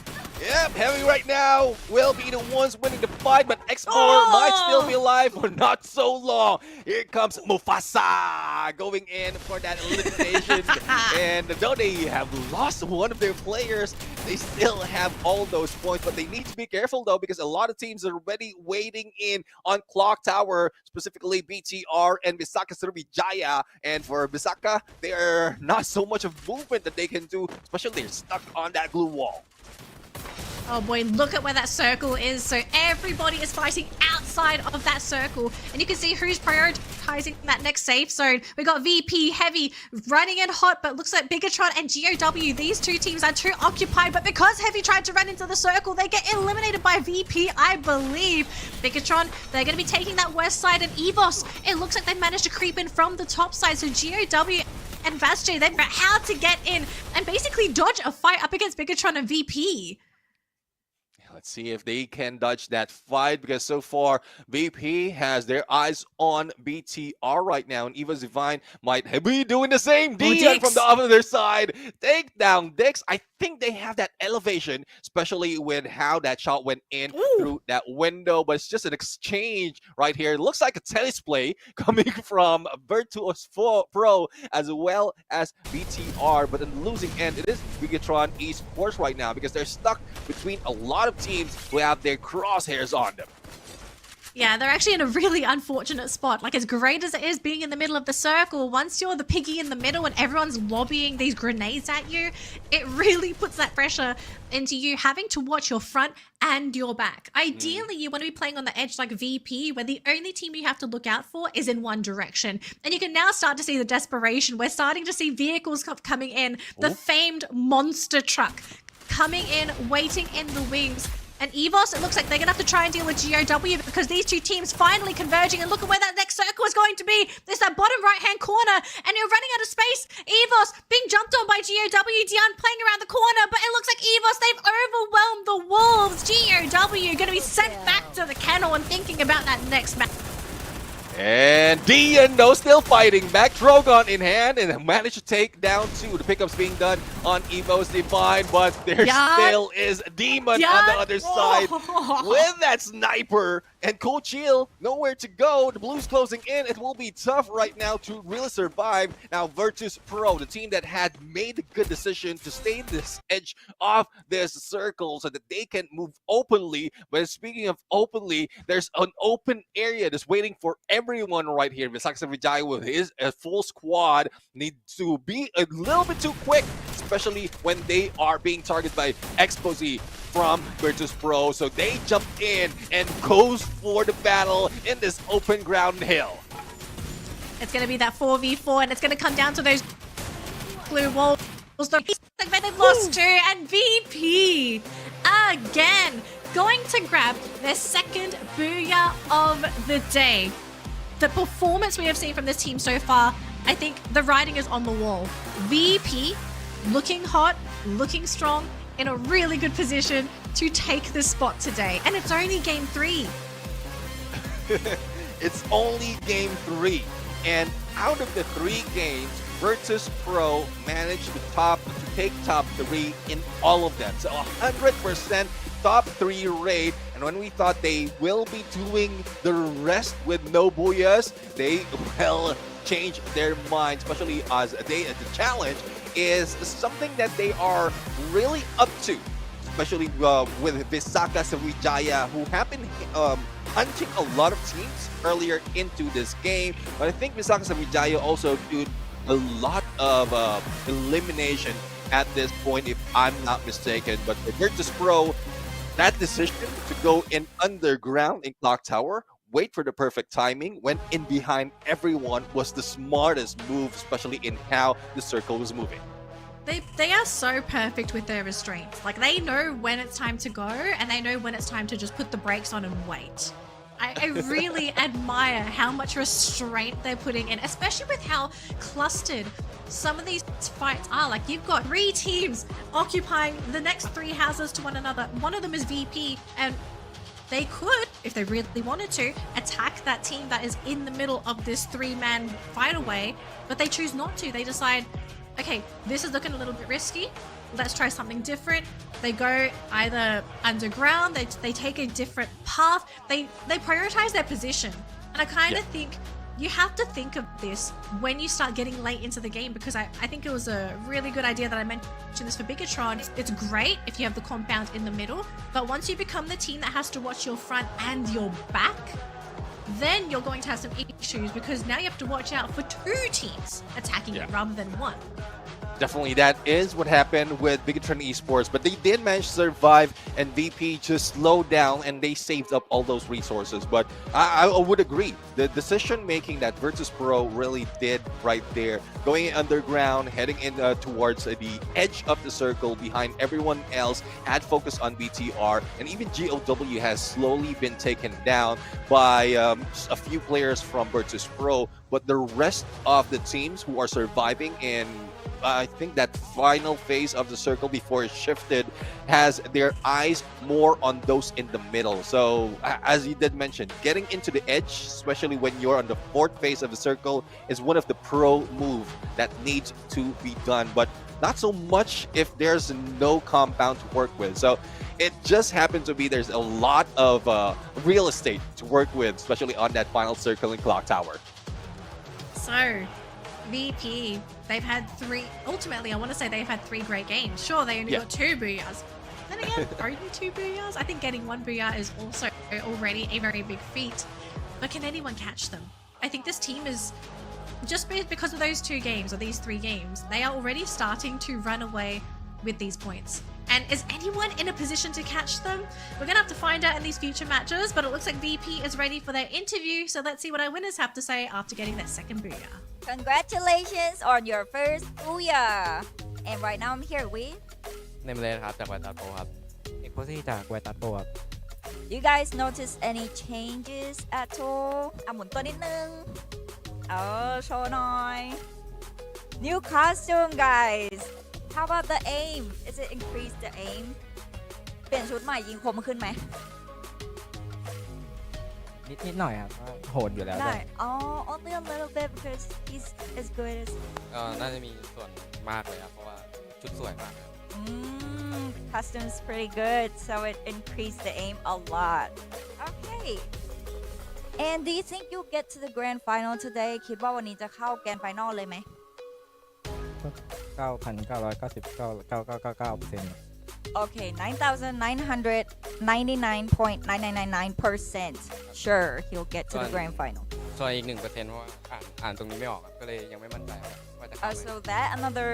Yep, Heavy right now will be the ones winning the fight, but Export might still be alive for not so long. Here comes Mufasa going in for that elimination. And though they have lost one of their players, they still have all those points. But they need to be careful though, because a lot of teams are already waiting in on Clock Tower, specifically BTR and Bisaka Sriwijaya. And for Bisaka, there not so much of movement that they can do, especially they're stuck on that glue wall. Oh boy, look at where that circle is. So everybody is fighting outside of that circle. And you can see who's prioritizing that next safe zone. We got VP, Heavy, running in hot, but looks like Bigatron and GOW. These two teams are too occupied, but because Heavy tried to run into the circle, they get eliminated by VP, I believe. Bigatron, they're going to be taking that west side, and EVOS, it looks like they managed to creep in from the top side. So GOW and Vasj, they figured out how to get in and basically dodge a fight up against Bigatron and VP. Let's see if they can dodge that fight, because so far VP has their eyes on BTR right now, and Eva Divine might be doing the same. Dion from the other side, take down Dix. I think they have that elevation, especially with how that shot went in through that window, but it's just an exchange right here. It looks like a tennis play coming from Virtuos Pro as well as BTR, but in the losing end, it is Bigatron Esports right now, because they're stuck between a lot of teams who have their crosshairs on them. Yeah, they're actually in a really unfortunate spot. Like, as great as it is being in the middle of the circle, once you're the piggy in the middle and everyone's lobbying these grenades at you, it really puts that pressure into you having to watch your front and your back. Ideally, you want to be playing on the edge like VP, where the only team you have to look out for is in one direction. And you can now start to see the desperation. We're starting to see vehicles coming in. The famed monster truck coming in, waiting in the wings. And EVOS, it looks like they're going to have to try and deal with GOW, because these two teams finally converging, and look at where that next circle is going to be. There's that bottom right-hand corner, and you're running out of space. EVOS being jumped on by GOW. Dion playing around the corner, but it looks like EVOS, they've overwhelmed the Wolves. GOW going to be sent back to the kennel and thinking about that next match. And Dion, though, still fighting back. Drogon in hand and managed to take down 2. The pickups being done on Evo's Divine, but there still is Demon on the other side with that sniper. And Coach Chill, nowhere to go. The Blues closing in. It will be tough right now to really survive. Now, Virtus Pro, the team that had made a good decision to stay this edge of this circle so that they can move openly. But speaking of openly, there's an open area that's waiting for everyone right here. Bisaka Sriwijaya with his full squad need to be a little bit too quick, especially when they are being targeted by Exposé from Virtus Pro. So they jump in and goes for the battle in this open ground hill. It's going to be that 4v4, and it's going to come down to those blue walls. They've lost 2, and VP again going to grab their second booyah of the day. The performance we have seen from this team so far, I think the writing is on the wall. VP looking hot, looking strong, in a really good position to take this spot today. And it's only game 3. It's only game 3. And out of the 3 games, Virtus Pro managed to take top 3 in all of them. So 100% top 3 rate. And And when we thought they will be doing the rest with no booyahs, they will change their mind, especially as the challenge is something that they are really up to, especially with Visaka Sriwijaya, who have been hunting a lot of teams earlier into this game. But I think Visaka Sriwijaya also did a lot of elimination at this point, if I'm not mistaken. But for Virtus Pro, that decision to go in underground in Clock Tower, wait for the perfect timing, went in behind everyone, was the smartest move, especially in how the circle was moving. They are so perfect with their restraints. Like, they know when it's time to go, and they know when it's time to just put the brakes on and wait. I really admire how much restraint they're putting in, especially with how clustered some of these fights are. Like, you've got 3 teams occupying the next 3 houses to one another. One of them is VP, and they could, if they really wanted to, attack that team that is in the middle of this 3-man fight away, but they choose not to. They decide, okay, this is looking a little bit risky. Let's try something different. They go either underground, they take a different path, they prioritize their position. And I kind of think you have to think of this when you start getting late into the game, because I think it was a really good idea that I mentioned this for Bigatron. It's great if you have the compound in the middle, but once you become the team that has to watch your front and your back, then you're going to have some issues, because now you have to watch out for 2 teams attacking it rather than 1. Definitely, that is what happened with Bigatron Esports, but they did manage to survive, and VP just slowed down and they saved up all those resources. But I would agree, the decision making that Virtus Pro really did right there, going underground, heading in towards the edge of the circle behind everyone else, had focus on BTR, and even GOW has slowly been taken down by a few players from Virtus Pro, but the rest of the teams who are surviving in I think that final phase of the circle before it shifted has their eyes more on those in the middle. So as you did mention, getting into the edge, especially when you're on the 4th phase of the circle, is one of the pro move that needs to be done, but not so much if there's no compound to work with. So it just happens to be there's a lot of real estate to work with, especially on that final circle in Clock Tower. So VP, they've had 3, ultimately I want to say they've had 3 great games. Sure, they only got 2 booyahs. Then again, only 2 booyahs? I think getting 1 booyah is also already a very big feat. But can anyone catch them? I think this team is, just because of those 2 games, or these 3 games, they are already starting to run away with these points. And is anyone in a position to catch them? We're going to have to find out in these future matches, but it looks like VP is ready for their interview, so let's see what our winners have to say after getting that 2nd booyah. Congratulations on your first booyah. And right now I'm here with ในเมล็ดครับจากแวตัดโปครับเอกโพซี่จากแวตัดโปครับ You guys notice any changes at all? หมุนตัวนิดนึงโชว์หน่อย New costume guys. How about the aim? Is it increase the aim? เปลี่ยนชุดใหม่ยิงคมขึ้นไหม นิดหน่อยครับโหดอยู่แล้ว ได้ only a little bit because he's as good as น่าจะมีส่วนมากเลยครับเพราะว่าชุดสวยมากครับ Custom's pretty good, so it increased the aim a lot. Okay. And do you think you'll get to the grand final today? คิดว่าวันนี้จะเข้าแกรนด์ไฟนอลเลยไหม 9,999.999%. Okay, 9,999.9999%. Sure, he'll get to the grand final. ส่วนอีก 1% เพราะว่าอ่านตรงนี้ไม่ออกครับก็เลยยังไม่มั่นใจว่าจะเข้าไหม So that another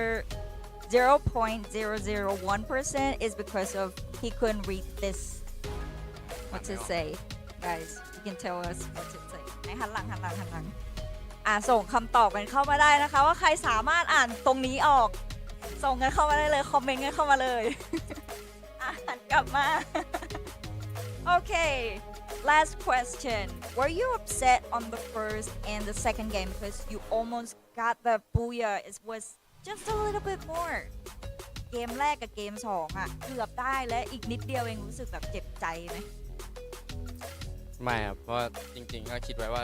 0.001% is because of he couldn't read this. What's it say? Guys, you can tell us what's it say. หันหลังส่งคำตอบกันเข้ามาได้นะคะว่าใครสามารถอ่านตรงนี้ออกส่งกันเข้ามาได้เลยคอมเมนต์กันเข้ามาเลยหันกลับมา Okay, last question. Were you upset on the first and the second game because you almost got the booyah? It was just a little bit more. เกมแรกกับเกม2เกือบได้และอีกนิดเดียวเองรู้สึกแบบเจ็บใจไหม ไม่ครับเพราะจริงๆก็คิดไว้ว่า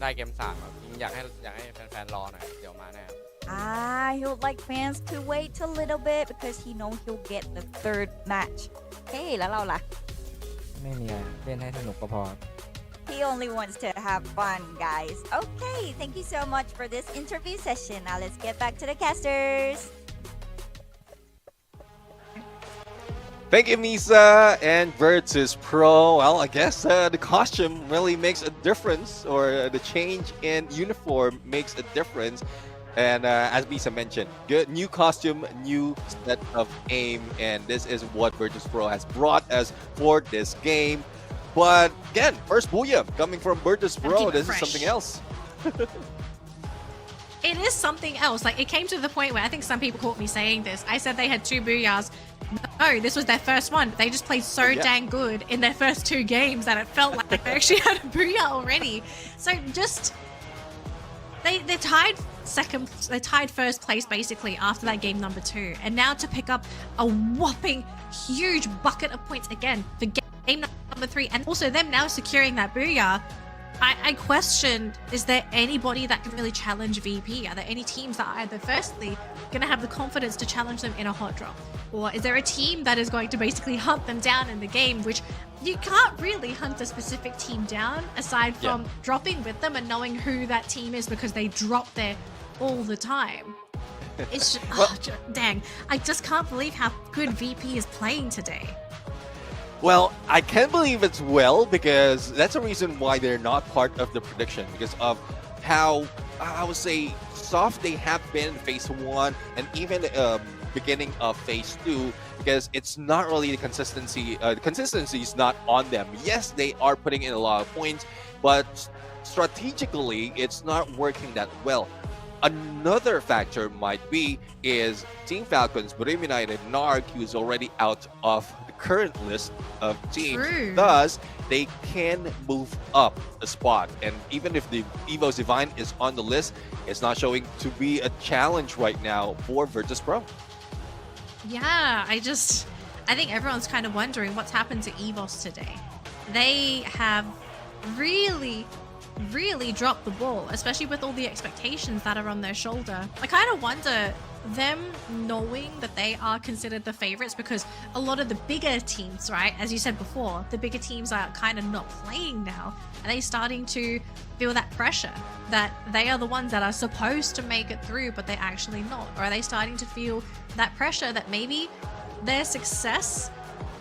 ได้เกม3ครับจริงอยากให้แฟนๆรอหน่อยเดี๋ยวมาแน่ครับ he would like fans to wait a little bit because he knows he'll get the 3rd match. Hey, แล้วเราล่ะ ไม่มีอะไรเล่นให้สนุกก็พอ He only wants to have fun, guys. Okay, thank you so much for this interview session. Now let's get back to the casters. Thank you, Misa. And Virtus Pro. Well, I guess the costume really makes a difference, or the change in uniform makes a difference. And as Misa mentioned, good new costume, new set of aim, and this is what Virtus Pro has brought us for this game. But again, first booyah coming from Virtus Pro. keep it This is fresh. something else. It is something else. Like, it came to the point where I think some people caught me saying this. I said they had 2 booyahs. No, this was their first one. They just played so dang good in their first 2 games that it felt like they actually had a booyah already. So just they tied first place basically after that game number 2, and now to pick up a whopping huge bucket of points again for game number 3, and also them now securing that booyah. I questioned, is there anybody that can really challenge VP? Are there any teams that are either firstly going to have the confidence to challenge them in a hot drop? Or is there a team that is going to basically hunt them down in the game, which you can't really hunt a specific team down aside from dropping with them and knowing who that team is because they drop there all the time. It's just, dang, I just can't believe how good VP is playing today. Well, I can believe it's well, because that's the reason why they're not part of the prediction, because of how, I would say, soft they have been in phase 1 and even beginning of phase 2, because it's not really the consistency. The consistency is not on them. Yes, they are putting in a lot of points, but strategically, it's not working that well. Another factor might be is Team Falcons, Brim United, Narc, who's already out of the current list of teams. True. Thus, they can move up a spot. And even if the Evo's Divine is on the list, it's not showing to be a challenge right now for Virtus Pro. Yeah, I think everyone's kind of wondering what's happened to EVOS today. They have really dropped the ball, especially with all the expectations that are on their shoulder. I kind of wonder, them knowing that they are considered the favorites, because a lot of the bigger teams, right, as you said before, the bigger teams are kind of not playing now. Are they starting to feel that pressure that they are the ones that are supposed to make it through, but they're actually not? Or are they starting to feel that pressure that maybe their success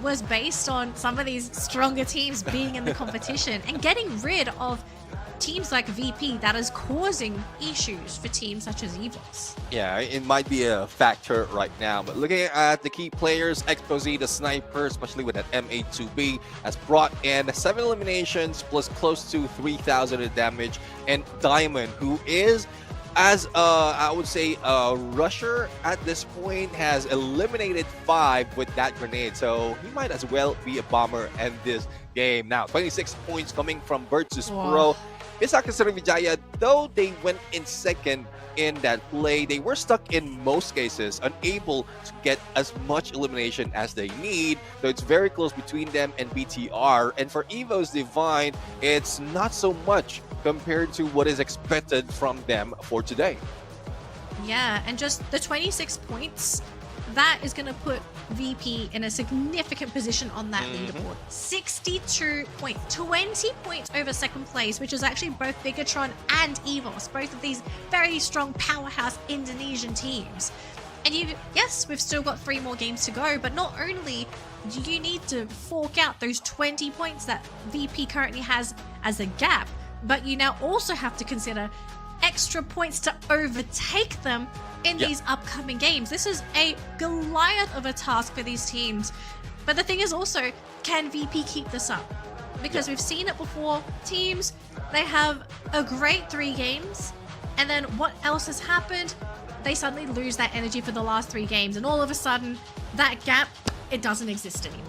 was based on some of these stronger teams being in the competition and getting rid of teams like VP that is causing issues for teams such as EVOS? Yeah, it might be a factor right now, but looking at the key players, Expose, the sniper, especially with that M82B, has brought in 7 eliminations plus close to 3,000 of damage, and Diamond, who is, as I would say, a rusher at this point, has eliminated 5 with that grenade, so he might as well be a bomber in this game. Now, 26 points coming from Virtus Pro. Misaka Srivijaya, though they went in second in that play, they were stuck in most cases, unable to get as much elimination as they need. So it's very close between them and BTR. And for Evo's Divine, it's not so much compared to what is expected from them for today. Yeah, and just the 26 points, that is going to put VP in a significant position on that leaderboard. 62 points, 20 points over second place, which is actually both Bigatron and EVOS, both of these very strong powerhouse Indonesian teams. And yes, we've still got 3 more games to go, but not only do you need to fork out those 20 points that VP currently has as a gap, but you now also have to consider extra points to overtake them in these upcoming games. This is a Goliath of a task for these teams. But the thing is also, can VP keep this up? Because we've seen it before. Teams, they have a great 3 games, and then what else has happened? They suddenly lose that energy for the last 3 games, and all of a sudden, that gap, it doesn't exist anymore.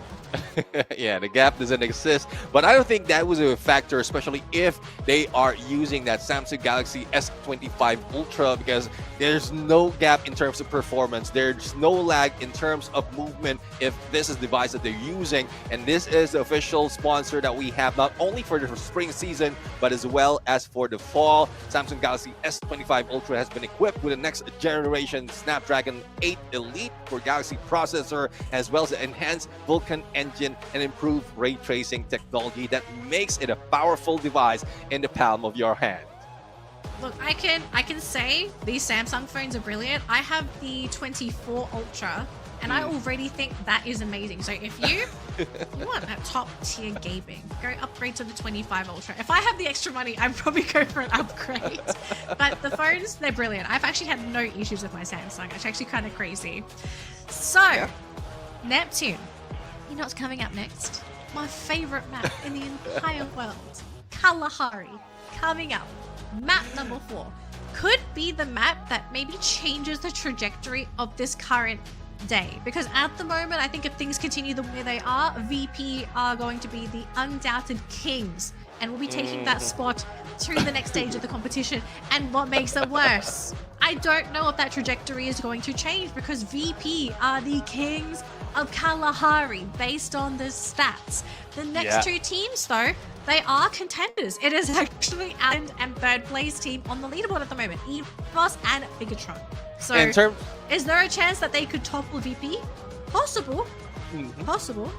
Yeah, the gap doesn't exist, but I don't think that was a factor, especially if they are using that Samsung Galaxy S25 Ultra, because there's no gap in terms of performance. There's no lag in terms of movement if this is the device that they're using, and this is the official sponsor that we have not only for the spring season, but as well as for the fall. Samsung Galaxy S25 Ultra has been equipped with the next generation Snapdragon 8 Elite for Galaxy processor, as well as the enhanced Vulkan engine and improved ray tracing technology that makes it a powerful device in the palm of your hand. Look, I can say these Samsung phones are brilliant. I have the 24 Ultra, and I already think that is amazing. So if you want that top tier gaming, go upgrade to the 25 Ultra. If I have the extra money, I'd probably go for an upgrade. But the phones, they're brilliant. I've actually had no issues with my Samsung. It's actually kind of crazy. So, Neptune, you know what's coming up next? My favorite map in the entire world, Kalahari, coming up. Map number 4 could be the map that maybe changes the trajectory of this current day, because at the moment I think if things continue the way they are, VP are going to be the undoubted kings and will be taking that spot to the next stage of the competition. And what makes it worse, I don't know if that trajectory is going to change, because VP are the kings of Kalahari based on the stats. The next two teams though, they are contenders. It is actually Allen and third place team on the leaderboard at the moment, Evos and Bigatron. So is there a chance that they could topple VP? Possible. Possible.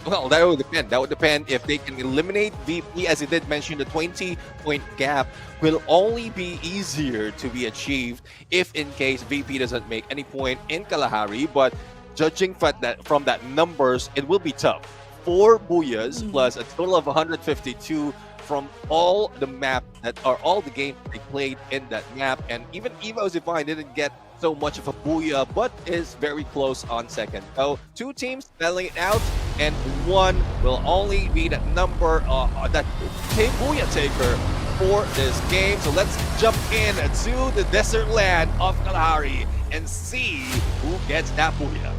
Well, that would depend. That would depend if they can eliminate VP. As it did mention, the 20-point gap will only be easier to be achieved if in case VP doesn't make any point in Kalahari. But judging from that numbers, it will be tough. 4 Booyahs plus a total of 152 from all the map that are all the games they played in that map. And even Evo Zivine didn't get so much of a Booyah, but is very close on second. So 2 teams battling it out, and 1 will only be that number, that Booyah taker for this game. So let's jump in to the desert land of Kalahari and see who gets that Booyah.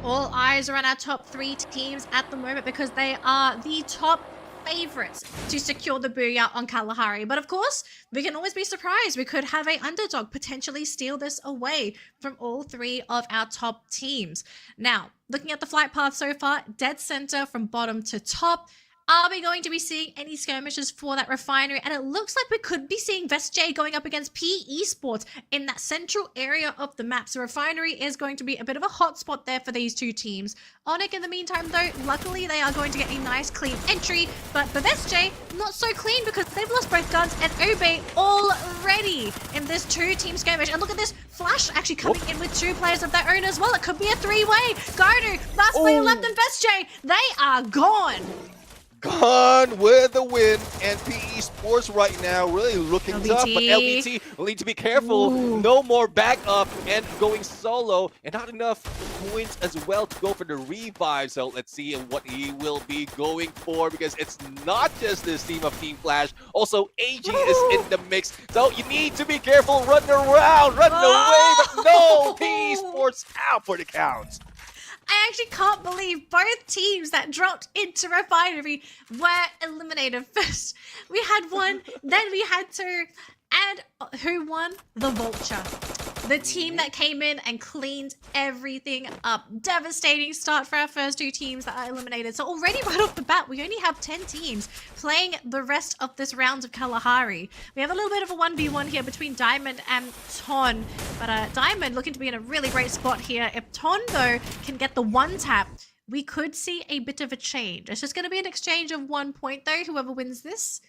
All eyes are on our top 3 teams at the moment, because they are the top favorites to secure the Booyah on Kalahari. But of course, we can always be surprised. We could have an underdog potentially steal this away from all 3 of our top teams. Now, looking at the flight path so far, dead center from bottom to top. Are we going to be seeing any skirmishes for that refinery? And it looks like we could be seeing VSJ going up against P Esports in that central area of the map. So refinery is going to be a bit of a hot spot there for these 2 teams. Onyx in the meantime though, luckily they are going to get a nice clean entry. But for VSJ, not so clean, because they've lost both guns and Obe already in this 2-team skirmish. And look at this, Flash actually coming in with 2 players of their own as well. It could be a 3-way. Gardu, last player left in VSJ. They are gone. Gone with the win, and PE Sports right now really looking tough, but LBT will need to be careful. No more backup and going solo, and not enough points as well to go for the revive. So let's see what he will be going for, because it's not just this team of Team Flash, also AG is in the mix. So you need to be careful, run around, run away, but no, PE Sports out for the count. I actually can't believe both teams that dropped into Refinery were eliminated first. We had 1, then we had 2, and who won? The Vulture. The team that came in and cleaned everything up. Devastating start for our first 2 teams that are eliminated. So already right off the bat, we only have 10 teams playing the rest of this round of Kalahari. We have a little bit of a 1v1 here between Diamond and Ton. But Diamond looking to be in a really great spot here. If Ton, though, can get the 1-tap, we could see a bit of a change. It's just going to be an exchange of 1 point, though, whoever wins this.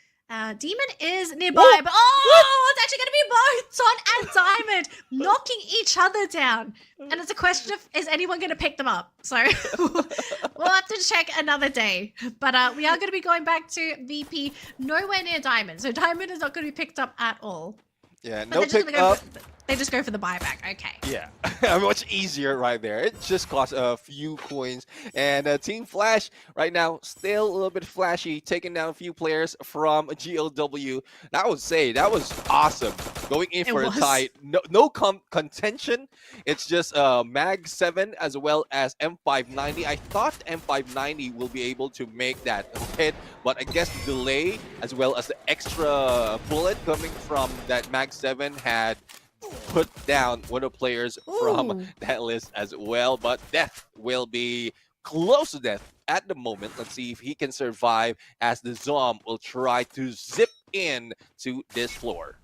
Demon is nearby, but it's actually going to be both Ton and Diamond knocking each other down. And it's a question of, is anyone going to pick them up? So we'll have to check another day. But we are going to be going back to VP, nowhere near Diamond. So Diamond is not going to be picked up at all. Yeah, But no pick up. They just go for the buyback. Okay. Yeah, much easier right there. It just costs a few coins. And Team Flash right now still a little bit flashy, taking down a few players from GLW. I would say that was awesome. Going in for a tie. No contention. It's just Mag 7 as well as M590. I thought M590 will be able to make that hit, but I guess the delay as well as the extra bullet coming from that Mag 7 had put down one of the players from that list as well. But death will be close to death at the moment. Let's see if he can survive as the Zom will try to zip in to this floor.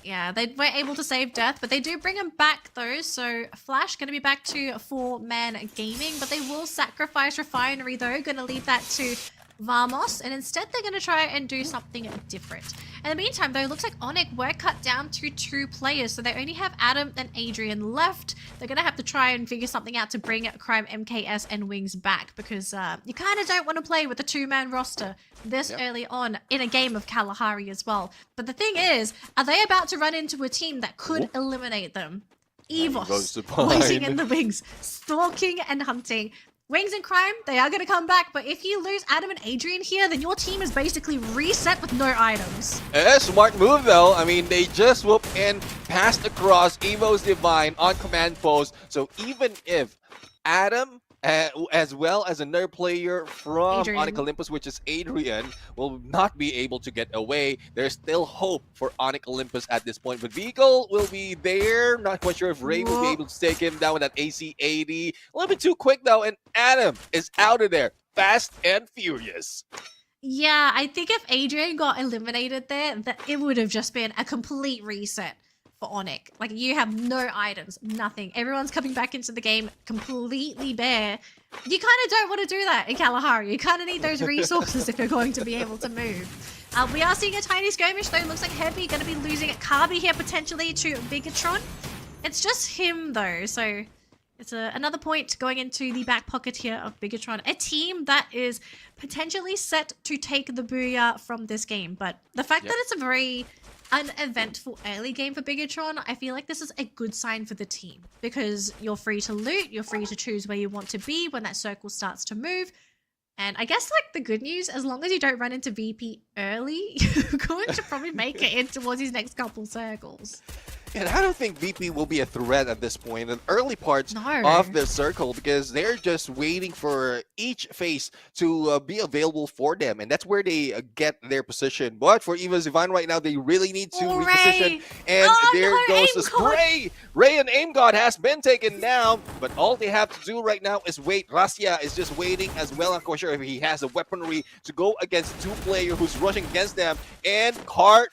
Yeah, they weren't able to save Death, but they do bring him back though. So Flash going to be back to 4-man gaming, but they will sacrifice Refinery though. Going to leave that to Vamos, and instead they're going to try and do something different. In the meantime though, it looks like Onyx were cut down to 2 players, so they only have Adam and Adrian left. They're going to have to try and figure something out to bring Crime, MKS, and Wings back, because you kind of don't want to play with a 2-man roster this early on in a game of Kalahari as well. But the thing is, are they about to run into a team that could eliminate them? EVOS, waiting in the wings, stalking and hunting. Wings and Crime, they are going to come back, but if you lose Adam and Adrian here, then your team is basically reset with no items. A smart move though. I mean, they just whoop and passed across Evo's Divine on command post. So even if Adam, as well as another player from Onyx Olympus, which is Adrian, will not be able to get away, there's still hope for Onyx Olympus at this point. But Vigo will be there. Not quite sure if Ray will be able to take him down with that AC-80. A little bit too quick though, and Adam is out of there. Fast and furious. Yeah, I think if Adrian got eliminated there, that it would have just been a complete reset for Onyx. Like, you have no items, nothing. Everyone's coming back into the game completely bare. You kind of don't want to do that in Kalahari. You kind of need those resources if you're going to be able to move. We are seeing a tiny skirmish though. Looks like Heavy going to be losing Kabi here potentially to Bigatron. It's just him though, so it's another point going into the back pocket here of Bigatron. A team that is potentially set to take the booyah from this game. But the fact that it's a very uneventful early game for Bigatron, I feel like this is a good sign for the team, because you're free to loot, you're free to choose where you want to be when that circle starts to move. And I guess, like, the good news, as long as you don't run into VP early, you're going to probably make it in towards these next couple circles. And I don't think VP will be a threat at this point in the early parts of the circle, because they're just waiting for each phase to be available for them, and that's where they get their position. But for EVOS Divine right now, they really need to reposition, and there goes the spray. Ray and Aim God has been taken down, but all they have to do right now is wait. Rasia is just waiting as well. I'm quite sure if he has the weaponry to go against 2 players who's rushing against them, and Cart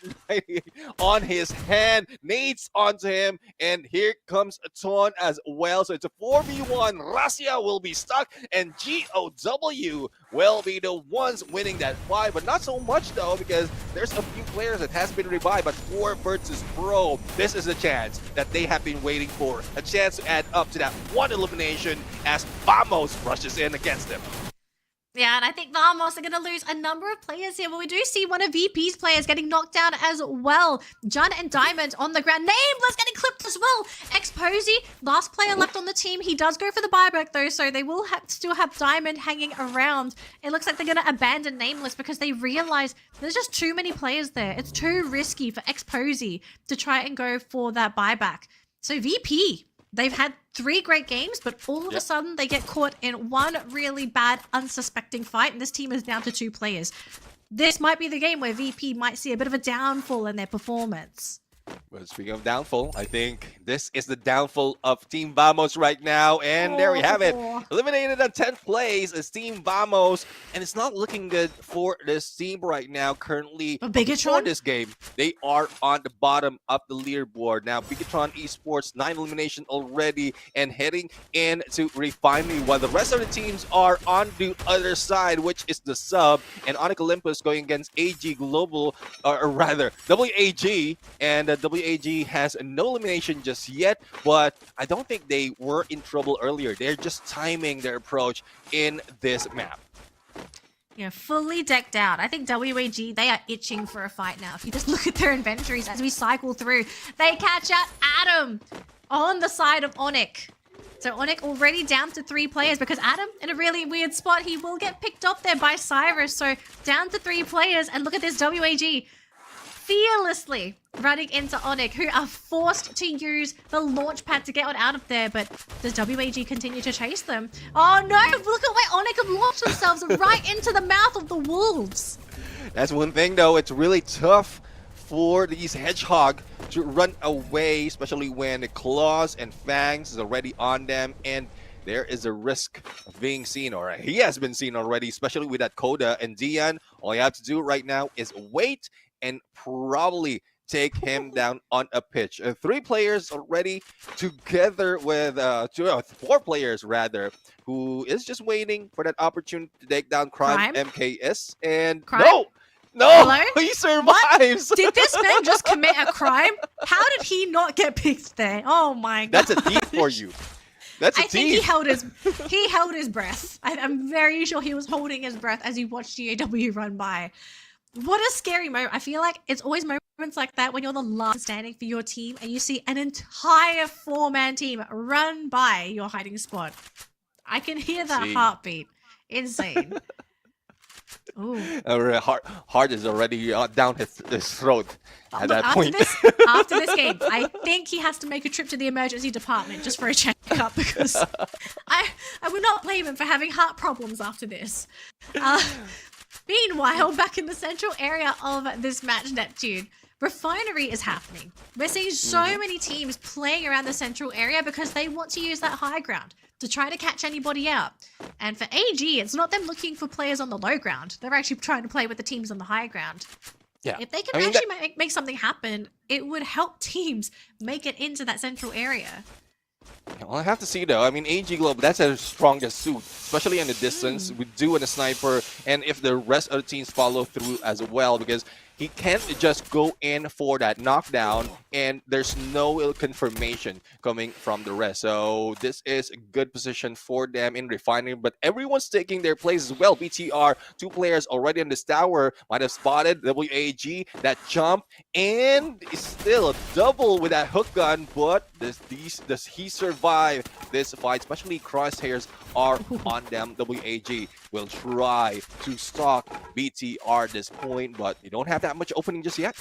on his hand, nades onto him, and here comes a Ton as well. So it's a 4v1. Rasia will be stuck, and GOW will be the ones winning that fight, but not so much though, because there's a few players that has been revived. But 4 versus Pro, this is a chance that they have been waiting for, a chance to add up to that 1 elimination as Vamos rushes in against them. Yeah, and I think Vamos are going to lose a number of players here, but we do see one of VP's players getting knocked down as well. Jun and Diamond on the ground. Nameless getting clipped as well. Exposy, last player left on the team. He does go for the buyback though, so they will still have Diamond hanging around. It looks like they're going to abandon Nameless because they realize there's just too many players there. It's too risky for Exposy to try and go for that buyback. So VP, they've had 3 great games, but all of a sudden they get caught in one really bad, unsuspecting fight, and this team is down to 2 players. This might be the game where VP might see a bit of a downfall in their performance. Well, speaking of downfall, I think this is the downfall of Team Vamos right now. And there we have it. Eliminated on 10th place is Team Vamos. And it's not looking good for this team right now. Currently, before this game, they are on the bottom of the leaderboard. Now, Bigatron Esports, 9 elimination already and heading into Refinery, while the rest of the teams are on the other side, which is the sub. And Onyx Olympus going against AG Global, or rather, WAG. And WAG has no elimination just yet, but I don't think they were in trouble earlier. They're just timing their approach in this map. Yeah, fully decked out. I think WAG, they are itching for a fight now. If you just look at their inventories as we cycle through, they catch out Adam on the side of Onyx. So Onyx already down to 3 players, because Adam, in a really weird spot, he will get picked off there by Cyrus. So down to 3 players, and look at this WAG fearlessly running into Onyx, who are forced to use the launch pad to get on out of there. But does WAG continue to chase them? Oh no, look at where Onyx have launched themselves, right into the mouth of the wolves. That's one thing though, it's really tough for these Hedgehog to run away, especially when the Claws and Fangs is already on them, and there is a risk of being seen, or he has been seen already, especially with that Coda and Dian. All you have to do right now is wait and probably take him down on a pitch. 3 players already together with 4 players rather, who is just waiting for that opportunity to take down Crime MKS. And Crime? no, Hello? he survives. What? Did this man just commit a crime? How did he not get picked there? Oh my god. That's a thief for you. That's a I think thief. he held his breath. I'm very sure he was holding his breath as he watched GAW run by. What a scary moment. I feel like it's always moments like that when you're the last standing for your team and you see an entire 4-man team run by your hiding spot. I can hear that heartbeat. Insane. Ooh. Heart is already down his throat at that after point. After this game, I think he has to make a trip to the emergency department just for a checkup because I would not blame him for having heart problems after this. Meanwhile, back in the central area of this match, Neptune, Refinery is happening. We're seeing so many teams playing around the central area because they want to use that high ground to try to catch anybody out. And for AG, it's not them looking for players on the low ground. They're actually trying to play with the teams on the high ground. Yeah. If they can make something happen, it would help teams make it into that central area. Well, I have to see though. I mean, AG Globe, that's their strongest suit, especially in the distance. We do in a sniper, and if the rest of the teams follow through as well, because he can't just go in for that knockdown, and there's no confirmation coming from the rest. So this is a good position for them in Refinery, but everyone's taking their place as well. BTR, 2 players already in this tower, might have spotted WAG, that jump, and it's still a double with that hook gun, but does he survive this fight? Especially crosshairs are on them. WAG will try to stalk BTR at this point, but they don't have that much opening just yet.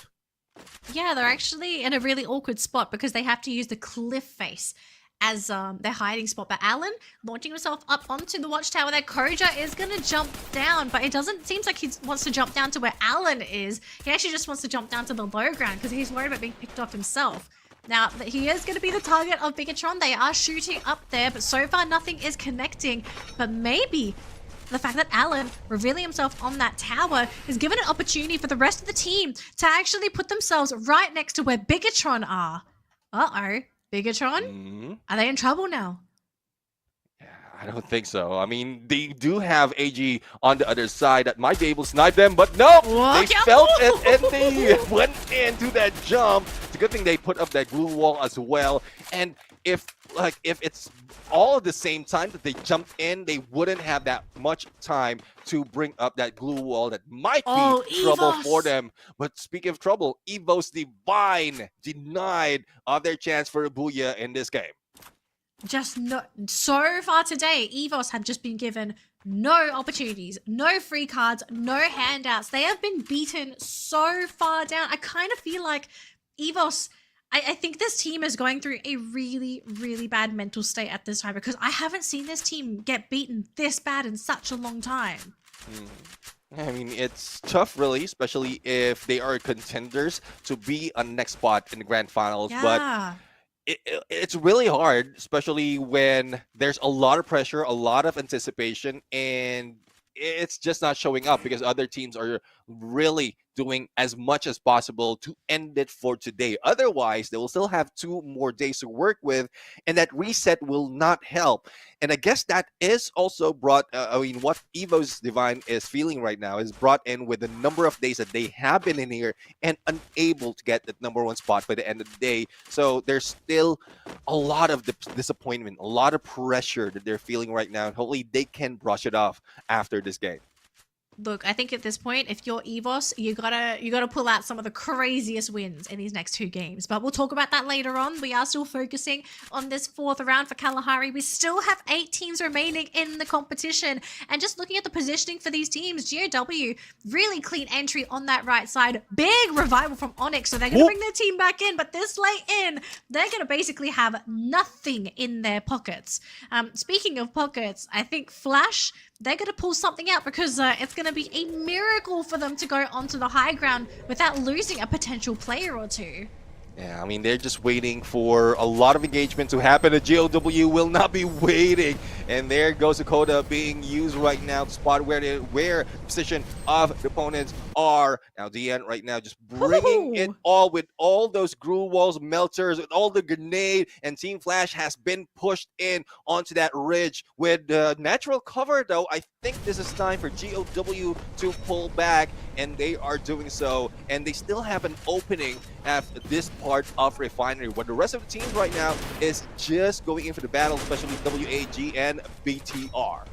Yeah, they're actually in a really awkward spot because they have to use the cliff face as their hiding spot. But Alan launching himself up onto the watchtower there. Koja is going to jump down, but it doesn't seem like he wants to jump down to where Alan is. He actually just wants to jump down to the low ground because he's worried about being picked off himself. Now, he is going to be the target of Bigatron. They are shooting up there, but so far nothing is connecting. But maybe the fact that Alan revealing himself on that tower is given an opportunity for the rest of the team to actually put themselves right next to where Bigatron are. Uh-oh. Bigatron? Are they in trouble now? I don't think so. I mean, they do have AG on the other side that might be able to snipe them, but no! They felt it and they went into that jump. It's a good thing they put up that glue wall as well. And if it's all at the same time that they jumped in, they wouldn't have that much time to bring up that glue wall that might be trouble for them. But speaking of trouble, Evo's Divine denied of their chance for a booyah in this game. Just no. So far today, EVOS have just been given no opportunities, no free cards, no handouts. They have been beaten so far down. I kind of feel like EVOS, I think this team is going through a really, really bad mental state at this time because I haven't seen this team get beaten this bad in such a long time. I mean, it's tough, really, especially if they are contenders to be on the next spot in the grand finals. Yeah. But it's really hard, especially when there's a lot of pressure, a lot of anticipation, and it's just not showing up because other teams are really doing as much as possible to end it for today. Otherwise, they will still have 2 more days to work with, and that reset will not help. And I guess that is also brought, what Evo's Divine is feeling right now is brought in with the number of days that they have been in here and unable to get that #1 spot by the end of the day. So there's still a lot of disappointment, a lot of pressure that they're feeling right now, and hopefully they can brush it off after this game. Look, I think at this point, if you're EVOS, you gotta pull out some of the craziest wins in these next 2 games. But we'll talk about that later on. We are still focusing on this 4th round for Kalahari. We still have 8 teams remaining in the competition. And just looking at the positioning for these teams, GOW, really clean entry on that right side. Big revival from Onyx, so they're gonna bring their team back in. But this late in, they're gonna basically have nothing in their pockets. Speaking of pockets, I think Flash, they're going to pull something out because it's going to be a miracle for them to go onto the high ground without losing a potential player or 2. Yeah, I mean, they're just waiting for a lot of engagement to happen. The GOW will not be waiting And there goes Dakota being used right now to spot where position of the opponents are. Now DN right now just bringing it all with all those groove walls, melters, with all the grenade, and Team Flash has been pushed in onto that ridge with natural cover. Though I think this is time for GOW to pull back, and they are doing so, and they still have an opening at this part of Refinery, where the rest of the teams right now is just going in for the battle, especially WAG and BTR.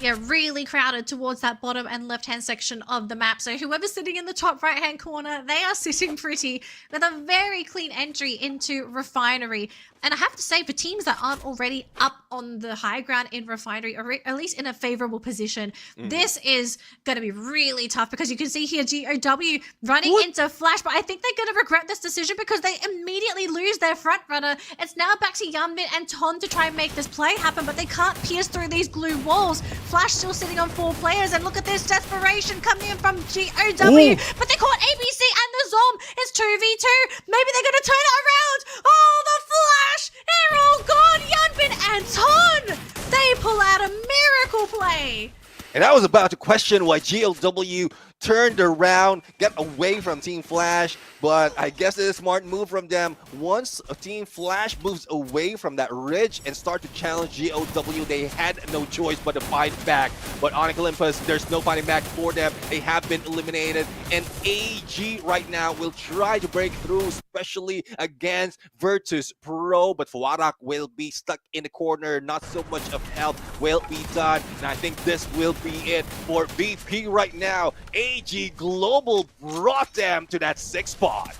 Yeah, really crowded towards that bottom and left-hand section of the map. So whoever's sitting in the top right-hand corner, they are sitting pretty with a very clean entry into Refinery. And I have to say, for teams that aren't already up on the high ground in Refinery, or at least in a favorable position, this is going to be really tough, because you can see here GOW running into Flash, but I think they're going to regret this decision because they immediately lose their front runner. It's now back to Yanbin and Ton to try and make this play happen, but they can't pierce through these glue walls. Flash still sitting on 4 players, and look at this desperation coming in from GOW, but they caught ABC and the Zom. It's 2v2. Maybe they're going to turn it around. Oh, the Flash! They're all gone. Yanbin and Ton, they pull out a miracle play. And I was about to question why GLW turned around, get away from Team Flash, but I guess it's a smart move from them. Once Team Flash moves away from that ridge and start to challenge GOW, they had no choice but to fight back. But Onyx Olympus, there's no fighting back for them. They have been eliminated, and AG right now will try to break through, especially against Virtus Pro, but Fawarak will be stuck in the corner. Not so much of help will be done, and I think this will be it for BP right now. AG Global brought them to that 6th spot.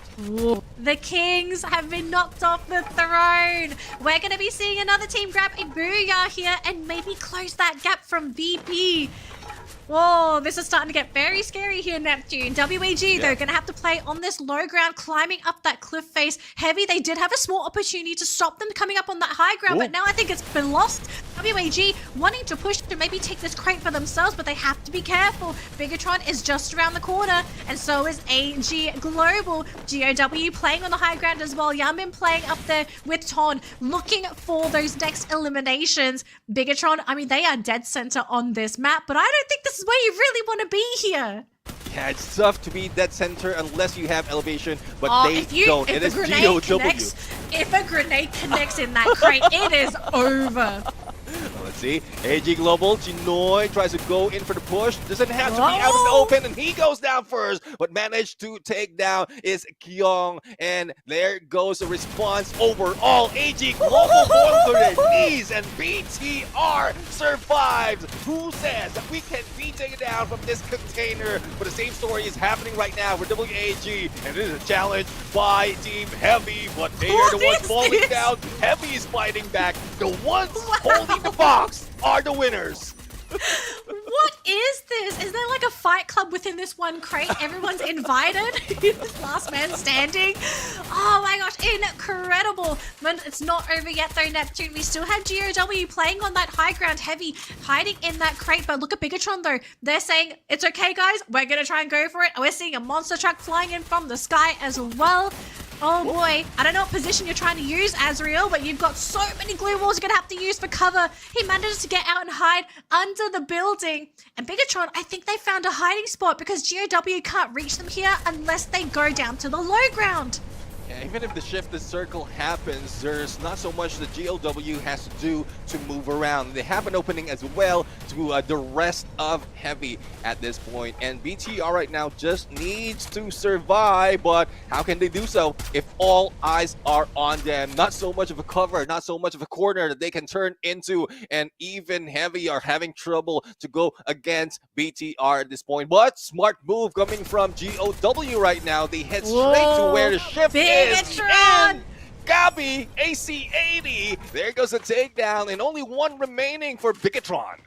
The Kings have been knocked off the throne. We're going to be seeing another team grab a booyah here and maybe close that gap from BP. Whoa, this is starting to get very scary here, Neptune. WAG, though, going to have to play on this low ground, climbing up that cliff face. Heavy, they did have a small opportunity to stop them coming up on that high ground, but now I think it's been lost. WAG wanting to push to maybe take this crate for themselves, but they have to be careful. Bigatron is just around the corner, and so is AG Global. GOW playing on the high ground as well. Yamin playing up there with Ton, looking for those next eliminations. Bigatron, I mean, they are dead center on this map, but I don't think this is where you really want to be here. Yeah, it's tough to be dead center unless you have elevation, but they don't. It is GOW. If a grenade connects in that crate, it is over. Let's see. AG Global, Chinoy tries to go in for the push. Doesn't have to be out in the open, and he goes down first, but managed to take down is Kyong. And there goes the response overall. AG Global falls to their knees, and BTR survives. Who says that we can be taken down from this container? But the same story is happening right now for WAG, and this is a challenge by Team Heavy, but they are the ones falling down. Heavy is fighting back. The ones holding the box are the winners. What is this? Is there like a fight club within this one crate? Everyone's invited. Last man standing. Oh my gosh, incredible. But it's not over yet though, Neptune. We still have GOW playing on that high ground. Heavy hiding in that crate. But look at Bigatron though. They're saying, it's okay guys, we're going to try and go for it. We're seeing a monster truck flying in from the sky as well. Oh boy, I don't know what position you're trying to use, Azriel, but you've got so many glue walls you're going to have to use for cover. He manages to get out and hide under the building. And Bigatron, I think they found a hiding spot because GOW can't reach them here unless they go down to the low ground. Yeah, even if the shifted circle happens, there's not so much that GLW has to do to move around. They have an opening as well to the rest of Heavy at this point. And BTR right now just needs to survive, but how can they do so if all eyes are on them? Not so much of a cover, not so much of a corner that they can turn into, and even Heavy are having trouble to go against BTR at this point. But smart move coming from GOW right now. They head straight to where the shift is. And Gabi, AC80. There goes the takedown, and only one remaining for Bigatron.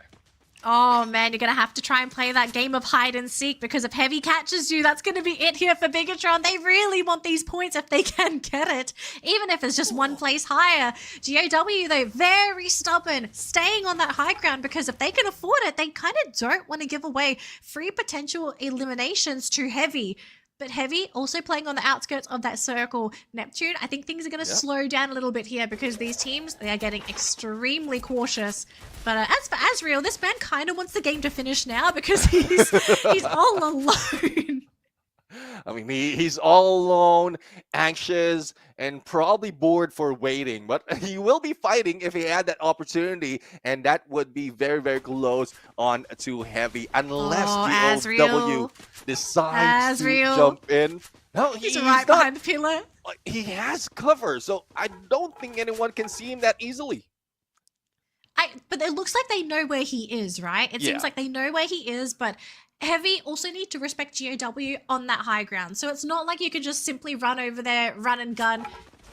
Oh man, you're going to have to try and play that game of hide and seek, because if Heavy catches you, that's going to be it here for Bigatron. They really want these points if they can get it, even if it's just one place higher. GOW though, very stubborn, staying on that high ground, because if they can afford it, they kind of don't want to give away free potential eliminations to Heavy. But Heavy also playing on the outskirts of that circle. Neptune, I think things are going to slow down a little bit here because these teams, they are getting extremely cautious. But as for Azriel, this man kind of wants the game to finish now because he's all alone. I mean, he's all alone, anxious, and probably bored for waiting. But he will be fighting if he had that opportunity, and that would be very, very close on to Heavy, unless GOW decides to jump in. No, he's right behind the pillar. He has cover, so I don't think anyone can see him that easily. But it looks like they know where he is, right? It seems like they know where he is, but Heavy also need to respect GOW on that high ground. So it's not like you can just simply run over there, run and gun,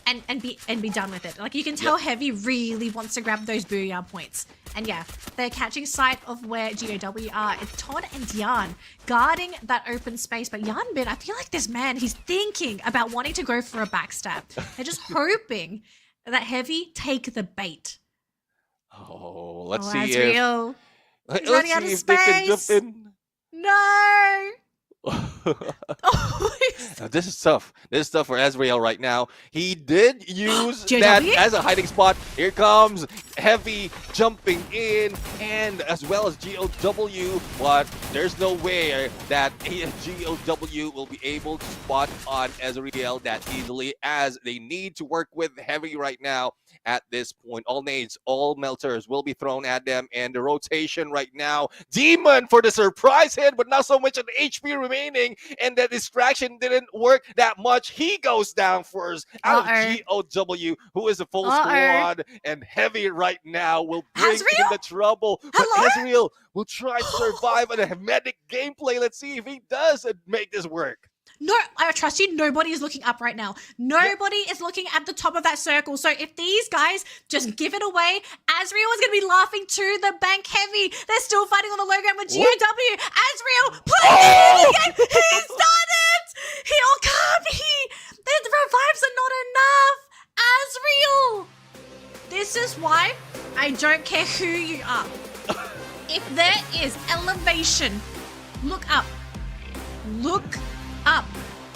and be done with it. Like you can tell Heavy really wants to grab those booyah points. And yeah, they're catching sight of where GOW are. It's Todd and Yan guarding that open space. But Yanbin, I feel like this man, he's thinking about wanting to go for a backstab. They're just hoping that Heavy take the bait. Oh, let's see Azriel. if He's running out of they can jump space. in. No! This is tough. This is tough for Azriel right now. He did use GOW? that as a hiding spot. Here comes Heavy jumping in, and as well as GOW, but there's no way that GOW will be able to spot on Azriel that easily, as they need to work with Heavy right now at this point. All nades, all melters will be thrown at them, and the rotation right now. Demon for the surprise hit, but not so much an HP remaining, and the distraction didn't work that much. He goes down first out of GOW, who is a full squad, and Heavy right now will bring in the trouble. But Azriel will try to survive on a hermetic gameplay. Let's see if he does make this work. No, I trust you. Nobody is looking up right now. Nobody is looking at the top of that circle. So if these guys just give it away, Azriel is going to be laughing to the bank. Heavy. They're still fighting on the low ground with GOW. Azriel, play it again. He's done it. He'll come. The revives are not enough. Azriel. This is why I don't care who you are. If there is elevation, look up. Look up,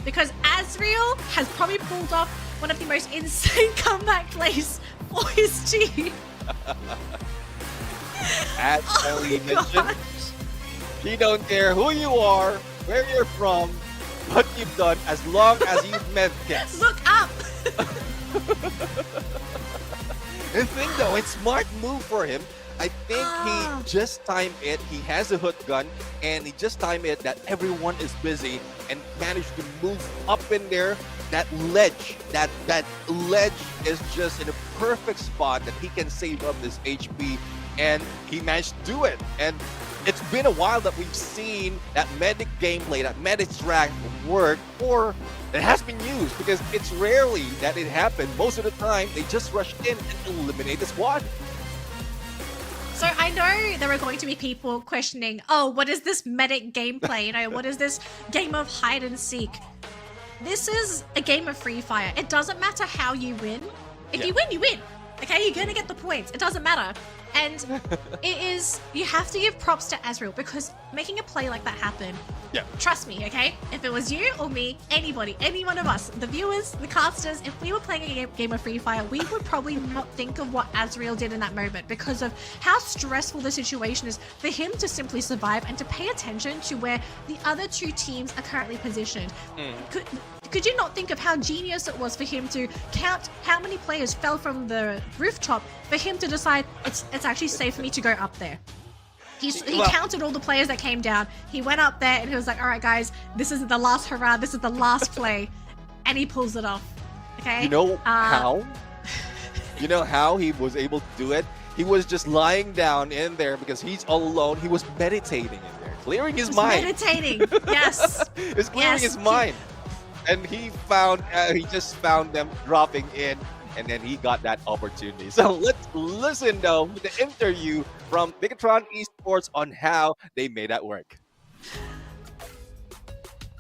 because Azriel has probably pulled off one of the most insane comeback plays for his team. As Ellie mentioned, she don't care who you are, where you're from, what you've done, as long as you've met guests. Look up. The thing though, it's smart move for him. I think he just timed it. He has a hook gun, and he just timed it that everyone is busy and managed to move up in there. That ledge is just in a perfect spot that he can save up this HP, and he managed to do it. And it's been a while that we've seen that medic gameplay, that medic track work, or it has been used, because it's rarely that it happened. Most of the time, they just rush in and eliminate the squad. So I know there are going to be people questioning, oh, what is this medic gameplay? You know, what is this game of hide and seek? This is a game of Free Fire. It doesn't matter how you win. If you win, you win. Okay, you're gonna get the points. It doesn't matter. And you have to give props to Azriel, because making a play like that happen, trust me, okay? If it was you or me, anybody, any one of us, the viewers, the casters, if we were playing a game of Free Fire, we would probably not think of what Azriel did in that moment, because of how stressful the situation is for him to simply survive and to pay attention to where the other two teams are currently positioned. Could you not think of how genius it was for him to count how many players fell from the rooftop for him to decide it's actually safe for me to go up there? He counted all the players that came down. He went up there and he was like, all right, guys, this is the last hurrah. This is the last play. And he pulls it off. Okay? You know how? You know how he was able to do it? He was just lying down in there because he's all alone. He was meditating in there, clearing his mind. Meditating, yes. He's clearing his mind. And he just found them dropping in, and then he got that opportunity. So let's listen though to the interview from Bigatron Esports on how they made that work.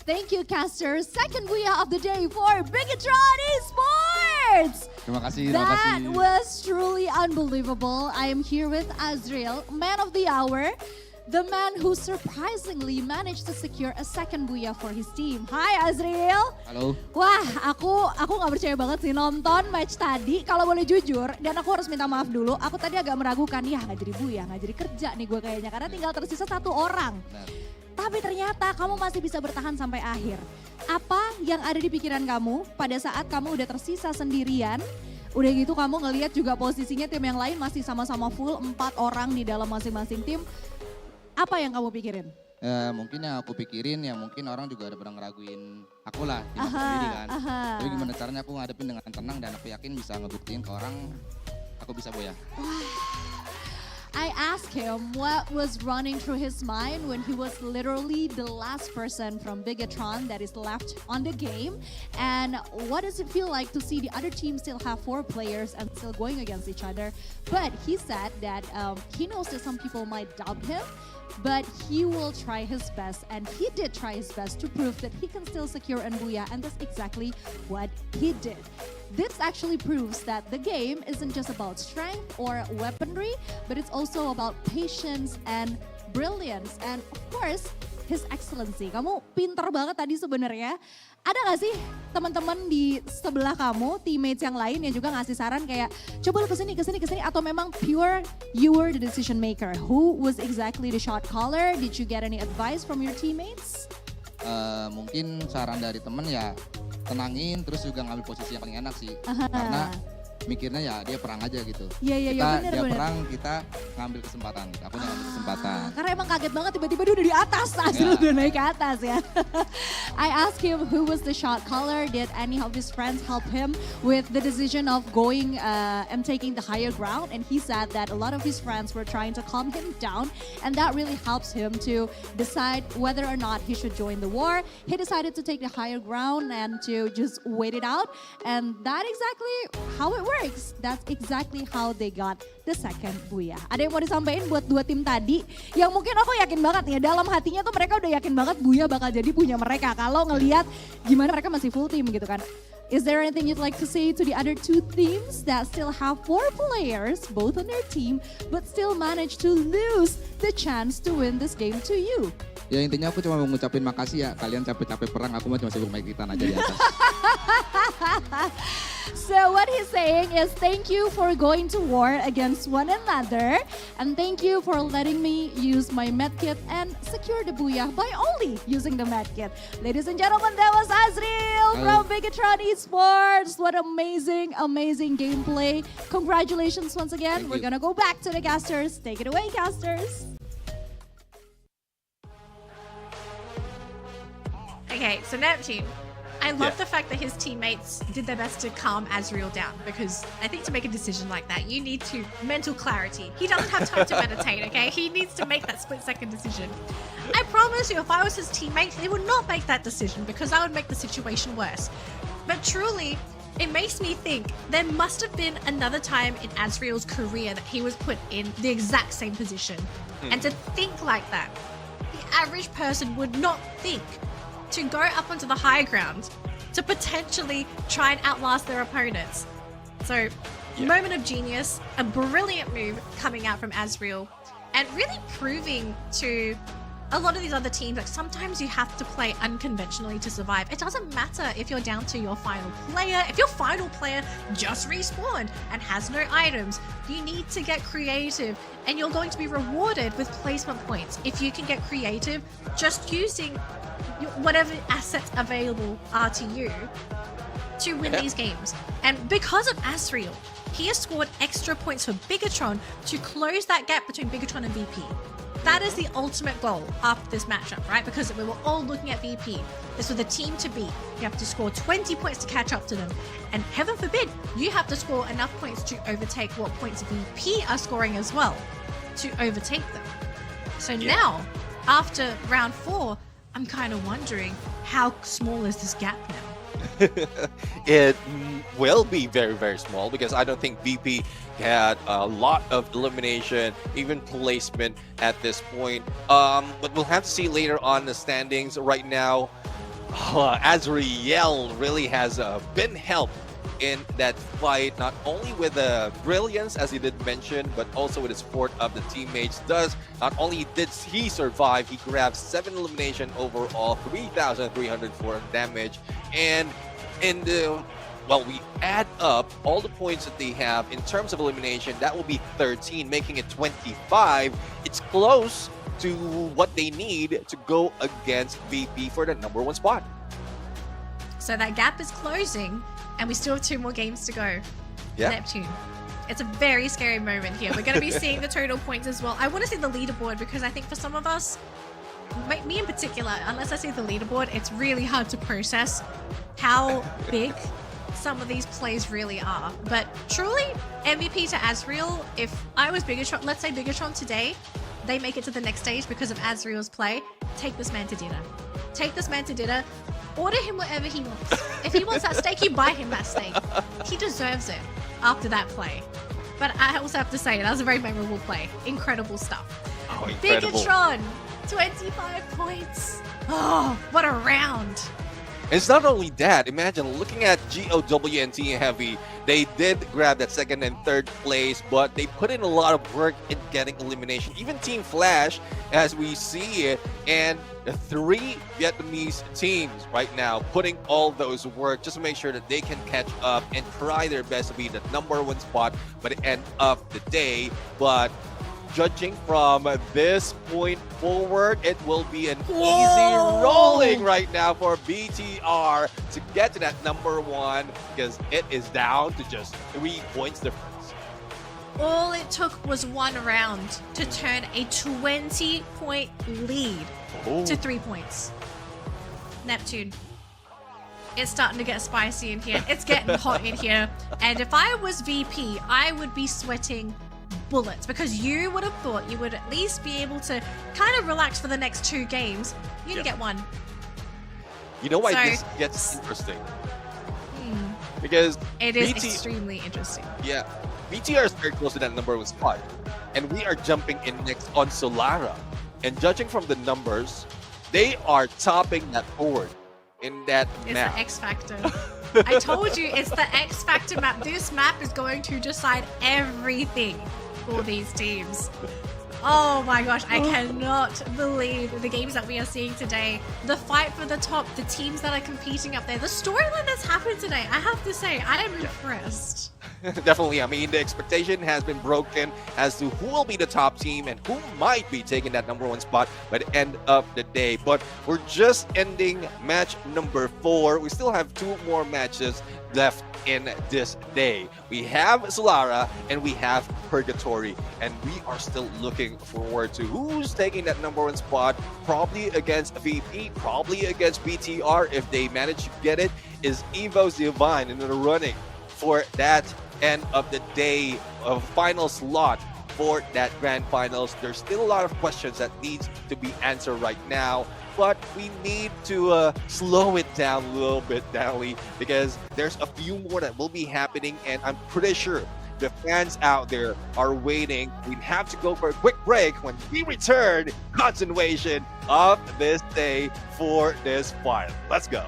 Thank you, casters. Second booyah of the day for Bigatron Esports. Terima kasih. That was truly unbelievable. I am here with Azriel, man of the hour. the man who surprisingly managed to secure a second booyah for his team. Hi Azriel. Halo. Wah, aku nggak percaya banget sih nonton match tadi. Kalau boleh jujur, dan aku harus minta maaf dulu. Aku tadi agak meragukan, ya nggak jadi booyah, nggak jadi kerja nih gue kayaknya karena tinggal tersisa 1 orang. Benar. Tapi ternyata kamu masih bisa bertahan sampai akhir. Apa yang ada di pikiran kamu pada saat kamu udah tersisa sendirian? Udah gitu kamu ngelihat juga posisinya tim yang lain masih sama-sama full 4 orang di dalam masing-masing tim. Apa yang kamu pikirin? Mungkin yang aku pikirin ya mungkin orang juga ada pernah ngeraguin aku lah tim aku sendiri kan. Tapi gimana caranya aku ngadepin dengan tenang dan aku yakin bisa ngebuktiin ke orang aku bisa booyah. I asked him what was running through his mind when he was literally the last person from Bigatron that is left on the game. And what does it feel like to see the other team still have 4 players and still going against each other? But he said that he knows that some people might doubt him, but he will try his best, and he did try his best to prove that he can still secure an booyah, and that's exactly what he did. This actually proves that the game isn't just about strength or weaponry, but it's also about patience and brilliance, and of course, his excellency. Kamu pinter banget tadi sebenarnya. Ada gak sih teman-teman di sebelah kamu, teammates yang lain yang juga ngasih saran kayak coba lu kesini, atau memang pure you were the decision maker? Who was exactly the shot caller? Did you get any advice from your teammates? Mungkin saran dari temen ya tenangin terus juga ngambil posisi yang paling enak sih. Karena mikirnya ya dia perang aja gitu. Iya, bener. Dia perang, kita ngambil kesempatan. Aku ngambil kesempatan. Karena emang kaget banget tiba-tiba dia udah di atas, Azril udah naik ke atas ya. I asked him who was the shot caller. Did any of his friends help him with the decision of going and taking the higher ground? And he said that a lot of his friends were trying to calm him down, and that really helps him to decide whether or not he should join the war. He decided to take the higher ground and to just wait it out, and that exactly how it works. That's exactly how they got the second booyah. Ada yang mau disampaikan buat 2 tim tadi yang mungkin aku yakin banget ya dalam hatinya tuh mereka udah yakin banget booyah bakal jadi punya mereka kalau ngelihat gimana mereka masih full team gitu kan. Is there anything you'd like to say to the other 2 teams that still have 4 players both on their team but still manage to lose the chance to win this game to you? Ya intinya aku cuma mau ngucapin makasih ya, kalian capek-capek perang, aku mah cuma sibuk main gitar aja di atas. So what he's saying is thank you for going to war against one another, and thank you for letting me use my medkit and secure the booyah by only using the medkit. Ladies and gentlemen, that was Azriel from Bigatron Esports. What amazing gameplay. Congratulations once again. We're gonna go back to the casters. Take it away, casters. Okay, so Neptune, I love the fact that his teammates did their best to calm Azriel down, because I think to make a decision like that, you need mental clarity. He doesn't have time to meditate, okay? He needs to make that split-second decision. I promise you, if I was his teammate, he would not make that decision because I would make the situation worse. But truly, it makes me think there must have been another time in Azriel's career that he was put in the exact same position. And to think like that, the average person would not think to go up onto the high ground to potentially try and outlast their opponents. So, moment of genius, a brilliant move coming out from Azriel, and really proving to a lot of these other teams that sometimes you have to play unconventionally to survive. It doesn't matter if you're down to your final player. If your final player just respawned and has no items, you need to get creative, and you're going to be rewarded with placement points if you can get creative just using whatever assets available are to you to win these games. And because of Azriel, he has scored extra points for Bigatron to close that gap between Bigatron and VP. That is the ultimate goal after this matchup, right? Because we were all looking at VP. This was the team to beat. You have to score 20 points to catch up to them. And heaven forbid, you have to score enough points to overtake what points VP are scoring as well to overtake them. So now, after round 4, I'm kind of wondering, how small is this gap now? It will be very, very small because I don't think VP had a lot of elimination, even placement at this point. But we'll have to see later on the standings. Right now, Azriel really has been helped in that fight, not only with the brilliance, as he did mention, but also with the support of the teammates. Thus, not only did he survive, he grabbed 7 elimination overall, 3,304 damage, and in the we add up all the points that they have in terms of elimination, that will be 13, making it 25. It's close to what they need to go against VP for the #1 spot. So that gap is closing, and we still have 2 more games to go. Yeah. Neptune. It's a very scary moment here. We're going to be seeing the total points as well. I want to see the leaderboard because I think for some of us, me in particular, unless I see the leaderboard, it's really hard to process how big some of these plays really are. But truly, MVP to Azriel, if I was Bigatron, let's say Bigatron today, they make it to the next stage because of Azriel's play, take this man to dinner. Take this man to dinner. Order him whatever he wants. If he wants that steak, you buy him that steak. He deserves it after that play. But I also have to say, that was a very memorable play. Incredible stuff. Oh, incredible. Bigatron, 25 points. Oh, what a round. It's not only that, imagine looking at GOW and Team Heavy, they did grab that 2nd and 3rd place, but they put in a lot of work in getting elimination. Even Team Flash, as we see it, and the 3 Vietnamese teams right now putting all those work just to make sure that they can catch up and try their best to be the #1 spot by the end of the day. But judging from this point forward, it will be an easy rolling right now for BTR to get to that #1 because it is down to just 3 points difference. All it took was 1 round to turn a 20-point lead to 3 points. Neptune. It's starting to get spicy in here. It's getting hot in here. And if I was VP, I would be sweating bullets because you would have thought you would at least be able to kind of relax for the next 2 games. You're gonna get 1. You know why So- this gets interesting? Because It is extremely interesting. Yeah, BTR is very close to that #1 spot, and we are jumping in next on Solara. And judging from the numbers, they are topping that board in that It's map. the X Factor. I told you, it's the X Factor map. This map is going to decide everything for these teams. Oh my gosh, I cannot believe the games that we are seeing today. The fight for the top, the teams that are competing up there, the storyline that's happened today, I have to say, I am impressed. Definitely, I mean, the expectation has been broken as to who will be the top team and who might be taking that #1 spot by the end of the day. But we're just ending match number 4. We still have 2 more matches left in this day. We have Solara and we have Purgatory, and we are still looking forward to who's taking that #1 spot, probably against VP, probably against BTR if they manage to get it. Is Evo's Divine in the running for that end of the day of final slot for that grand finals? There's still a lot of questions that needs to be answered right now, but we need to slow it down a little bit, Natalie, because there's a few more that will be happening, and I'm pretty sure the fans out there are waiting. We have to go for a quick break. When we return, continuation of this day for this final. Let's go.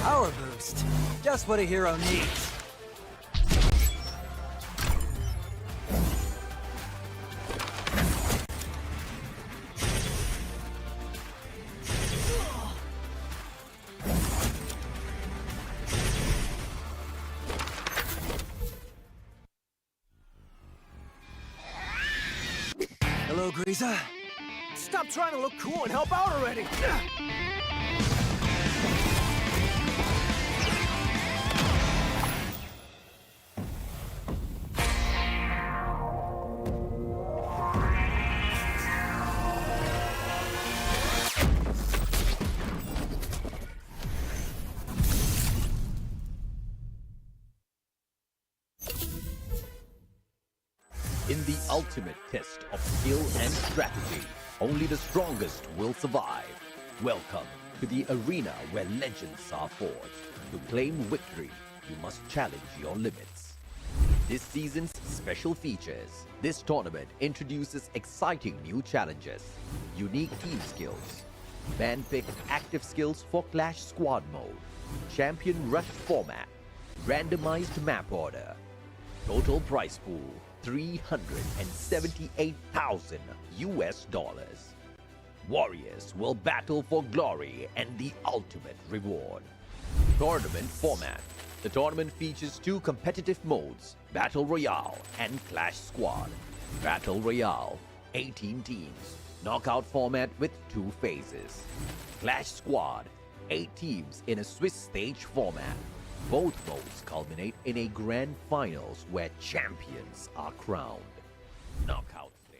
Power boost. Just what a hero needs. Hello, Griza. Stop trying to look cool and help out already. In the ultimate test of skill and strategy, only the strongest will survive. Welcome to the arena where legends are forged. To claim victory, you must challenge your limits. This season's special features. This tournament introduces exciting new challenges, unique team skills, man-picked active skills for Clash Squad mode, champion rush format, randomized map order, total prize pool $378,000 US. Warriors will battle for glory and the ultimate reward. Tournament format. The tournament features two competitive modes, Battle Royale and Clash Squad. Battle Royale, 18 teams. Knockout format with 2 phases. Clash Squad, 8 teams in a Swiss stage format. Both modes culminate in a grand finals where champions are crowned. Knockout stage.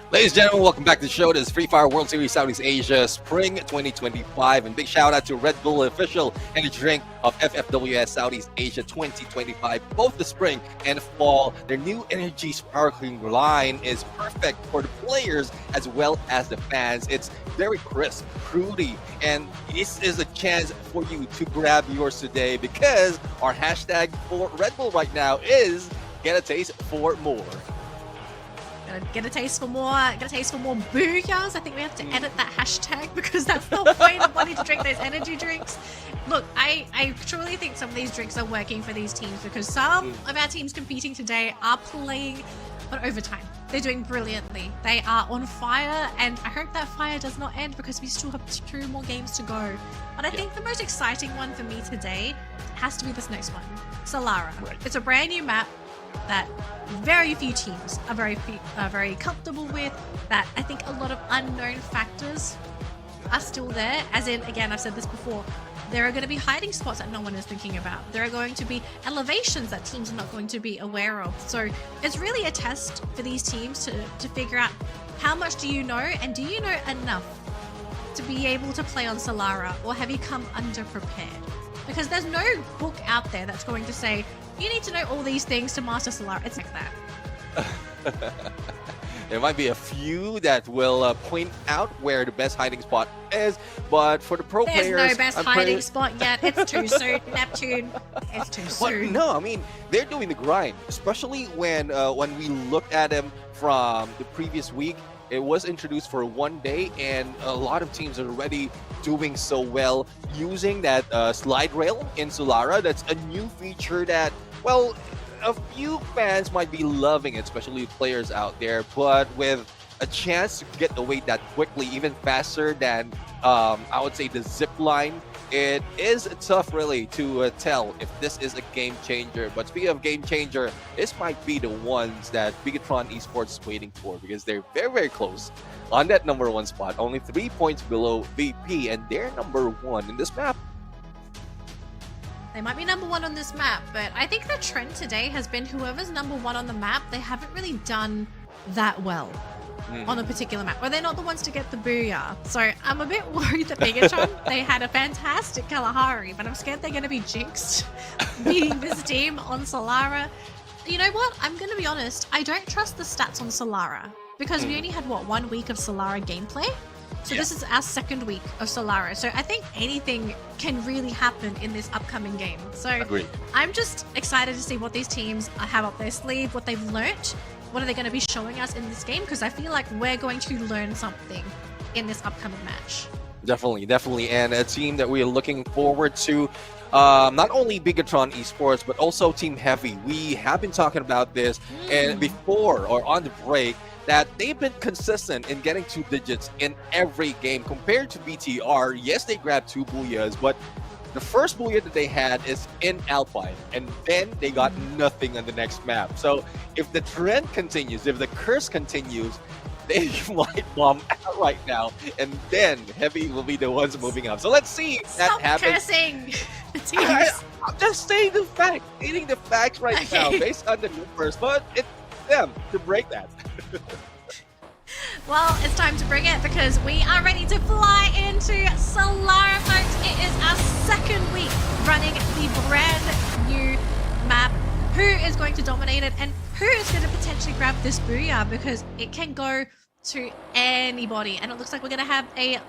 Ladies and gentlemen, welcome back to the show. This is Free Fire World Series Southeast Asia Spring 2025. And big shout out to Red Bull official energy drink of FFWS Southeast Asia 2025. Both the spring and fall, their new energy sparkling line is perfect for the players as well as the fans. It's very crisp, fruity, and this is a chance for you to grab yours today because our hashtag for Red Bull right now is Get a Taste for More. Get a taste for more. Get a taste for more booyahs. I think we have to edit that hashtag because that's the point of wanting to drink those energy drinks. Look, I truly think some of these drinks are working for these teams because some of our teams competing today are playing on overtime. They're doing brilliantly. They are on fire, and I hope that fire does not end because we still have 2 more games to go. But I think the most exciting one for me today has to be this next one, Solara. Right. It's a brand new map that very few teams are very comfortable with, that I think a lot of unknown factors are still there. As in, again, I've said this before, there are going to be hiding spots that no one is thinking about. There are going to be elevations that teams are not going to be aware of. So it's really a test for these teams to figure out how much do you know, and do you know enough to be able to play on Solara, or have you come underprepared? Because there's no book out there that's going to say, you need to know all these things to master Solara. It's like that. There might be a few that will point out where the best hiding spot is, but for the pro players... There's no best hiding spot yet. It's too soon, Neptune. It's too soon. No, I mean, they're doing the grind, especially when we looked at them from the previous week. It was introduced for 1 day, and a lot of teams are already doing so well using that slide rail in Solara. That's a new feature that, well, a few fans might be loving it, especially players out there, but with a chance to get away that quickly, even faster than I would say the zip line, it is tough really to tell if this is a game changer. But speaking of game changer, this might be the ones that Bigatron Esports is waiting for, because they're very, very close on that #1 spot, only 3 points below VP, and they're #1 in this map. They might be #1 on this map, but I think the trend today has been whoever's #1 on the map, they haven't really done that well on a particular map, or they're not the ones to get the booyah. So I'm a bit worried that Bigatron, they had a fantastic Kalahari, but I'm scared they're going to be jinxed beating this team on Solara. You know what? I'm going to be honest. I don't trust the stats on Solara because we only had, what, 1 week of Solara gameplay? So this is our 2nd week of Solara. So I think anything can really happen in this upcoming game. So Agreed. I'm just excited to see what these teams have up their sleeve, what they've learnt. What are they going to be showing us in this game? Because I feel like we're going to learn something in this upcoming match. Definitely, and a team that we are looking forward to not only Bigatron Esports, but also Team Heavy. We have been talking about this and before or on the break that they've been consistent in getting 2 digits in every game compared to BTR. Yes, they grabbed 2 booyahs, but the first booyah that they had is in Alpine, and then they got nothing on the next map. So if the trend continues, if the curse continues, they might bomb out right now, and then Heavy will be the ones moving up. So let's see if that Stop happens. cursing the teams. I'm just stating the facts right now based on the numbers, but it's them to break that. Well, it's time to bring it because we are ready to fly into Solar Mode. It is our second week running the brand new map. Who is going to dominate it and who is going to potentially grab this booyah, because it can go to anybody. And it looks like we're going to have a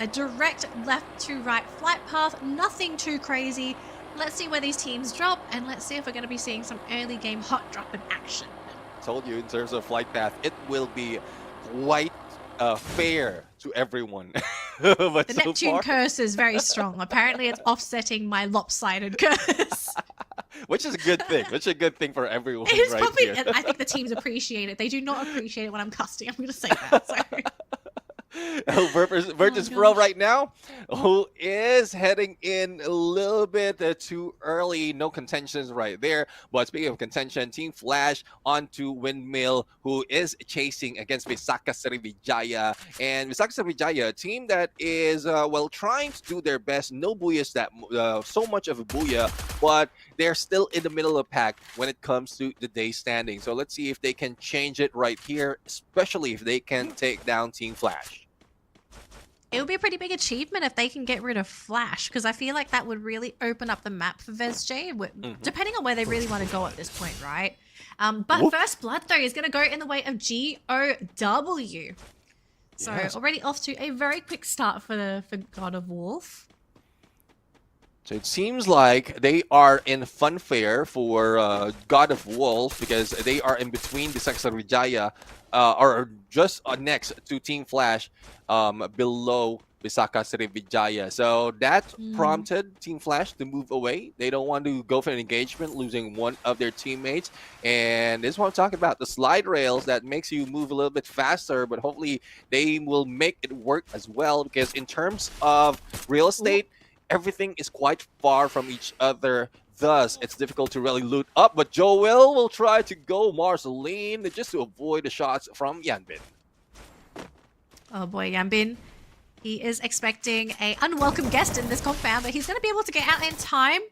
direct left to right flight path. Nothing too crazy. Let's see where these teams drop, and let's see if we're going to be seeing some early game hot drop in action. Told you, in terms of flight path, it will be quite fair to everyone. But The so Neptune far, curse is very strong. Apparently it's offsetting my lopsided curse. which is a good thing. Which is a good thing for everyone It's right probably, here. and I think the teams appreciate it. They do not appreciate it when I'm casting. I'm going to say that. So. Virtus Pro right now, who is heading in a little bit too early. No contentions right there. But speaking of contention, Team Flash onto Windmill, who is chasing against Visaka Srivijaya. And Visaka Srivijaya, a team that is, well, trying to do their best. No booyahs that so much of a booyah, but they're still in the middle of the pack when it comes to the day standing. So let's see if they can change it right here, especially if they can take down Team Flash. It would be a pretty big achievement if they can get rid of Flash, because I feel like that would really open up the map for VSJ, depending on where they really want to go at this point, right? But First Blood, though, is going to go in the way of GOW. So already off to a very quick start for God of Wolf. So it seems like they are in funfair for God of Wolf, because they are in between Visaka Srivijaya, or just next to Team Flash, below Visaka Srivijaya. So that prompted Team Flash to move away. They don't want to go for an engagement, losing one of their teammates. And this is what I'm talking about, the slide rails that makes you move a little bit faster, but hopefully they will make it work as well, because in terms of real estate, everything is quite far from each other. Thus, it's difficult to really loot up. But Joel will try to go Marceline just to avoid the shots from Yanbin. Oh boy, Yanbin. He is expecting a unwelcome guest in this compound, but he's going to be able to get out in time.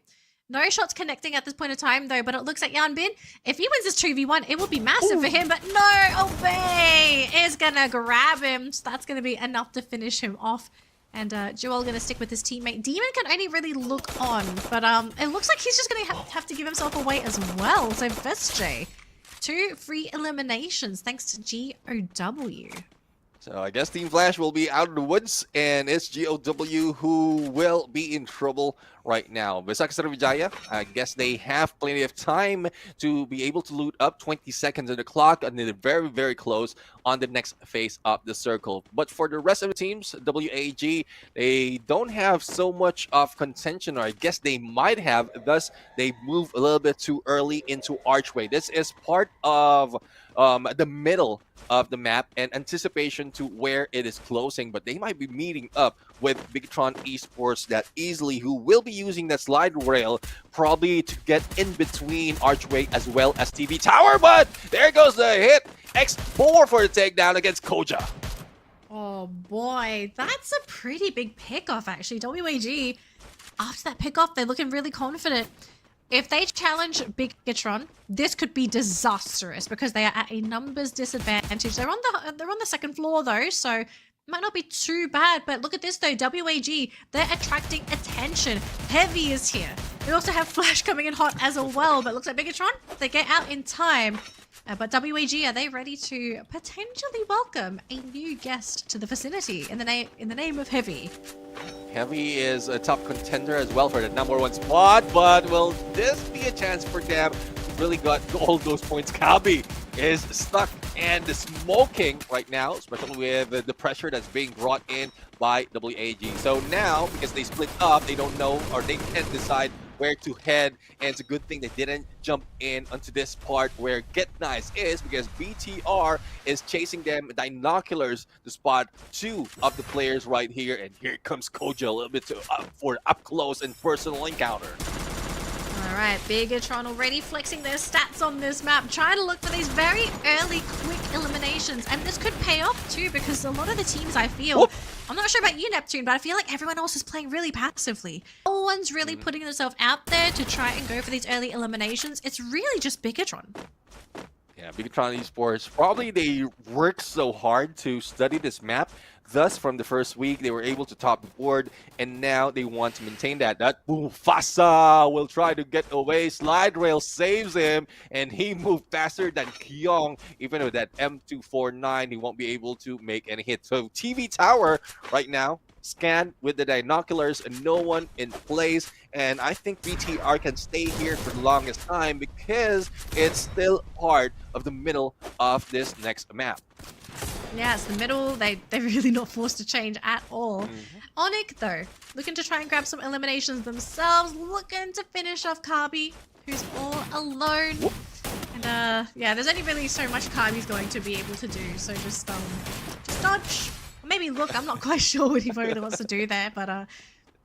No shots connecting at this point in time, though, but it looks like Yanbin, if he wins this 2v1, it will be massive for him. But no, Obey is going to grab him. So that's going to be enough to finish him off. And Joel going to stick with his teammate. Demon can only really look on, but it looks like he's just going to have to give himself away as well. So VSJ, 2 free eliminations thanks to GOW. So I guess Team Flash will be out of the woods, and it's GOW who will be in trouble right now. Visaka Srivijaya, I guess they have plenty of time to be able to loot up. 20 seconds on the clock, and they're very, very close on the next phase of the circle. But for the rest of the teams, WAG, they don't have so much of contention, or I guess they might have. Thus, they move a little bit too early into Archway. This is part of the middle of the map and anticipation to where it is closing, but they might be meeting up with Bigatron Esports that easily, who will be using that slide rail probably to get in between Archway as well as TV Tower. But there goes the hit. X4 for the takedown against Koja. Oh boy, that's a pretty big pickoff actually. WAG, after that pickoff, they're looking really confident. If they challenge Bigatron, this could be disastrous because they are at a numbers disadvantage. They're on the second floor though, so it might not be too bad. But look at this though, WAG, they're attracting attention. Heavy is here. They also have Flash coming in hot as well, but looks like Bigatron, they get out in time. But WAG, are they ready to potentially welcome a new guest to the vicinity in the name of Heavy? Heavy is a top contender as well for the #1 spot, but will this be a chance for them to really got all those points? Kabi is stuck and the smoking right now, especially with the pressure that's being brought in by WAG. So now, because they split up, they don't know, or they can't decide where to head, and it's a good thing they didn't jump in onto this part where Get Nice is, because BTR is chasing them binoculars to spot two of the players right here, and here comes Koja a little bit for up close and personal encounter. Alright, Bigatron already flexing their stats on this map, trying to look for these very early quick eliminations. And this could pay off too, because a lot of the teams I feel, Whoop. I'm not sure about you, Neptune, but I feel like everyone else is playing really passively. No one's really putting themselves out there to try and go for these early eliminations. It's really just Bigatron. Yeah, Bigatron Esports, probably they worked so hard to study this map. Thus, from the first week, they were able to top the board, and now they want to maintain that. That Mufasa will try to get away. Slide Rail saves him, and he moved faster than Kyong. Even with that M249, he won't be able to make any hits. So TV Tower right now, scanned with the binoculars and no one in place. And I think BTR can stay here for the longest time because it's still part of the middle of this next map. Yeah, it's the middle. They're really not forced to change at all. Onyx, though, looking to try and grab some eliminations themselves, looking to finish off Kabi, who's all alone. And yeah, there's only really so much Kabi's going to be able to do. So just dodge. Or maybe look, I'm not quite sure what he really wants to do there, but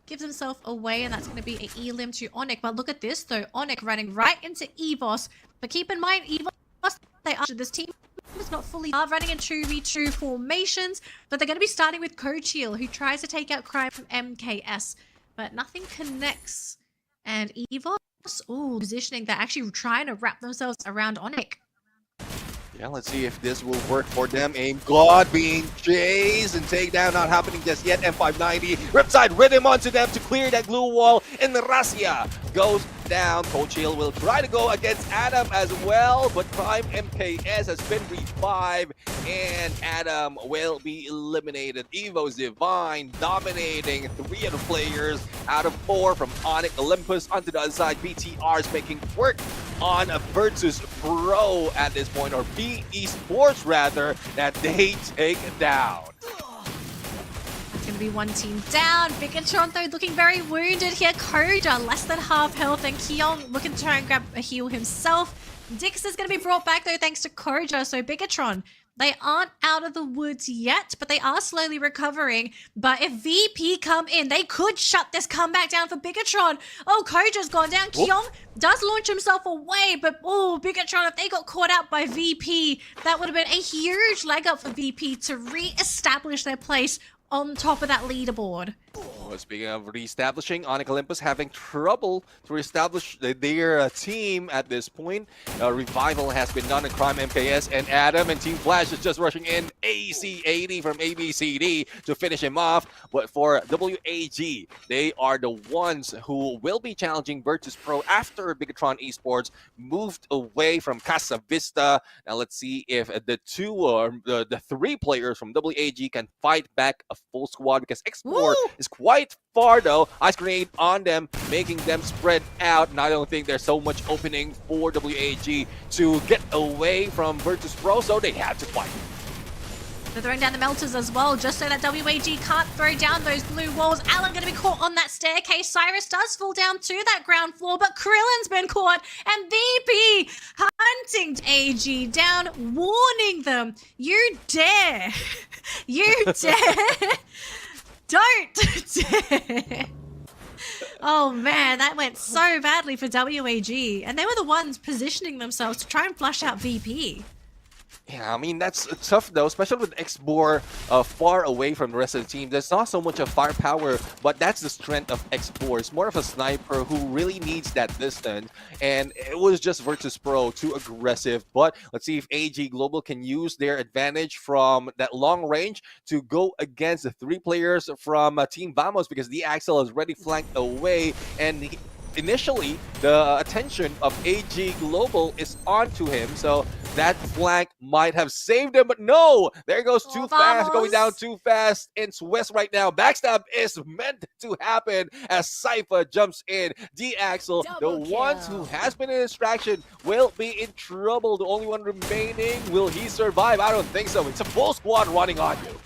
gives himself away, and that's going to be an elim to Onyx. But look at this, though. Onyx running right into EVOS. But keep in mind, EVOS, they are this team. It's not fully running in 2v2 formations, but they're going to be starting with Coachil, who tries to take out Crime from MKS, but nothing connects. And EVOS, positioning, they're actually trying to wrap themselves around Onyx. Yeah, let's see if this will work for them. Aim God being chased and takedown not happening just yet. M590, Ripside rhythm onto them to clear that glue wall, and Rasia goes down. Coachil will try to go against Adam as well, but Prime MKS has been revived, and Adam will be eliminated. Evo's Divine dominating 3 of the players out of 4 from Onyx Olympus. Onto the other side, BTR is making work on a Virtus Pro at this point, or B Esports rather, that they take down. It's going to be one team down. Bigatron, though, looking very wounded here. Koja, less than half health, and Kyong looking to try and grab a heal himself. Dix is going to be brought back, though, thanks to Koja. So Bigatron, they aren't out of the woods yet, but they are slowly recovering. But if VP come in, they could shut this comeback down for Bigatron. Oh, Koja's gone down. Kyong does launch himself away, but Bigatron, if they got caught out by VP, that would have been a huge leg up for VP to re-establish their place on top of that leaderboard. Speaking of re-establishing, Onyx Olympus having trouble to reestablish their team at this point. Revival has been done in Crime MKS, and Adam and Team Flash is just rushing in AC80 from ABCD to finish him off. But for WAG, they are the ones who will be challenging Virtus Pro after Bigatron Esports moved away from Casa Vista. Now let's see if the 3 players from WAG can fight back a full squad, because X4 is quite far though. Ice grenade on them, making them spread out, and I don't think there's so much opening for WAG to get away from Virtus Pro, so they have to fight. They're throwing down the melters as well, just so that WAG can't throw down those blue walls. Alan going to be caught on that staircase. Cyrus does fall down to that ground floor, but Krillin's been caught, and VP hunting AG down, warning them, you dare, you dare, don't dare. Oh man, that went so badly for WAG, and they were the ones positioning themselves to try and flush out VP. Yeah, I mean, that's tough though, especially with Xbor far away from the rest of the team. There's not so much of firepower, but that's the strength of Xbor. It's more of a sniper who really needs that distance, and it was just Virtus Pro too aggressive. But let's see if AG Global can use their advantage from that long range to go against the 3 players from Team Vamos, because the Axel is already flanked away, and initially, the attention of AG Global is onto him, so that flank might have saved him, but no! There goes too fast, going down too fast in Swiss right now. Backstab is meant to happen as Cypher jumps in. D-Axel, the one who has been a distraction, will be in trouble. The only one remaining, will he survive? I don't think so. It's a full squad running on you.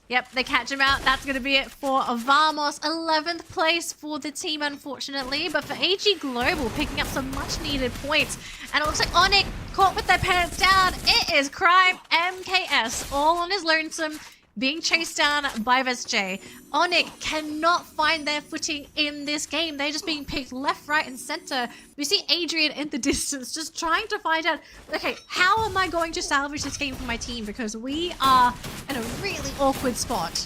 Yep, they catch him out. That's going to be it for Vamos. 11th place for the team, unfortunately. But for AG Global, picking up some much-needed points. And it looks like Onyx caught with their pants down. It is Crime MKS, all on his lonesome, being chased down by VSJ. Onyx cannot find their footing in this game. They're just being picked left, right, and center. We see Adrian in the distance just trying to find out, okay, how am I going to salvage this game for my team? Because we are in a really awkward spot.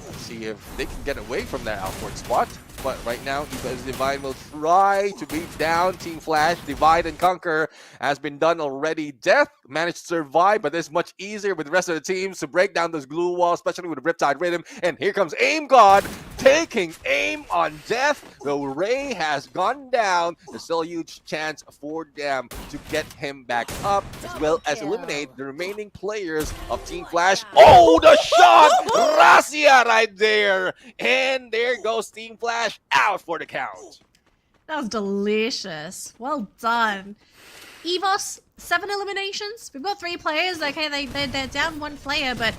Let's see if they can get away from that awkward spot. But right now, Eva's Divide will try to beat down Team Flash. Divide and Conquer has been done already. Death managed to survive, but it's much easier with the rest of the teams to break down those glue walls, especially with the Riptide Rhythm. And here comes Aim God taking aim on Death. Though Ray has gone down, there's still a huge chance for them to get him back up, as well as eliminate the remaining players of Team Flash. Oh, the shot! Razia right there! And there goes Team Flash out for the count. That was delicious. Well done. EVOS, 7 eliminations. We've got 3 players. Okay, they're down 1 player, but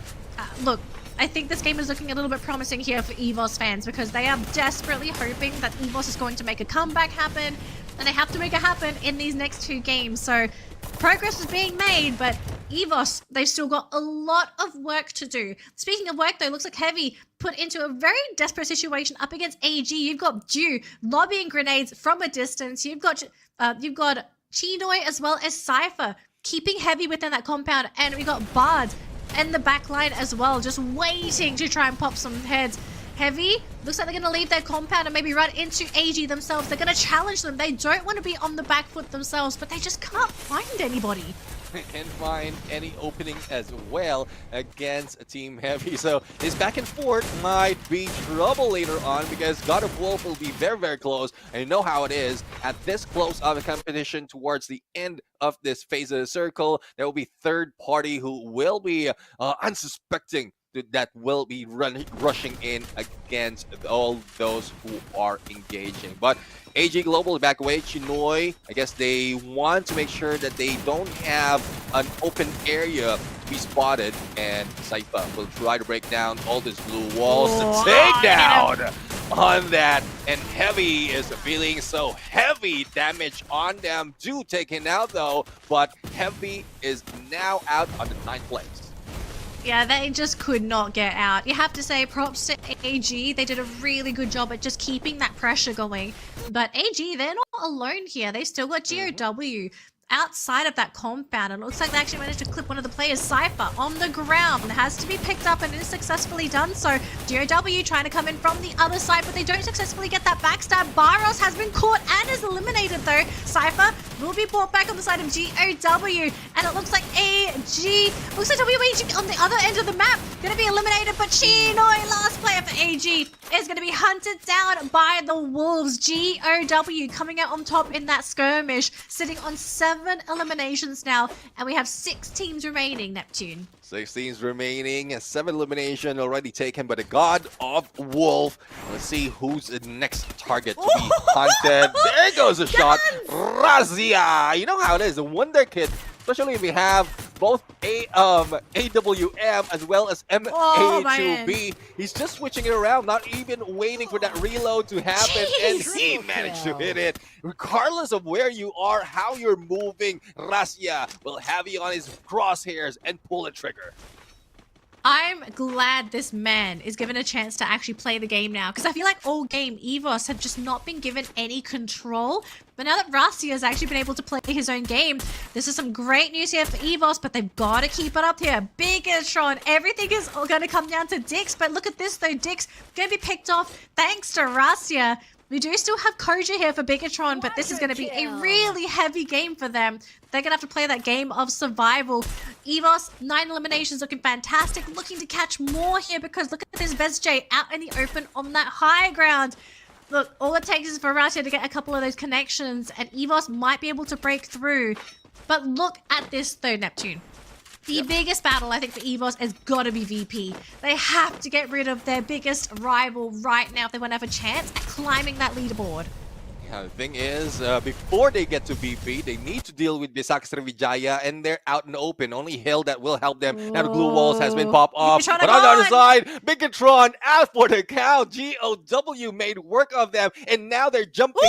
look, I think this game is looking a little bit promising here for EVOS fans because they are desperately hoping that EVOS is going to make a comeback happen, and they have to make it happen in these next 2 games. So progress is being made, but EVOS, they've still got a lot of work to do. Speaking of work, though, it looks like Heavy put into a very desperate situation up against AG. You've got Dew lobbying grenades from a distance. You've got Chinoy as well as Cypher keeping Heavy within that compound, and we got Bard in the back line as well, just waiting to try and pop some heads. Heavy, looks like they're going to leave their compound and maybe run into AG themselves. They're going to challenge them. They don't want to be on the back foot themselves, but they just can't find anybody. And find any opening as well against Team Heavy. So this back and forth might be trouble later on because God of Wolf will be very, very close. And you know how it is. At this close of a competition towards the end of this phase of the circle, there will be third party who will be unsuspecting that will be rushing in against all those who are engaging. But AG Global back away. Chinoy, I guess they want to make sure that they don't have an open area to be spotted, and Cypher will try to break down all these blue walls to take down on that. And Heavy is feeling so heavy damage on them. Do taken out though, but Heavy is now out on the 9th place. Yeah, they just could not get out. You have to say props to AG. They did a really good job at just keeping that pressure going. But AG, they're not alone here. They still got GOW outside of that compound. And it looks like they actually managed to clip one of the players. Cypher on the ground has to be picked up and is successfully done so. GOW trying to come in from the other side, but they don't successfully get that backstab. Barros has been caught and is eliminated though. Cypher will be brought back on the side of GOW. And it looks like AG, looks like WAG on the other end of the map, going to be eliminated. But Chinoy, last player for AG, is going to be hunted down by the Wolves. GOW coming out on top in that skirmish, sitting on 7 eliminations now, and we have 6 teams remaining, Neptune. 6 teams remaining, 7 elimination already taken by the God of Wolf. Let's see who's the next target to be hunted. There goes a shot. Razia! You know how it is, a wonder kid, especially if we have both AWM as well as MA2B. He's just switching it around, not even waiting for that reload to happen, and he managed to hit it. Regardless of where you are, how you're moving, Razia will have you on his crosshairs and pull the trigger. I'm glad this man is given a chance to actually play the game now, because I feel like all game EVOS have just not been given any control. But now that Razia has actually been able to play his own game, this is some great news here for EVOS, but they've got to keep it up here. Bigatron, everything is going to come down to Dix, but look at this though, Dix going to be picked off thanks to Razia. We do still have Koja here for Bigatron, but this is going to be a really heavy game for them. They're going to have to play that game of survival. EVOS, 9 eliminations, looking fantastic. Looking to catch more here because look at this VSJ out in the open on that high ground. Look, all it takes is for Russia to get a couple of those connections, and EVOS might be able to break through. But look at this though, Neptune. The biggest battle, I think, for EVOS has got to be VP. They have to get rid of their biggest rival right now if they want to have a chance at climbing that leaderboard. The thing is, before they get to VP, they need to deal with Bisak Sriwijaya, and they're out in the open. Only Hill that will help them. Now the glue walls has been popped off. Bigatron But on the other gone! side, Bigatron out for the count. GOW made work of them, and now they're jumping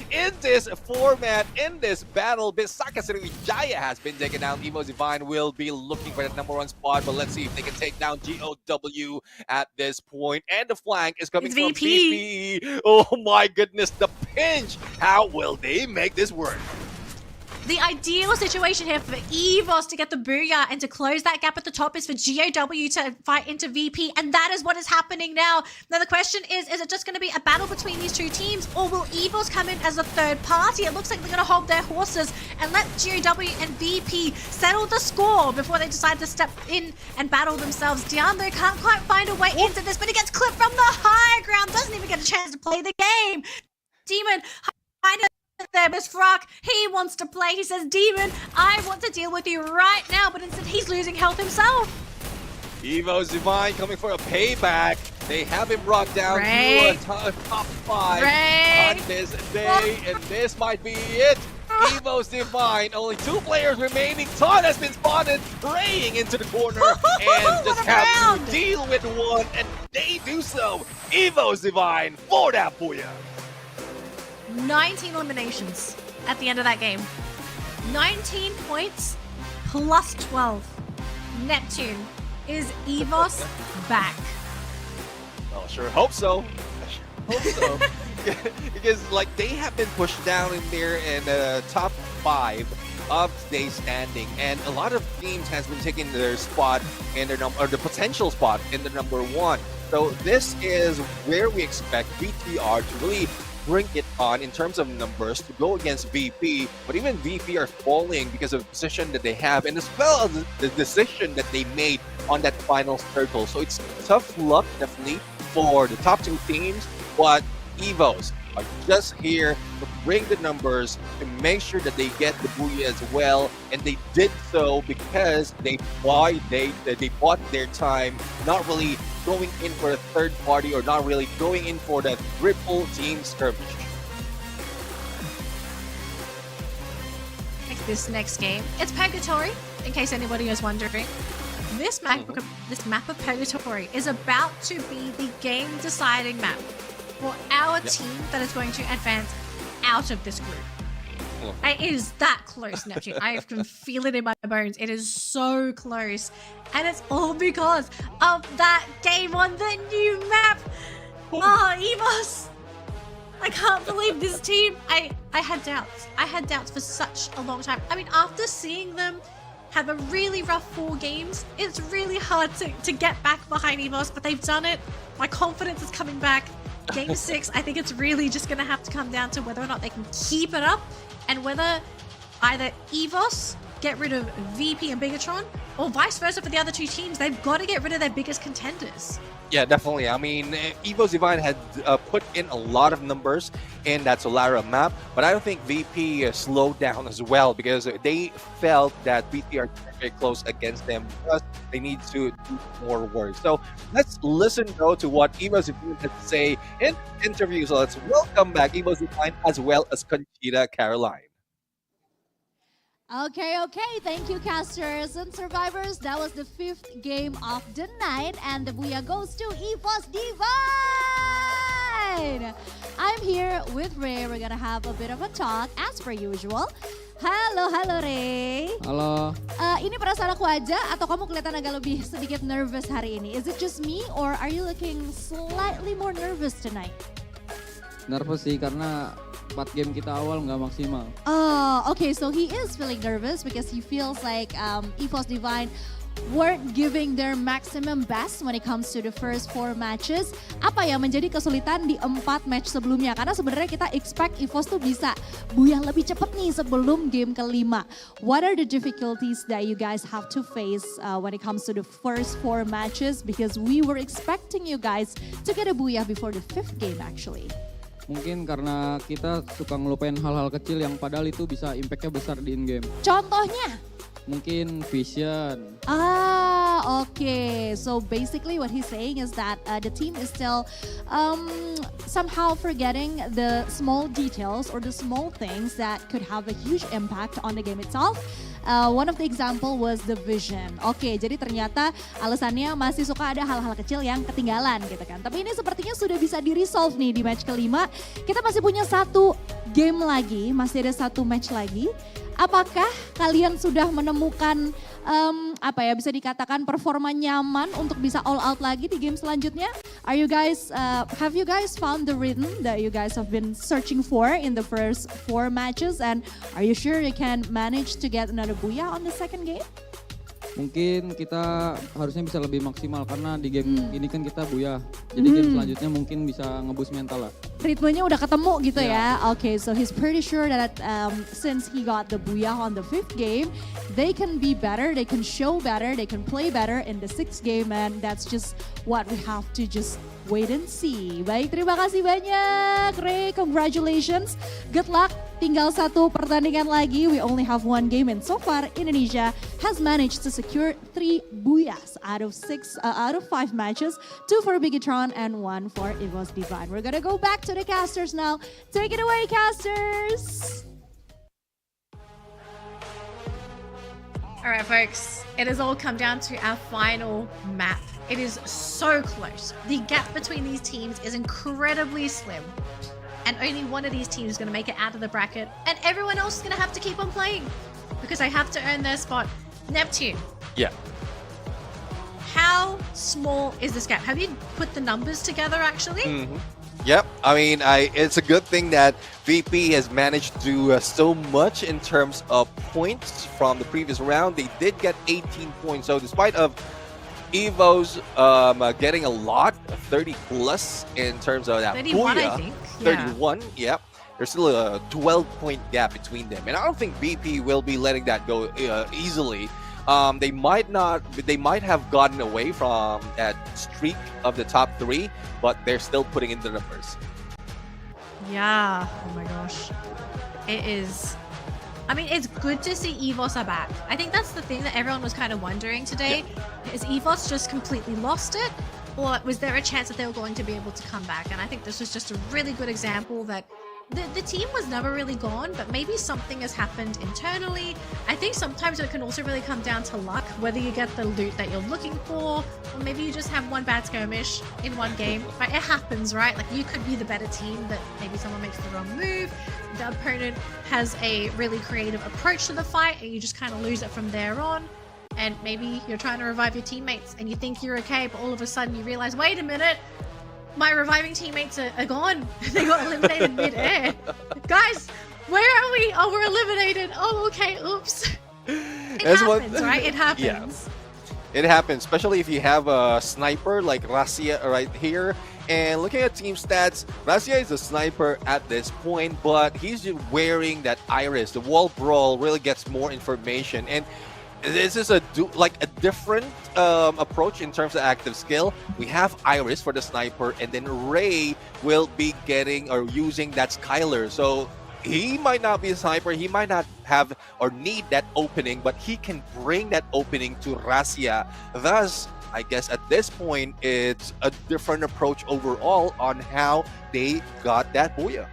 in this format, in this battle. Bisaka Sriwijaya has been taken down. Evo Divine will be looking for that #1 spot, but let's see if they can take down GOW at this point. And the flank is coming It's from VP. VP. Oh my goodness, the pinch. How will they make this work? The ideal situation here for EVOS to get the booyah and to close that gap at the top is for GOW to fight into VP, and that is what is happening now. Now the question is it just going to be a battle between these two teams, or will EVOS come in as a third party? It looks like they're going to hold their horses and let GOW and VP settle the score before they decide to step in and battle themselves. Diandre can't quite find a way into this, but he gets clipped from the high ground, doesn't even get a chance to play the game. Demon, there was Frock. He wants to play. He says, Demon, I want to deal with you right now, but instead he's losing health himself. Evo's Divine coming for a payback. They have him brought down Ray. to a top 5 Ray. on this day, and this might be it. Evo's Divine, only 2 players remaining. Todd has been spotted, raying into the corner, and just have to deal with one, and they do so. Evo's Divine for that booyah. 19 eliminations at the end of that game. 19 points plus 12. Neptune, is EVOS back? Oh, sure hope so. Hope so. Because like they have been pushed down in there in the top 5 of today's standing, and a lot of teams has been taking their spot in their number, or the potential spot in the #1. So this is where we expect VTR to really bring it on in terms of numbers to go against VP, but even VP are falling because of the position that they have, and as well as the decision that they made on that final circle. So it's tough luck definitely for the top 2 teams, but Evos are just here to bring the numbers, to make sure that they get the booyah as well, and they did so because they bought their time, not really going in for a third party or not really going in for that triple team skirmish. This next game, it's Purgatory, in case anybody is wondering. This map of Purgatory is about to be the game-deciding map for our team that is going to advance out of this group. It is that close, Neptune. I can feel it in my bones. It is so close. And it's all because of that game on the new map. Oh, EVOS. I can't believe this team. I had doubts. I had doubts for such a long time. I mean, after seeing them have a really rough 4 games, it's really hard to get back behind EVOS, but they've done it. My confidence is coming back. Game 6, I think it's really just going to have to come down to whether or not they can keep it up, and whether either EVOS get rid of VP and Bigatron, or vice versa for the other 2 teams. They've got to get rid of their biggest contenders. Yeah, definitely. I mean, Evo's Divine had put in a lot of numbers in that Solara map, but I don't think VP slowed down as well, because they felt that VP are very close against them, because they need to do more work. So let's listen though to what Evo's Divine had to say in interviews. So let's welcome back Evo's Divine as well as Conchita Caroline. Okay, thank you, casters and survivors. That was the 5th game of the night, and the booyah goes to EVOS Divine. I'm here with Ray. We're gonna have a bit of a talk as per usual. Halo Ray. Halo. Ini perasaan aku aja, atau kamu kelihatan agak lebih sedikit nervous hari ini? Is it just me, or are you looking slightly more nervous tonight? Nervous sih karena 4 game kita awal nggak maksimal. Oh, okay. So he is feeling nervous because he feels like EVOS Divine weren't giving their maximum best when it comes to the first 4 matches. Apa yang menjadi kesulitan di 4 match sebelumnya? Karena sebenarnya kita expect EVOS tuh bisa booyah lebih cepet nih sebelum game ke-5. What are the difficulties that you guys have to face when it comes to the first 4 matches? Because we were expecting you guys to get a booyah before the 5th game actually. Mungkin karena kita suka ngelupain hal-hal kecil yang padahal itu bisa impact-nya besar di in-game. Contohnya? Mungkin vision. Okay. So basically what he's saying is that the team is still somehow forgetting the small details or the small things that could have a huge impact on the game itself. One of the example was the vision. Oke, jadi ternyata alasannya masih suka ada hal-hal kecil yang ketinggalan gitu kan. Tapi ini sepertinya sudah bisa di-resolve nih di match kelima. Kita masih punya satu game lagi, masih ada satu match lagi. Apakah kalian sudah menemukan bisa dikatakan performa nyaman untuk bisa all out lagi di game selanjutnya? Have you guys found the rhythm that you guys have been searching for in the first 4 matches, and are you sure you can manage to get another booyah on the second game? Mungkin kita harusnya bisa lebih maksimal karena di game ini kan kita booyah. Jadi game selanjutnya mungkin bisa nge-boost mental lah. Ritmenya udah ketemu gitu ya. Okay, so he's pretty sure that since he got the booyah on the 5th game, they can be better, they can show better, they can play better in the 6th game, and that's just what we have to just wait and see. Baik, terima kasih banyak Ray, congratulations, good luck. Tinggal satu pertandingan lagi, we only have 1 game, and so far Indonesia has managed to secure 3 booyahs out of 5 matches, 2 for Biggitron and 1 for Evo's Divine. We're gonna go back to the casters now. Take it away, casters! All right, folks, it has all come down to our final map. It is so close. The gap between these teams is incredibly slim. And only one of these teams is going to make it out of the bracket. And everyone else is going to have to keep on playing. Because they have to earn their spot. Neptune. Yeah. How small is this gap? Have you put the numbers together, actually? Yep. I mean, it's a good thing that VP has managed to do so much in terms of points from the previous round. They did get 18 points. So despite of Evo's getting a lot, 30 plus in terms of that 31, booyah. I think. 31, yep. There's still a 12-point gap between them. And I don't think VP will be letting that go easily. They might have gotten away from that streak of the top 3, but they're still putting in the numbers. Yeah. Oh my gosh. It is. I mean, it's good to see EVOS are back. I think that's the thing that everyone was kind of wondering today. Is EVOS just completely lost it? Or was there a chance that they were going to be able to come back? And I think this was just a really good example that the team was never really gone, but maybe something has happened internally. I think sometimes it can also really come down to luck, whether you get the loot that you're looking for, or maybe you just have one bad skirmish in one game. Right? It happens, right? Like, you could be the better team, but maybe someone makes the wrong move. The opponent has a really creative approach to the fight, and you just kind of lose it from there on. And maybe you're trying to revive your teammates, and you think you're okay, but all of a sudden you realize, wait a minute, my reviving teammates are gone. They got eliminated mid-air. Guys, where are we? Oh, we're eliminated. Oh, okay, oops. It happens, right? It happens. Yeah. It happens, especially if you have a sniper like Razia right here. And looking at team stats, Razia is a sniper at this point, but he's just wearing that iris. The wall brawl really gets more information. And this is a different approach in terms of active skill. We have Iris for the sniper, and then Ray will be getting or using that Skylar. So he might not be a sniper, he might not have or need that opening, but he can bring that opening to Razia. Thus, I guess at this point, it's a different approach overall on how they got that booyah.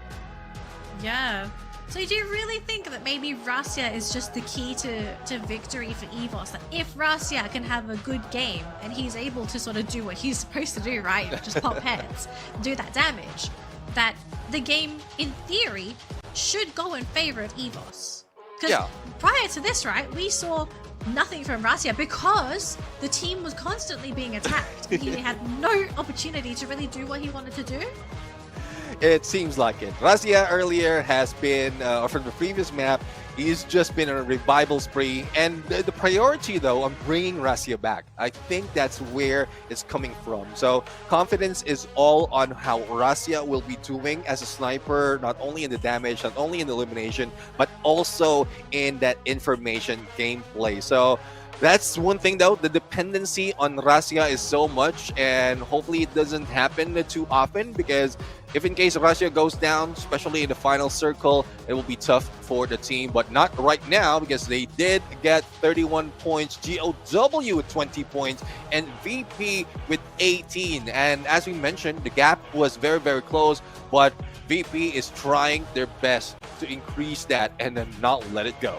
Yeah. So do you really think that maybe Razia is just the key to victory for EVOS? That if Razia can have a good game and he's able to sort of do what he's supposed to do, right? Just pop heads, do that damage, that the game, in theory, should go in favor of EVOS. Because prior to this, right, we saw nothing from Razia because the team was constantly being attacked. And he had no opportunity to really do what he wanted to do. It seems like it. Razia earlier has been, from the previous map, he's just been on a revival spree. And the priority, though, on bringing Razia back, I think that's where it's coming from. So confidence is all on how Razia will be doing as a sniper, not only in the damage, not only in the elimination, but also in that information gameplay. So That's one thing though, the dependency on Russia is so much, and hopefully it doesn't happen too often, because if in case Russia goes down, especially in the final circle, it will be tough for the team, but not right now, because they did get 31 points, GOW with 20 points, and VP with 18. And as we mentioned, the gap was very, very close, but VP is trying their best to increase that and then not let it go.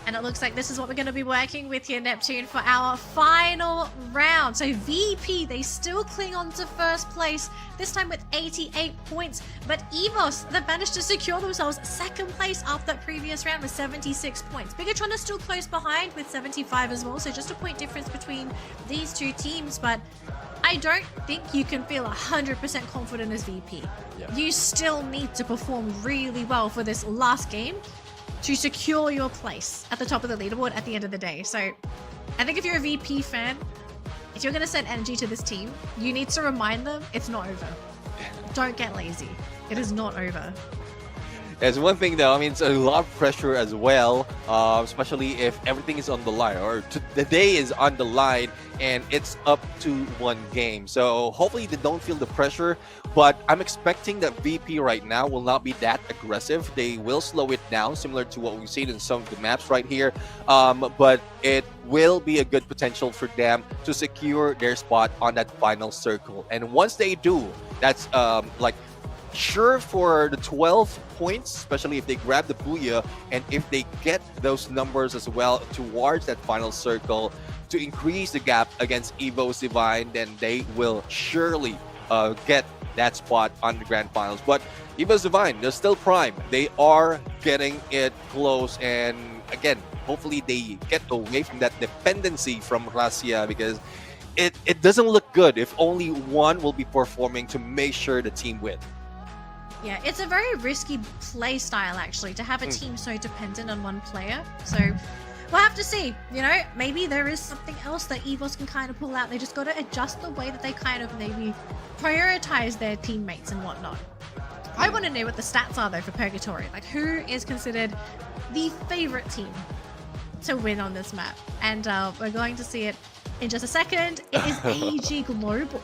And it looks like this is what we're going to be working with here, Neptune, for our final round. So VP, they still cling on to first place, this time with 88 points. But EVOS, they managed to secure themselves second place after that previous round with 76 points. Bigatron is still close behind with 75 as well, so just a point difference between these two teams. But I don't think you can feel 100% confident as VP. Yeah. You still need to perform really well for this last game to secure your place at the top of the leaderboard at the end of the day. So I think if you're a VP fan, if you're going to send energy to this team, you need to remind them it's not over. Don't get lazy. It is not over. There's one thing though, I mean, it's a lot of pressure as well, especially if everything is on the line, or the day is on the line and it's up to one game. So hopefully they don't feel the pressure, but I'm expecting that VP right now will not be that aggressive. They will slow it down, similar to what we've seen in some of the maps right here, but it will be a good potential for them to secure their spot on that final circle. And once they do, that's like sure for the 12 points, especially if they grab the Booyah, and if they get those numbers as well towards that final circle to increase the gap against EVOS Divine, then they will surely get that spot on the grand finals. But EVOS Divine, they're still prime. They are getting it close, and again, hopefully they get away from that dependency from Russia, because it doesn't look good if only one will be performing to make sure the team wins. Yeah, it's a very risky play style, actually, to have a team so dependent on one player. So we'll have to see. You know, maybe there is something else that EVOS can kind of pull out. They just got to adjust the way that they kind of maybe prioritize their teammates and whatnot. I want to know what the stats are, though, for Purgatory. Like, who is considered the favorite team to win on this map? And we're going to see it in just a second. It is AG Global.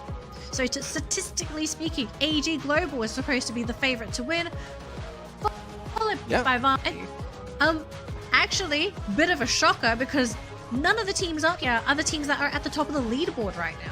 So statistically speaking, AG Global is supposed to be the favorite to win, followed by Vine. Actually, bit of a shocker, because none of the teams up here are the teams that are at the top of the leaderboard right now.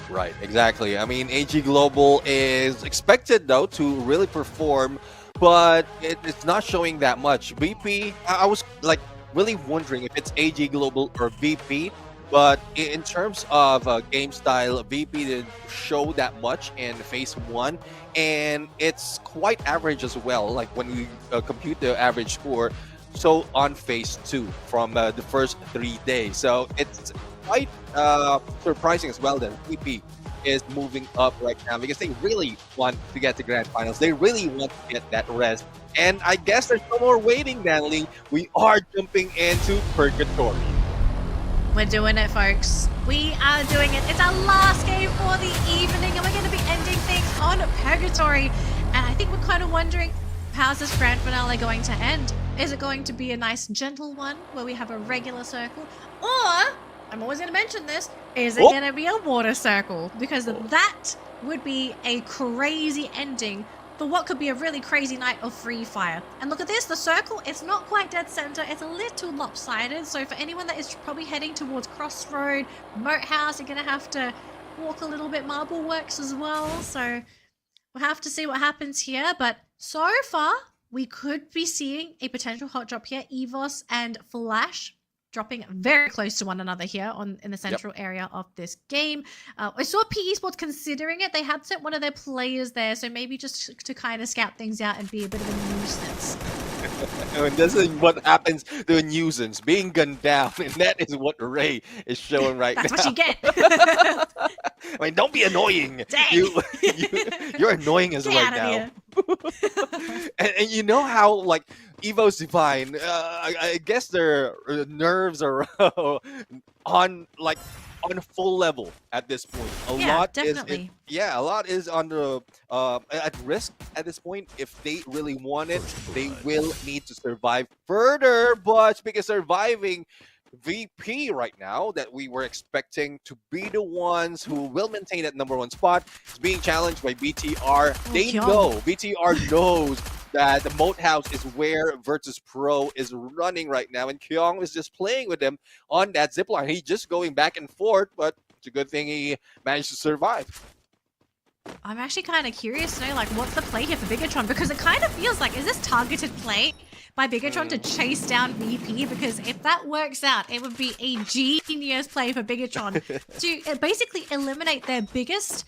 Right, exactly. I mean, AG Global is expected, though, to really perform, but it's not showing that much. VP, I was like really wondering if it's AG Global or VP. But in terms of game style, VP didn't show that much in phase 1, and it's quite average as well, like when we compute the average score. So on phase 2 from the first 3 days. So it's quite surprising as well that VP is moving up right now, because they really want to get to grand finals. They really want to get that rest. And I guess there's no more waiting, Danley. We are jumping into Purgatory. We're doing it, folks. We are doing it. It's our last game for the evening, and we're going to be ending things on Purgatory. And I think we're kind of wondering, how's this grand finale going to end? Is it going to be a nice, gentle one where we have a regular circle? Or, I'm always going to mention this, is it going to be a water circle? Because that would be a crazy ending for what could be a really crazy night of Free Fire. And look at this, the circle, it's not quite dead center, it's a little lopsided. So for anyone that is probably heading towards Crossroad, Moat House, you're gonna have to walk a little bit. Marble Works as well. So we'll have to see what happens here. But so far, we could be seeing a potential hot drop here. EVOS and Flash dropping very close to one another here in the central area of this game. I saw PE Sports considering it. They had sent one of their players there, so maybe just to kind of scout things out and be a bit of a nuisance. And this is what happens to a nuisance, being gunned down, and that is what Ray is showing right now. That's what you get. I mean, don't be annoying. Dang. You're annoying as Get right now. and you know how, like, EVOS Divine, I guess their nerves are on full level at this point. A lot is on the at risk at this point. If they really want it, they will need to survive further. But speaking of surviving, VP right now that we were expecting to be the ones who will maintain that #1 spot is being challenged by BTR. They know, BTR knows that the Moat House is where Virtus Pro is running right now, and Kyung is just playing with them on that zipline. He's just going back and forth, but it's a good thing he managed to survive. I'm actually kind of curious to know, like, what's the play here for Bigatron? Because it kind of feels like, is this targeted play by Bigatron to chase down VP? Because if that works out, it would be a genius play for Bigatron to basically eliminate their biggest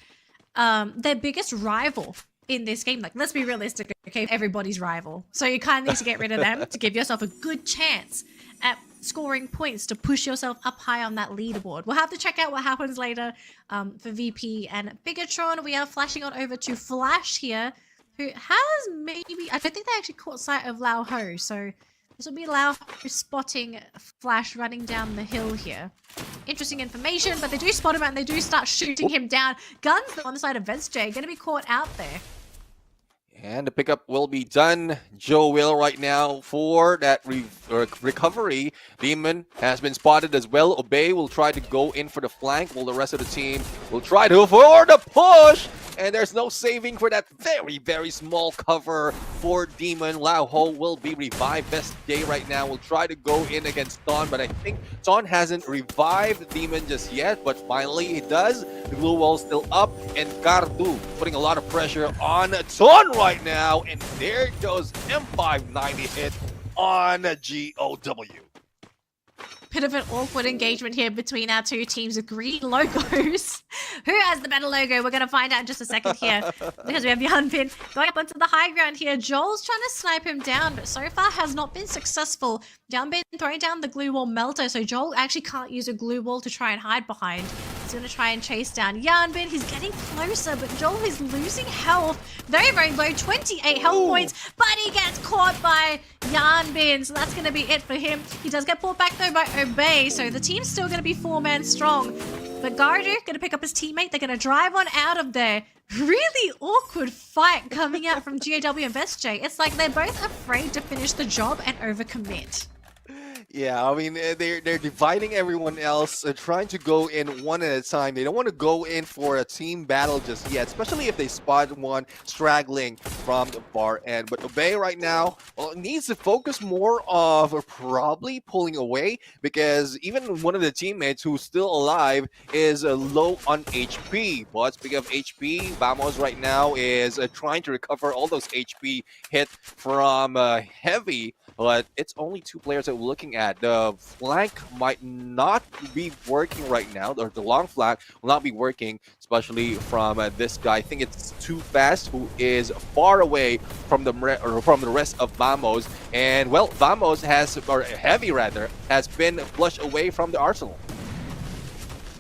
rival in this game. Like, let's be realistic, okay? Everybody's rival. So you kind of need to get rid of them to give yourself a good chance at scoring points to push yourself up high on that leaderboard. We'll have to check out what happens later for VP and Bigatron. We are flashing on over to Flash here, who has maybe, I don't think they actually caught sight of Lao Ho, so this will be Lao Ho spotting Flash running down the hill here. Interesting information, but they do spot him and they do start shooting him down. Guns on the side of VSJ, going to be caught out there. And the pickup will be done. Joe Will right now for that recovery. Demon has been spotted as well. Obey will try to go in for the flank while the rest of the team will try to for the push. And there's no saving for that very, very small cover for Demon. Lao Ho will be revived. Best Day right now will try to go in against Ton, but I think Ton hasn't revived Demon just yet, but finally he does. The glue wall's still up, and Cardu putting a lot of pressure on Ton right now, and there goes M590 hit on GOW. Bit of an awkward engagement here between our two teams of green logos. Who has the better logo? We're going to find out in just a second here because we have Yanbin going up onto the high ground here. Joel's trying to snipe him down, but so far has not been successful. Yanbin throwing down the glue wall melter, so Joel actually can't use a glue wall to try and hide behind. He's going to try and chase down Yanbin. He's getting closer, but Joel is losing health. Very, very low, 28 health points, but he gets caught by Yanbin, so that's going to be it for him. He does get pulled back though by Obey, so the team's still going to be 4-man strong. But Gardu going to pick up his teammate. They're going to drive on out of there. Really awkward fight coming out from GAW and VSJ. It's like they're both afraid to finish the job and overcommit. Yeah, I mean, they're dividing everyone else, trying to go in one at a time. They don't want to go in for a team battle just yet, especially if they spot one straggling from the far end. But Obey right now needs to focus more of probably pulling away, because even one of the teammates who's still alive is low on HP. But speaking of HP, Vamos right now is trying to recover all those HP hit from Heavy. But it's only 2 players that we're looking at. The flank might not be working right now, or the long flank will not be working, especially from this guy. I think it's Too Fast, who is far away from the rest of Vamos. And well, Vamos has, or Heavy rather, has been flushed away from the arsenal.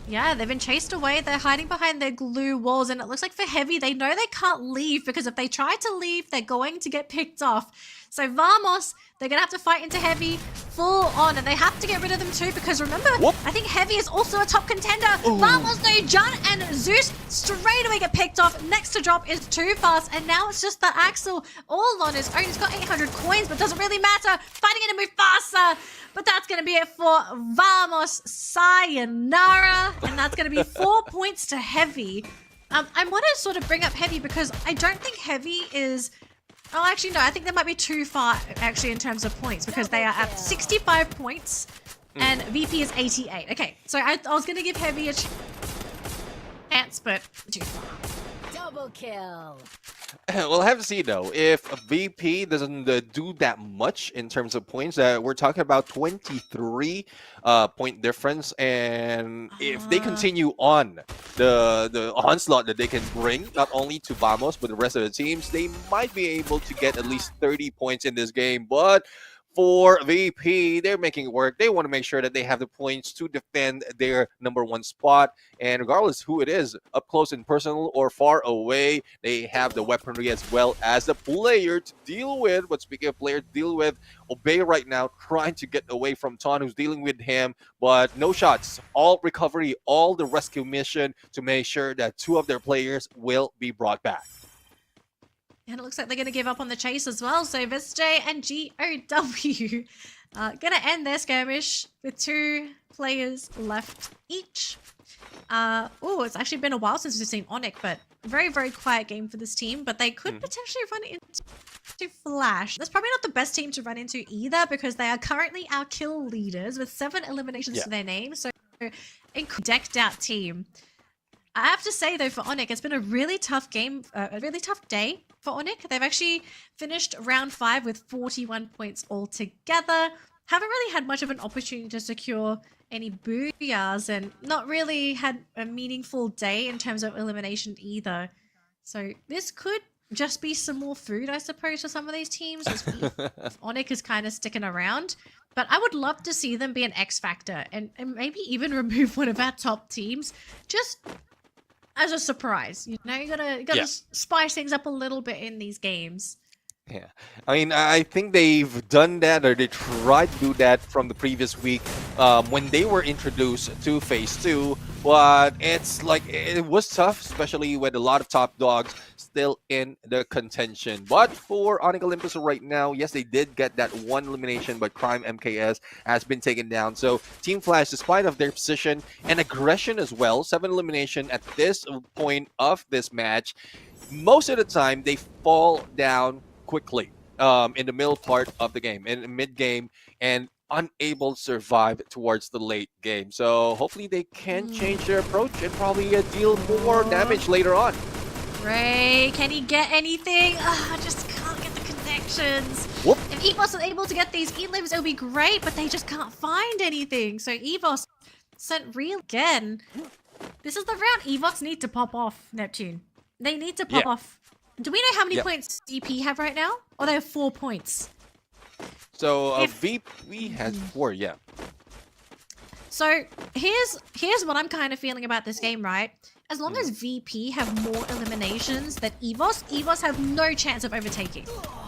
Yeah, they've been chased away. They're hiding behind their glue walls, and it looks like for Heavy, they know they can't leave, because if they try to leave, they're going to get picked off. So Vamos, they're going to have to fight into Heavy full on, and they have to get rid of them too, because remember, I think Heavy is also a top contender. Vamos, no, Jun and Zeus straight away get picked off. Next to drop is Too Fast, and now it's just the Axel all on his own. He's got 800 coins, but doesn't really matter. Fighting into Mufasa, but that's going to be it for Vamos. Sayonara, and that's going to be 4 points to Heavy. I want to sort of bring up Heavy because I don't think Heavy is... Oh, actually, no. I think they might be too far, actually, in terms of points, because they are at 65 points, and VP is 88. Okay, so I was going to give Heavy a chance, but too far. Double kill. We'll have to see, though. If VP doesn't do that much in terms of points, we're talking about 23 point difference, and if they continue on the onslaught that they can bring, not only to Vamos, but the rest of the teams, they might be able to get at least 30 points in this game. But for VP, they're making it work. They want to make sure that they have the points to defend their #1 spot. And regardless who it is, up close and personal or far away, they have the weaponry as well as the player to deal with. But speaking of player to deal with, Obey right now trying to get away from Ton, who's dealing with him, but no shots. All recovery, all the rescue mission to make sure that 2 of their players will be brought back. And it looks like they're going to give up on the chase as well. So VSJ and GOW, Gonna end their skirmish with 2 players left each. Oh, it's actually been a while since we've seen Onyx, but very, very quiet game for this team. But they could potentially run into Flash. That's probably not the best team to run into either, because they are currently our kill leaders with 7 eliminations to their name. So, a decked out team. I have to say though, for Onyx, it's been a really tough game, a really tough day for Onyx. They've actually finished round 5 with 41 points altogether. Haven't really had much of an opportunity to secure any booyahs, and not really had a meaningful day in terms of elimination either. So this could just be some more food, I suppose, for some of these teams. Onyx is kind of sticking around. But I would love to see them be an X factor and maybe even remove one of our top teams just as a surprise. You know, you gotta spice things up a little bit in these games. Yeah, I mean, I think they've done that, or they tried to do that from the previous week when they were introduced to Phase 2. But it's like, it was tough, especially with a lot of top dogs still in the contention. But for Onyx Olympus right now, yes, they did get that 1 elimination, but Crime MKS has been taken down. So Team Flash, despite of their position and aggression as well, 7 elimination at this point of this match, most of the time they fall down quickly in the middle part of the game, in mid-game, and unable to survive towards the late game. So hopefully they can change their approach and probably deal more damage later on. Ray, can he get anything? I just can't get the connections. Whoop. If EVOS was able to get these elims, it would be great, but they just can't find anything. So EVOS sent real again. This is the round EVOS need to pop off, Neptune. They need to pop off. Do we know how many points VP have right now? Or they have 4 points? So VP has 4, yeah. So here's what I'm kind of feeling about this game, right? As long as VP have more eliminations than EVOS have no chance of overtaking.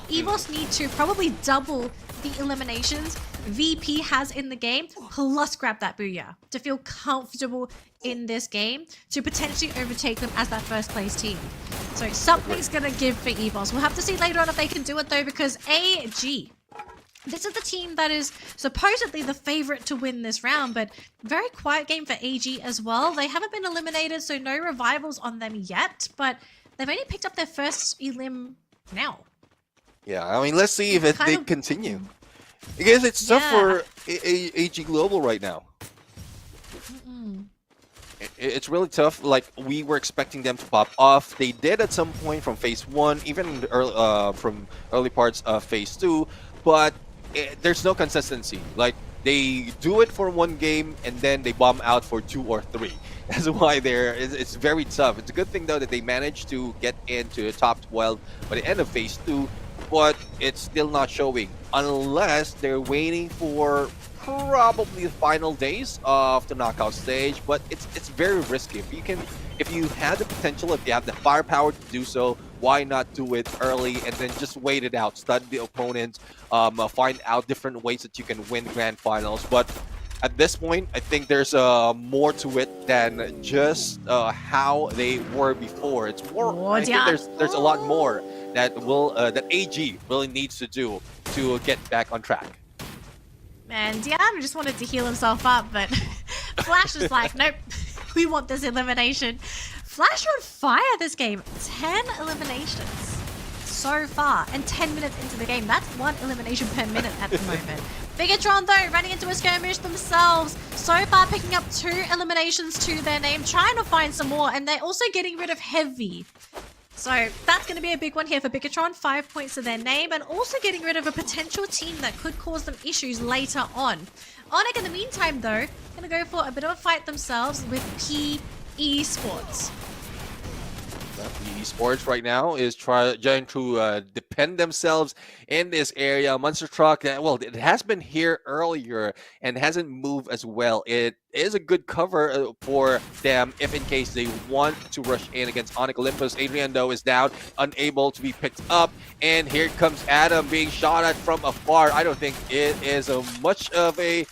EVOS need to probably double the eliminations VP has in the game, plus grab that booyah to feel comfortable in this game to potentially overtake them as that first place team. So something's gonna give for EVOS. We'll have to see later on if they can do it though, because AG, this is the team that is supposedly the favorite to win this round, but very quiet game for AG as well. They haven't been eliminated, so no revivals on them yet, but they've only picked up their first elim now. Yeah, I mean, let's see if they continue. Because it's tough for AG Global right now. It's really tough. Like, we were expecting them to pop off. They did at some point from Phase 1, even from early parts of Phase 2, but there's no consistency. Like, they do it for 1 game and then they bomb out for 2 or 3. That's why it's very tough. It's a good thing though that they managed to get into the top 12 by the end of Phase 2, but it's still not showing unless they're waiting for probably the final days of the knockout stage. But it's very risky. If you have the potential, if you have the firepower to do so, why not do it early and then just wait it out, study the opponents, find out different ways that you can win grand finals. But at this point, I think there's more to it than just how they were before. It's more. I think there's a lot more that AG really needs to do to get back on track. Man, Diana just wanted to heal himself up, but Flash is like, nope, we want this elimination. Flash on fire this game. 10 eliminations so far, and 10 minutes into the game. That's 1 elimination per minute at the moment. Bigatron, though, running into a skirmish themselves. So far, picking up 2 eliminations to their name, trying to find some more, and they're also getting rid of Heavy. So that's going to be a big one here for Bigatron. 5 points to their name, and also getting rid of a potential team that could cause them issues later on. Onyx, in the meantime, though, going to go for a bit of a fight themselves with Esports. Esports right now is trying to defend themselves in this area. Monster Truck, well, it has been here earlier and hasn't moved as well. It is a good cover for them if in case they want to rush in against Onyx Olympus. Adrian, though, is down, unable to be picked up. And here comes Adam being shot at from afar. I don't think it is much of a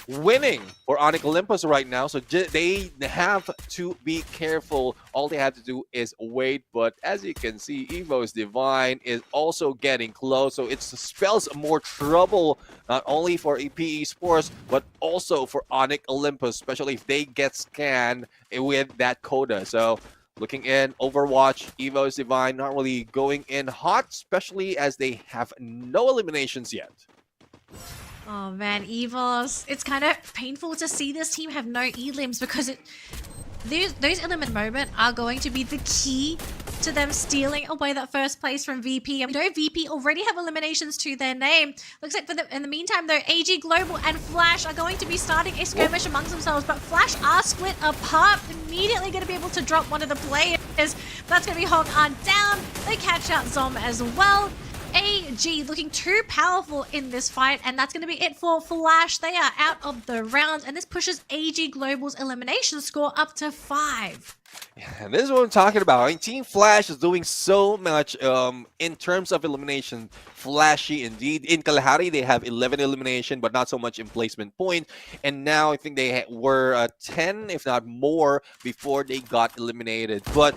winning for Onyx Olympus right now, so they have to be careful. All they have to do is wait, but as you can see, Evo's Divine is also getting close, so it spells more trouble not only for PE Sports but also for Onyx Olympus, especially if they get scanned with that coda. So looking in, Overwatch, Evo's Divine not really going in hot, especially as they have no eliminations yet. Oh man, Evos. It's kind of painful to see this team have no elims because those element moment are going to be the key to them stealing away that first place from VP. And we know VP already have eliminations to their name. Looks like in the meantime though, AG Global and Flash are going to be starting a skirmish amongst themselves, but Flash are split apart. Immediately going to be able to drop one of the players. That's going to be Hog on down. They catch out Zom as well. AG looking too powerful in this fight, and that's going to be it for Flash. They are out of the round, and this pushes AG Global's elimination score up to 5. And this is what I'm talking about. I mean, Team Flash is doing so much in terms of elimination. Flashy indeed. In Kalahari, they have 11 elimination, but not so much in placement point. And now I think they were 10, if not more, before they got eliminated. But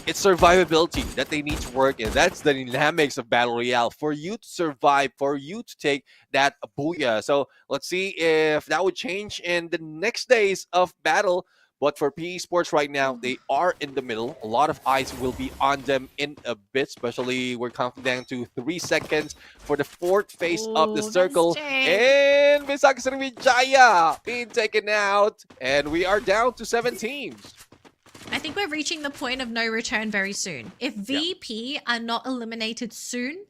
it's survivability that they need to work in. That's the dynamics of Battle Royale. For you to survive, for you to take that booyah. So let's see if that would change in the next days of battle. But for PE Sports right now, they are in the middle. A lot of eyes will be on them in a bit, especially we're counting down to 3 seconds for the 4th phase of the circle. And Visaka Sriwijaya being taken out. And we are down to 7 teams. I think we're reaching the point of no return very soon. If VP are not eliminated soon,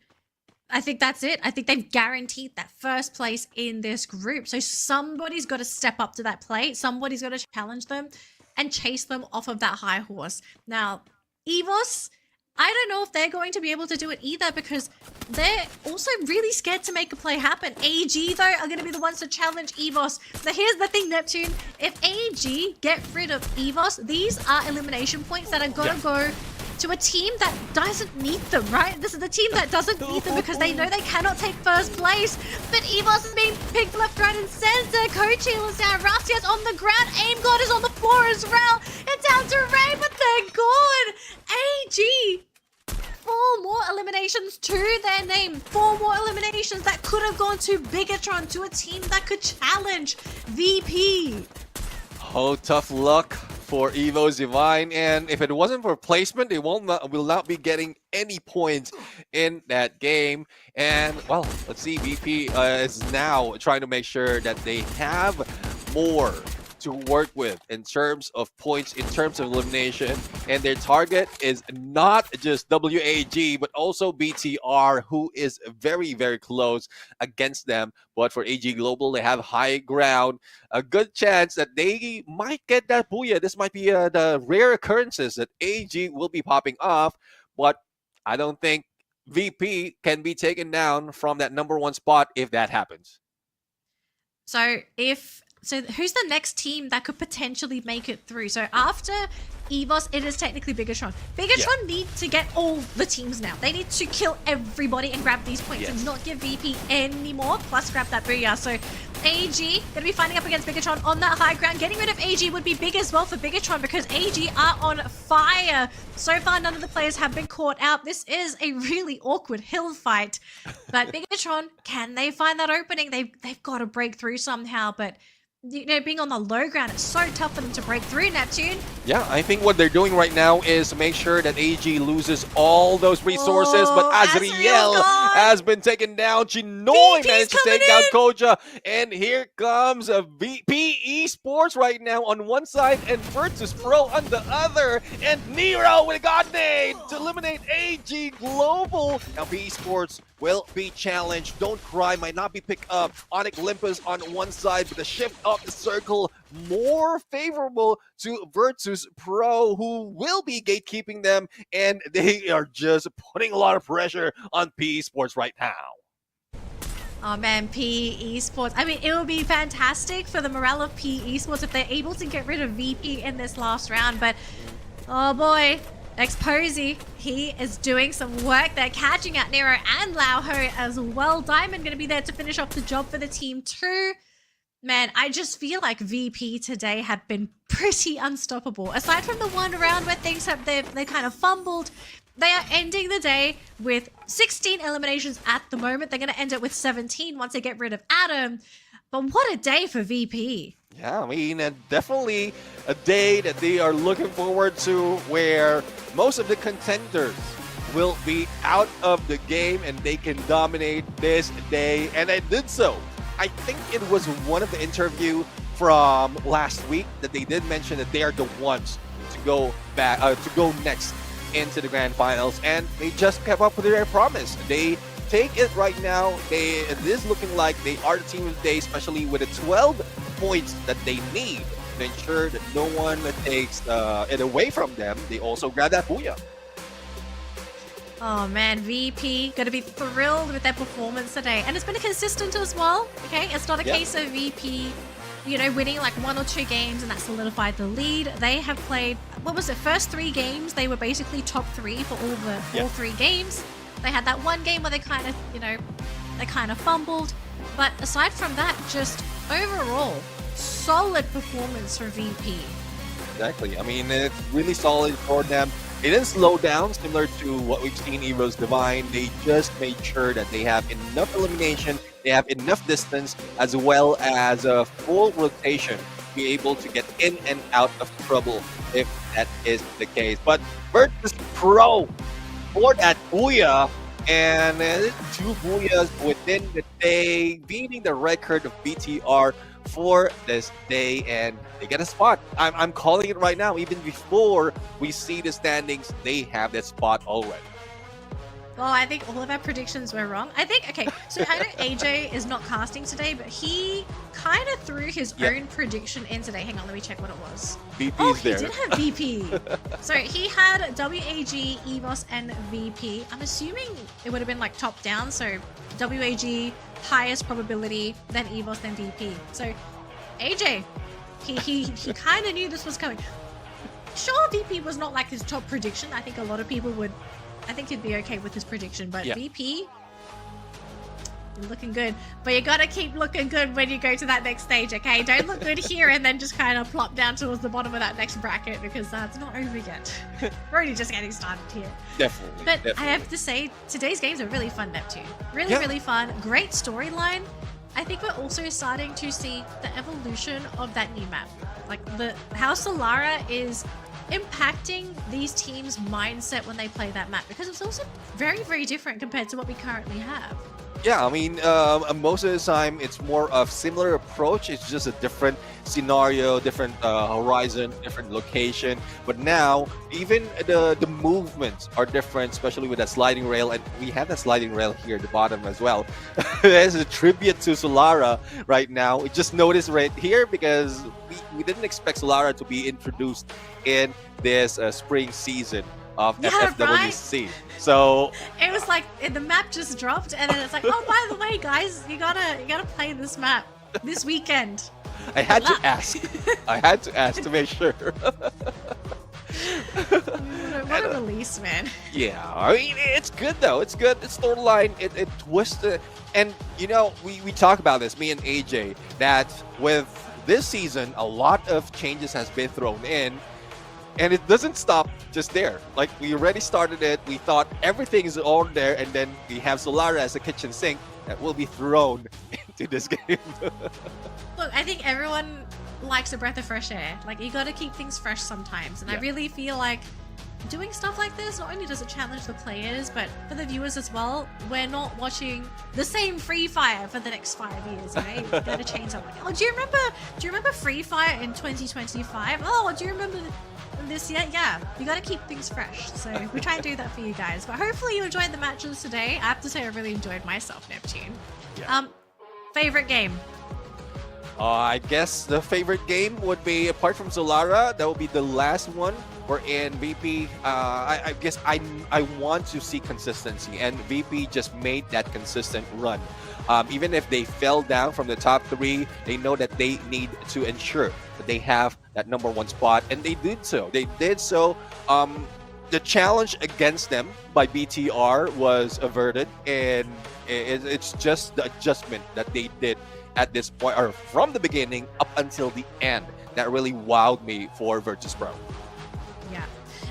I think that's it. I think they've guaranteed that first place in this group. So somebody's got to step up to that plate. Somebody's got to challenge them and chase them off of that high horse. Now, Evos, I don't know if they're going to be able to do it either because they're also really scared to make a play happen. AG, though, are going to be the ones to challenge Evos. Now, here's the thing, Neptune. If AG get rid of Evos, these are elimination points that are going to go to a team that doesn't need them, right? This is the team that doesn't need them because they know they cannot take first place. But Evos is being picked left, right, and center. Coach Heal is down. Rastia's on the ground. Aim God is on the floor as well. It's down to Ray, but they're gone. AG. 4 more eliminations to their name. 4 more eliminations that could have gone to Bigatron, to a team that could challenge VP. Oh, tough luck for Evo's Divine, and if it wasn't for placement, they will not be getting any points in that game. And well, let's see, VP is now trying to make sure that they have more to work with in terms of points, in terms of elimination, and their target is not just WAG but also BTR, who is very, very close against them. But for AG Global, they have high ground, a good chance that they might get that booyah. This might be the rare occurrences that AG will be popping off, but I don't think VP can be taken down from that #1 spot if that happens. So who's the next team that could potentially make it through? So after Evos, it is technically Bigatron. Bigatron need to get all the teams now. They need to kill everybody and grab these points and not give VP any more, plus grab that booyah. So AG going to be fighting up against Bigatron on that high ground. Getting rid of AG would be big as well for Bigatron because AG are on fire. So far, none of the players have been caught out. This is a really awkward hill fight. But Bigatron, can they find that opening? They've got to break through somehow, but you know, being on the low ground, it's so tough for them to break through, Neptune. Yeah, I think what they're doing right now is to make sure that AG loses all those resources, but Azriel has been taken down. Chinoy managed to take down Koja, and here comes a VP Esports right now on one side and Virtus Pro on the other, and Nero with a god nade to eliminate AG Global. Now PE Sports will be challenged. Don't Cry might not be picked up. Onyx Olympus on one side, but the shift of the circle more favorable to Virtus Pro, who will be gatekeeping them, and they are just putting a lot of pressure on PE Sports right now. Oh man, PE Esports. I mean, it would be fantastic for the morale of PE Esports if they're able to get rid of VP in this last round, but oh boy. Exposy, he is doing some work there, catching out Nero and Lao Ho as well. Diamond going to be there to finish off the job for the team too. Man, I just feel like VP today had been pretty unstoppable. Aside from the one round where things have they kind of fumbled, they are ending the day with 16 eliminations at the moment. They're going to end it with 17 once they get rid of Adam. But what a day for VP. Yeah, I mean, definitely a day that they are looking forward to, where most of the contenders will be out of the game and they can dominate this day. And they did so. I think it was one of the interview from last week that they did mention that they are the ones to go back, to go next into the grand finals, and they just kept up with their promise. They take it right now. It is looking like they are the team of the day, especially with the 12 points that they need to ensure that no one takes it away from them. They also grab that booyah. Oh man, VP gonna be thrilled with their performance today. And it's been consistent as well, okay? It's not a case of VP, you know, winning like 1 or 2 games and that solidified the lead. They have played, what was it, first 3 games, they were basically top 3 for all 3 games. They had that one game where they kind of, you know, they kind of fumbled. But aside from that, just overall, solid performance for VP. Exactly. I mean, it's really solid for them. They didn't slow down, similar to what we've seen Evo's Divine. They just made sure that they have enough elimination, they have enough distance, as well as a full rotation to be able to get in and out of trouble if that is the case. But Virtus Pro for that booyah, and 2 booyahs within the day, beating the record of BTR for this day, and they get a spot. I'm calling it right now. Even before we see the standings, they have that spot already. Well, I think all of our predictions were wrong. I think, okay, so I know AJ is not casting today, but he kind of threw his own prediction in today. Hang on, let me check what it was. VP's he there. did have VP. So he had WAG, EVOS, and VP. I'm assuming it would have been like top down, so WAG, highest probability, then EVOS, then VP. So AJ, he kind of knew this was coming. Sure, VP was not like his top prediction. I think a lot of people would, I think he'd be okay with his prediction, but VP, you're looking good. But you gotta keep looking good when you go to that next stage, okay? Don't look good here and then just kind of plop down towards the bottom of that next bracket, because it's not over yet. We're only just getting started here. Definitely. But definitely. I have to say, today's games are really fun, Neptune. Really, really fun. Great storyline. I think we're also starting to see the evolution of that new map. Like how Solara is impacting these teams' mindset when they play that map, because it's also very, very different compared to what we currently have. Yeah, I mean, most of the time it's more of similar approach. It's just a different scenario, different horizon, different location. But now, even the movements are different, especially with that sliding rail. And we have that sliding rail here at the bottom as well. As a tribute to Solara right now. We just noticed right here because we didn't expect Solara to be introduced in this spring season of FFWS Sea. So it was like the map just dropped, and then it's like, oh, by the way, guys, you gotta play this map this weekend. I had to ask. I had to ask to make sure. What a release, man. Yeah, I mean, it's good though. It's good. The storyline, it twisted. And you know, we talk about this, me and AJ, that with this season, a lot of changes has been thrown in. And it doesn't stop just there. Like, we already started it. We thought everything is all there, and then we have Solara as a kitchen sink that will be thrown into this game. Look, I think everyone likes a breath of fresh air. Like, you gotta keep things fresh sometimes. And I really feel like doing stuff like this, not only does it challenge the players, but for the viewers as well, we're not watching the same Free Fire for the next 5 years, you know? You gotta change something. Oh, do you remember Free Fire in 2025? Oh, do you remember this year? Yeah, you gotta keep things fresh. So we try and do that for you guys. But hopefully you enjoyed the matches today. I have to say I really enjoyed myself, Neptune. Favorite game? I guess the favorite game would be, apart from Solara, that would be the last one. We're in VP. I guess I want to see consistency, and VP just made that consistent run. Even if they fell down from the top 3, they know that they need to ensure that they have that #1 spot, and they did so. They did so the challenge against them by BTR was averted, and it's just the adjustment that they did at this point, or from the beginning up until the end, that really wowed me for Virtus Pro. Yeah.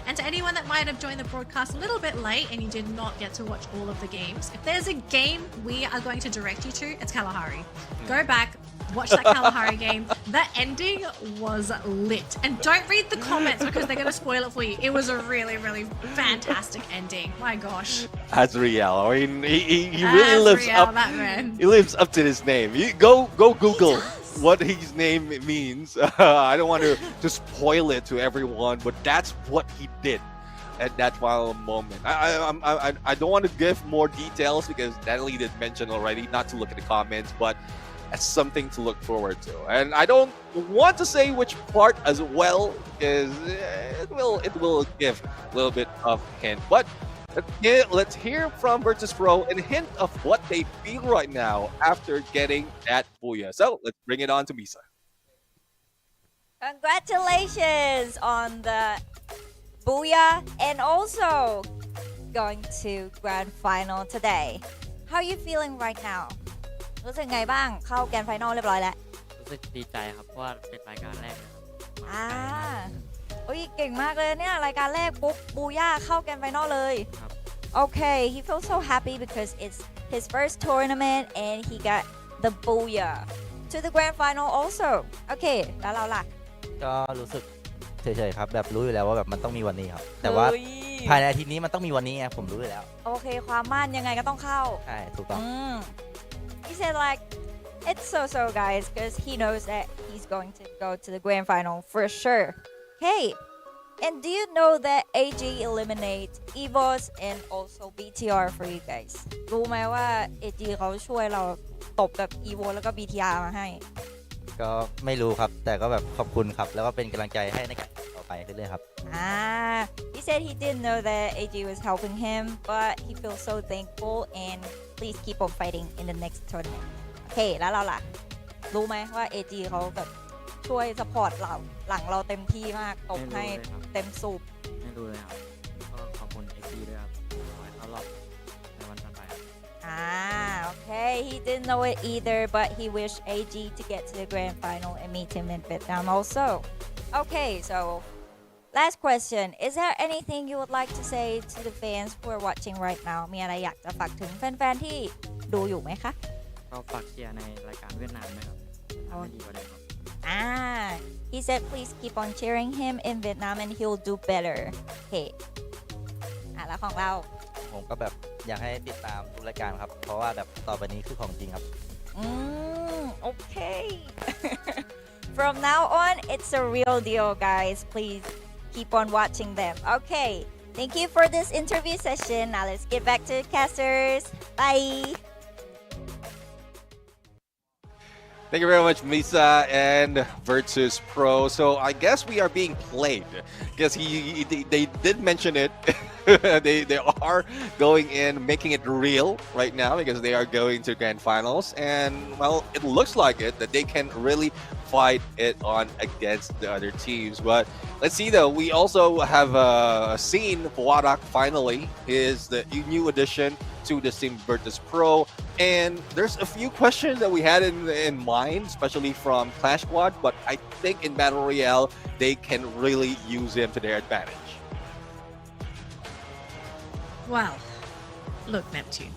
And to anyone that might have joined the broadcast a little bit late and you did not get to watch all of the games, if there's a game we are going to direct you to, it's Kalahari. Go back, watch that Kalahari game. That ending was lit. And don't read the comments because they're going to spoil it for you. It was a really, really fantastic ending. My gosh. Azriel, I mean, he really lives Azriel, up. that man. He lives up to his name. You go Google what his name means. I don't want to spoil it to everyone, but that's what he did at that final moment. I don't want to give more details because Natalie did mention already not to look at the comments, but as something to look forward to. And I don't want to say which part as well, because it will give a little bit of hint. But let's hear from Virtus Pro and hint of what they feel right now after getting that booyah. So let's bring it on to Misa. Congratulations on the booyah and also going to grand final today. How are you feeling right now? รู้สึกไงบ้างเข้าแกรนด์ไฟนอลเรียบร้อยแล้ว รู้สึกดีใจครับเพราะว่าเป็นรายการแรกนะครับ อุ้ยเก่งมากเลยเนี่ยรายการแรกปุ๊บบูย่าเข้าแกรนด์ไฟนอลเลย Okay, he feels so happy because it's his first tournament and he got the booyah to the grand final also. Okay, แล้วเราล่ะ ก็รู้สึกเฉยๆครับแบบรู้อยู่แล้วว่าแบบมันต้องมีวันนี้ครับแต่ว่าภายในอาทิตย์นี้มันต้องมีวันนี้ไงผมรู้อยู่แล้ว โอเคความมั่นยังไงก็ต้องเข้า ใช่ถูกต้อง He said like it's so guys because he knows that he's going to go to the grand final for sure. Hey, and do you know that AG eliminates EVOS and also BTR for you guys? รู้ไหมว่า AG เขาช่วยเราตบกับ EVO แล้วก็ BTR มาให้ ก็ไม่รู้ครับแต่ก็แบบขอบคุณครับแล้วก็เป็นกำลังใจให้ในการต่อไปเรื่อยๆครับ He said he didn't know that AG was helping him, but he feels so thankful and please keep on fighting in the next tournament. โอเคแล้วเราล่ะ รู้ไหมว่า AG เขาแบบช่วยสปอร์ตเราหลังเราเต็มที่มากตบให้เต็มสูบ ไม่รู้เลยครับก็ขอบคุณ AG ด้วยครับขอให้เขารอบในวันต่อไปครับ Okay, he didn't know it either, but he wished AG to get to the grand final and meet him in Vietnam also. Okay, so last question. Is there anything you would like to say to the fans who are watching right now? มีอะไรอยากจะฝากถึงแฟนๆที่ดูอยู่ไหมคะ ก็ฝากเชียร์ในรายการเวียดนามนะครับทำให้ดีกว่าเดิมครับ He said please keep on cheering him in Vietnam and he'll do better. Okay. แล้วของเรา ผมก็แบบอยากให้ติดตามทุกรายการครับเพราะว่าแบบต่อไปนี้คือของจริงครับ Okay. From now on, it's a real deal, guys. Please keep on watching them. Okay. Thank you for this interview session. Now let's get back to the casters. Bye. Thank you very much, Misa and Virtus Pro. So I guess we are being played because they did mention it. they are going in, making it real right now because they are going to grand finals, and well, it looks like it that they can really fight it on against the other teams. But let's see though. We also have seen Wadak finally is the new addition to the team Virtus Pro, and there's a few questions that we had in mind, especially from Clash Squad. But I think in Battle Royale they can really use him to their advantage. Well, look, Neptune.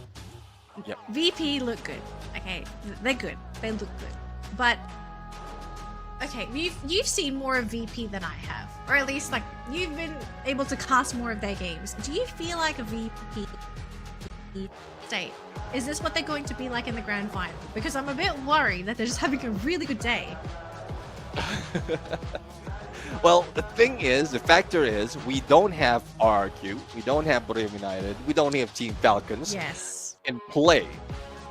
Yep. VP look good. Okay, they're good. They look good. But okay, you've seen more of VP than I have, or at least like you've been able to cast more of their games. Do you feel like a VP state? Is this what they're going to be like in the grand final? Because I'm a bit worried that they're just having a really good day. Well, the thing is, the factor is, we don't have RRQ, we don't have Brave United, we don't have Team Falcons in play.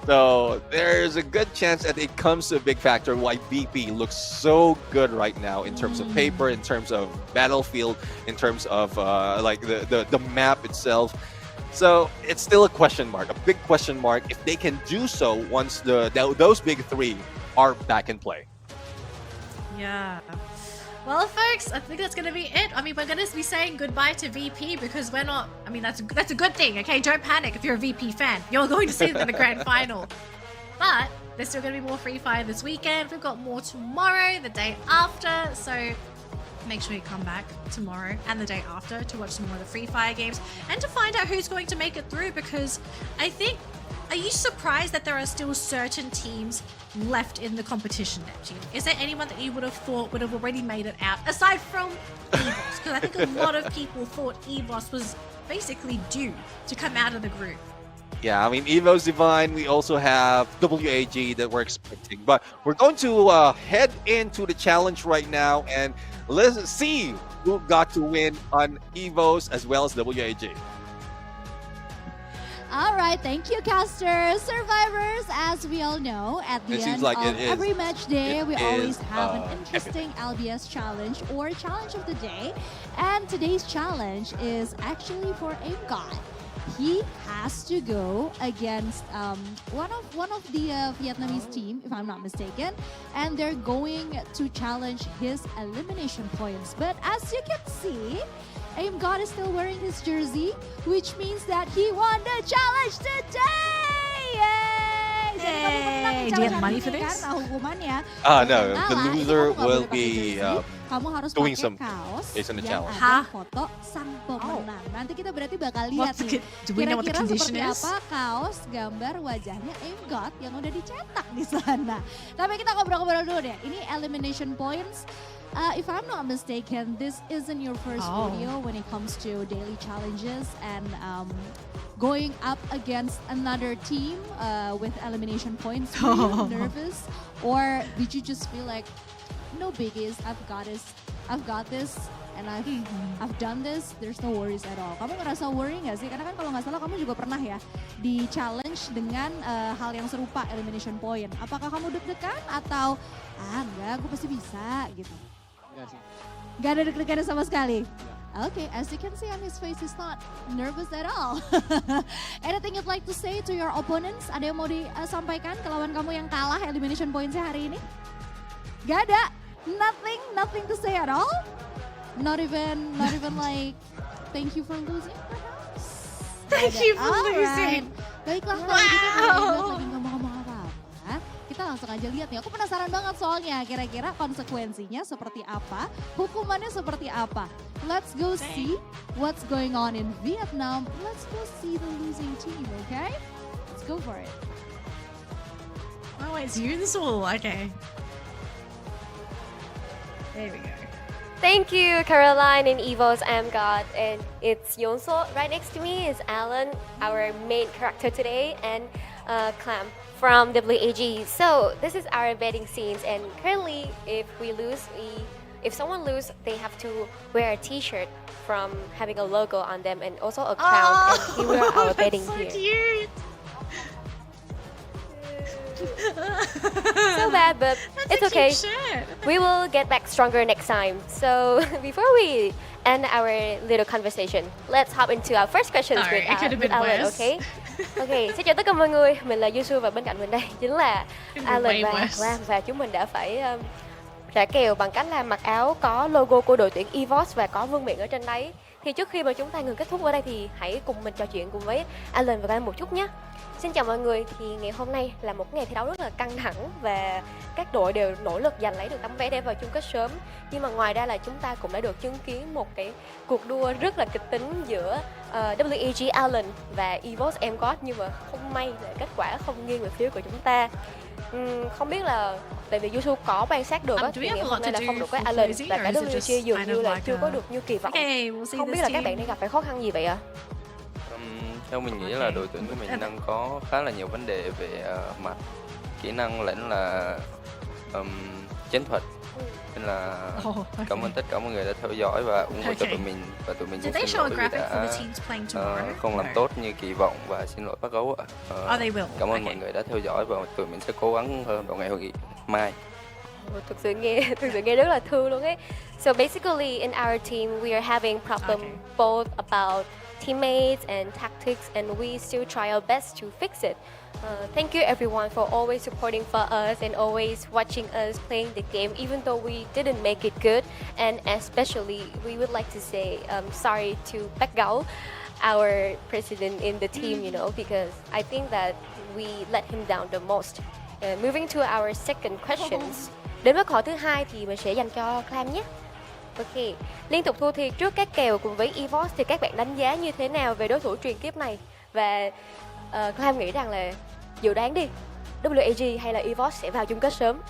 So there's a good chance that it comes to a big factor why BP looks so good right now in terms of paper, in terms of battlefield, in terms of like the map itself. So it's still a question mark, a big question mark, if they can do so once those big three are back in play. Yeah. Well, folks, I think that's going to be it. I mean, we're going to be saying goodbye to VP because we're not. I mean, that's a good thing. Okay, don't panic if you're a VP fan. You're going to see them in the grand final. But there's still going to be more Free Fire this weekend. We've got more tomorrow, the day after. So make sure you come back tomorrow and the day after to watch some more of the Free Fire games and to find out who's going to make it through, because I think, are you surprised that there are still certain teams left in the competition, Neptune? Is there anyone that you would have thought would have already made it out aside from EVOS? Because I think a lot of people thought EVOS was basically due to come out of the group. Yeah, I mean, Evo's Divine, we also have WAG that we're expecting. But we're going to head into the challenge right now and let's see who got to win on Evos as well as WAG. All right, thank you, casters. Survivors, as we all know, at the It seems end like of it is- every match day, we it always is, have an interesting LBS challenge or challenge of the day. And today's challenge is actually for AimGod. He has to go against one of the Vietnamese team, if I'm not mistaken, and they're going to challenge his elimination points. But as you can see, AimGod is still wearing his jersey, which means that he won the challenge today! Yay! Jadi kamu menang Yay! di Do you get challenge money hari for ini this? Karena hukumannya, No, kalau the kalah, itu loser kamu nggak will boleh pakai be jersey, kamu harus doing pakai some kaos based on the yang challenge. ada foto sang pemenang. Nanti kita berarti bakal lihat nih, Do we know what the kira-kira condition seperti is? apa kaos gambar wajahnya AimGod yang udah dicetak di sana. Tapi kita ngobrol-ngobrol dulu deh. Ini elimination points. If I'm not mistaken, this isn't your first rodeo when it comes to daily challenges and going up against another team with elimination points. Were you nervous, or did you just feel like, no biggies, I've got this, and I've done this. There's no worries at all. Kamu ngerasa worry nggak sih? Karena kan kalau nggak salah kamu juga pernah ya di challenge dengan hal yang serupa, elimination point. Apakah kamu deg-degan atau enggak, gue pasti bisa gitu? Enggak sih. Gak ada deg-degannya sama sekali? Okay, as you can see on his face, he's not nervous at all. Anything you'd like to say to your opponents? Ada yang mau disampaikan ke lawan kamu yang kalah elimination points-nya hari ini? Gak ada? Nothing to say at all? Not even like, thank you for losing perhaps? Thank you for losing. Baiklah, kalau gitu kalau Elliot lagi nggak mau ngomong apa-apa, kita langsung aja lihat nih. Aku penasaran banget soalnya kira-kira konsekuensinya seperti apa, hukumannya seperti apa. Let's go see what's going on in Vietnam. Let's go see the losing team, okay? Let's go for it. Oh, it's Yunsul. Okay. There we go. Thank you, Caroline and Evo's AimGod. And it's Yonso. Right next to me is Alan, our main character today, and Clam from WAG. So this is our betting scenes, and currently, if someone loses, they have to wear a T-shirt from having a logo on them and also a crown. And here we are, our betting so here. Cute. So bad, but That's it's a okay. cute shirt. We will get back stronger next time. So before we end our little conversation, let's hop into our first questions Sorry, it could have with been Alan, worse. okay? Okay, xin chào tất cả mọi người. Mình là Yusu và bên cạnh mình đây chính là Could be Alan way và worse. Lam, và chúng mình đã phải trả kèo bằng cách là mặc áo có logo của đội tuyển Esports và có vương miện ở trên đấy. Thì trước khi mà chúng ta ngừng kết thúc ở đây thì hãy cùng mình trò chuyện cùng với Alan và Lam một chút nhé. Xin chào mọi người, thì ngày hôm nay là một ngày thi đấu rất là căng thẳng và các đội đều nỗ lực giành lấy được tấm vé để vào chung kết sớm. Nhưng mà ngoài ra là chúng ta cũng đã được chứng kiến một cái cuộc đua rất là kịch tính giữa WAG Alan và Evo's AimGod, nhưng mà không may là kết quả không nghiêng về phía của chúng ta. Không biết là tại vì Yusu có quan sát được Do thì we have ngày a hôm lot nay to là do phong độ của for Alan closing, và or cả is it just WAG dường kind như of là like chưa a- có được như kỳ vọng. Okay, we'll see Không biết this là các team. bạn đang gặp phải khó khăn gì vậy ạ? Theo mình nghĩ là đội tuyển của mình đang có khá là nhiều vấn đề về mặt kỹ năng lẫn là chiến thuật, nên là cảm ơn tất cả mọi người đã theo dõi và ủng hộ cho tụi mình, và tụi mình Did cũng they xin show a lỗi vì graphic for đã the teams playing tomorrow? không làm No. tốt như kỳ vọng, và xin lỗi bác gấu ạ. Oh, they will. Cảm ơn Okay. mọi người đã theo dõi và tụi mình sẽ cố gắng hơn vào ngày hội nghị mai. Thực sự nghe rất là thương luôn ấy. So basically in our team we are having problem both about teammates and tactics, and we still try our best to fix it. Thank you everyone for always supporting for us and always watching us playing the game, even though we didn't make it good. And especially, we would like to say sorry to Baek Gao, our president in the team, you know, because I think that we let him down the most. Moving to our second questions. Đến với câu hỏi thứ hai thì mình sẽ dành cho Clam nhé. Ok, liên tục thua thiệt trước các kèo cùng với Esports thì các bạn đánh giá như thế nào về đối thủ truyền kiếp này? Và Clam nghĩ rằng là dự đoán đi, WAG hay là Esports sẽ vào chung kết sớm?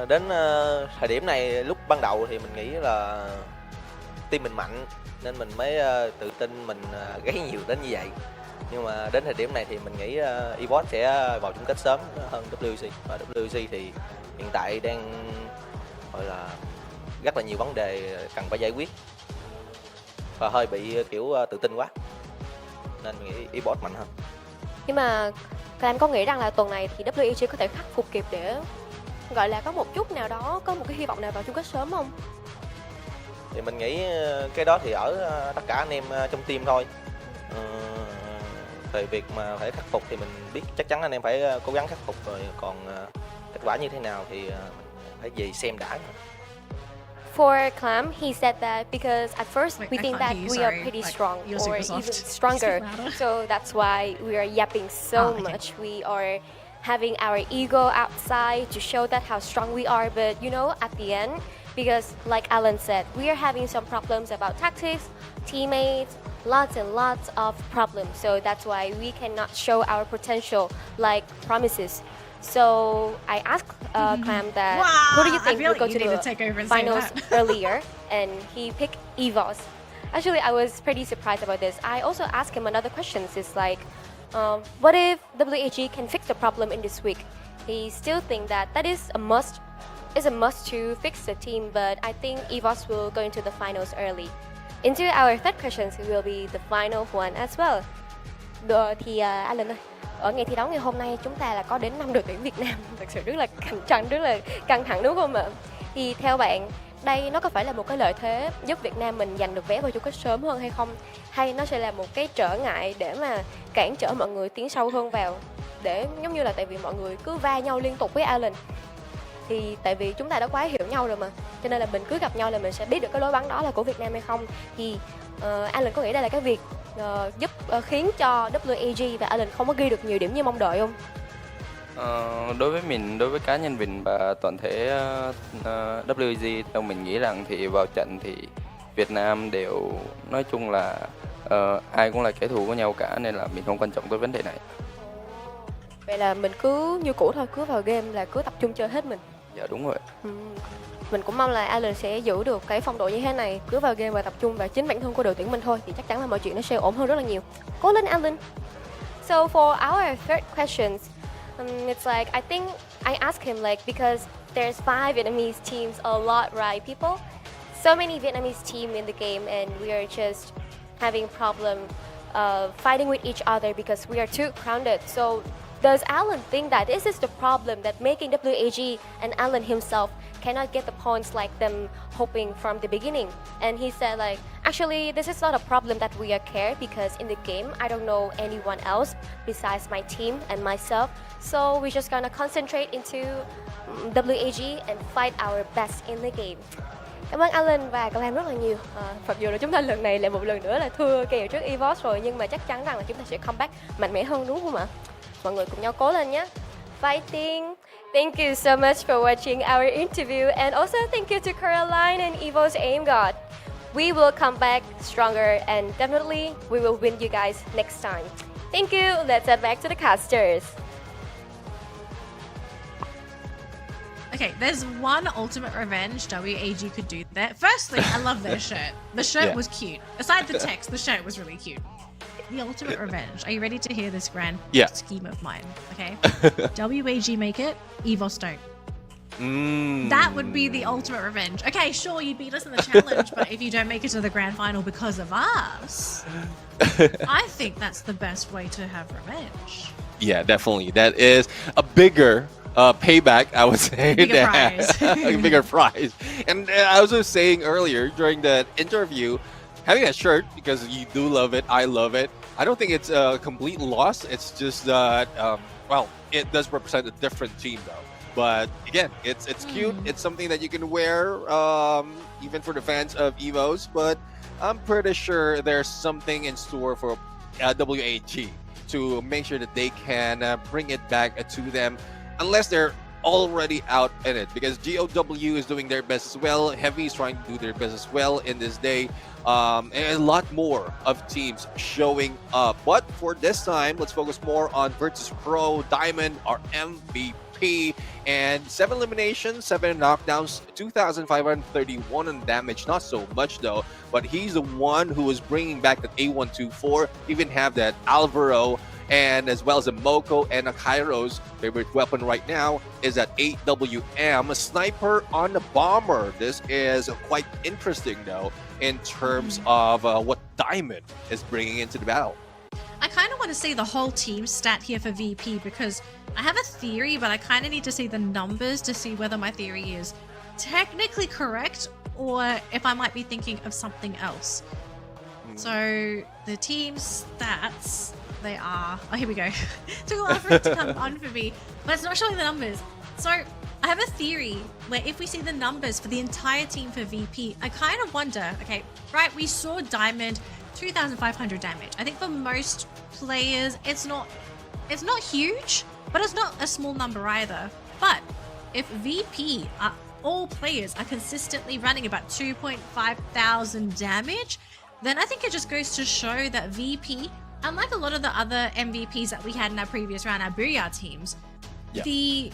Đến thời điểm này, lúc ban đầu thì mình nghĩ là team mình mạnh nên mình mới tự tin mình gáy nhiều đến như vậy. Nhưng mà đến thời điểm này thì mình nghĩ Esports sẽ vào chung kết sớm hơn WC. Và WC thì hiện tại đang gọi là rất là nhiều vấn đề cần phải giải quyết và hơi bị kiểu tự tin quá nên mình nghĩ Esports mạnh hơn. Nhưng mà các em có nghĩ rằng là tuần này thì WEG có thể khắc phục kịp để gọi là có một chút nào đó, có một cái hy vọng nào vào chung kết sớm không? Thì mình nghĩ cái đó thì ở tất cả anh em trong team thôi. Về việc mà phải khắc phục thì mình biết chắc chắn anh em phải cố gắng khắc phục rồi, còn kết quả như thế nào thì mình phải về xem đã. For Clam, he said that because at first we think that we are pretty strong or even stronger, so that's why we are yapping so much. We are having our ego outside to show that how strong we are, but you know, at the end, because like Alan said, we are having some problems about tactics, teammates, lots and lots of problems, so that's why we cannot show our potential like promises. So I asked Clam that, who do you think will go to the finals earlier? And he picked Esports. Actually, I was pretty surprised about this. I also asked him another question. It's like, what if WAG can fix the problem in this week? He still think that that is a must. It's a must to fix the team, but I think Esports will go into the finals early. Into our third question will be the final one as well. Thì Alan ơi, ở ngày thi đấu ngày hôm nay chúng ta là có đến 5 đội tuyển Việt Nam, thật sự rất là cạnh tranh, rất là căng thẳng đúng không ạ? Thì theo bạn, đây nó có phải là một cái lợi thế giúp Việt Nam mình giành được vé vào chung kết sớm hơn hay không? Hay nó sẽ là một cái trở ngại để mà cản trở mọi người tiến sâu hơn vào? Để giống như là tại vì mọi người cứ va nhau liên tục với Alan. Thì tại vì chúng ta đã quá hiểu nhau rồi mà, cho nên là mình cứ gặp nhau là mình sẽ biết được cái lối bắn đó là của Việt Nam hay không. Thì Alan có nghĩ đây là cái việc giúp khiến cho WAG và Alan không có ghi được nhiều điểm như mong đợi không? Đối với mình, đối với cá nhân mình và toàn thể WAG, theo mình nghĩ rằng thì vào trận thì Việt Nam đều nói chung là ai cũng là kẻ thù của nhau cả, nên là mình không quan trọng cái vấn đề này. Vậy là mình cứ như cũ thôi, cứ vào game là cứ tập trung chơi hết mình. Dạ đúng rồi. Mình cũng mong là Alan sẽ giữ được cái phong độ như thế này, cứ vào game và tập trung vào chính bản thân của đội tuyển mình thôi, thì chắc chắn là mọi chuyện nó sẽ ổn hơn rất là nhiều. Cố lên Alan. So for our third questions, it's like I think I asked him like because there's 5 Vietnamese teams a lot, right people? So many Vietnamese team in the game and we are just having problem fighting with each other because we are too crowded. So does Alan think that this is the problem that making WAG and Alan himself cannot get the points like them hoping from the beginning? And he said like, actually this is not a problem that we are care because in the game I don't know anyone else besides my team and myself. So we're just gonna concentrate into WAG and fight our best in the game. Cảm ơn Alan và Clam rất là nhiều. Mặc dù là chúng ta lần này lại một lần nữa là thua kèo trước Esports rồi, nhưng mà chắc chắn rằng là chúng ta sẽ comeback mạnh mẽ hơn đúng không ạ? Mọi người cùng nhau cố lên nhé. Fighting! Thank you so much for watching our interview and also thank you to Caroline and Evo's Aim God. We will come back stronger and definitely we will win you guys next time. Thank you. Let's head back to the casters. Okay, there's one ultimate revenge WAG could do that. Firstly, I love their shirt. The shirt was cute. Aside the text, the shirt was really cute. The ultimate revenge. Are you ready to hear this grand scheme of mine? Okay. WAG make it, Evos don't. That would be the ultimate revenge. Okay, sure, you beat us in the challenge, but if you don't make it to the grand final because of us, I think that's the best way to have revenge. Yeah, definitely. That is a bigger payback, I would say. Bigger prize. A bigger prize. And I was just saying earlier during the interview, having that shirt because you do love it. I love it. I don't think it's a complete loss. It's just that, well, it does represent a different team though. But again, it's cute. It's something that you can wear, even for the fans of Evos. But I'm pretty sure there's something in store for WAG to make sure that they can bring it back to them, unless they're already out in it, because GOW is doing their best as well. Heavy is trying to do their best as well in this day, and a lot more of teams showing up. But for this time, let's focus more on Virtus Pro Diamond, our MVP, and 7 eliminations, 7 knockdowns, 2,531 on damage. Not so much though, but he's the one who is bringing back that A124. Even have that Alvaro, and as well as a Moko and a Kairo's favorite weapon right now is that 8WM, a sniper on the bomber. This is quite interesting though in terms of what Diamond is bringing into the battle. I kind of want to see the whole team stat here for VP because I have a theory, but I kind of need to see the numbers to see whether my theory is technically correct or if I might be thinking of something else. So the team stats, they are, oh, here we go. Took a while for it to come on for me, but it's not showing the numbers. So I have a theory where if we see the numbers for the entire team for VP, I kind of wonder, okay, right, we saw Diamond 2,500 damage. I think for most players, it's not huge, but it's not a small number either. But if VP are all players are consistently running about 2,500 damage, then I think it just goes to show that VP, unlike a lot of the other MVPs that we had in our previous round, our Booyah teams, the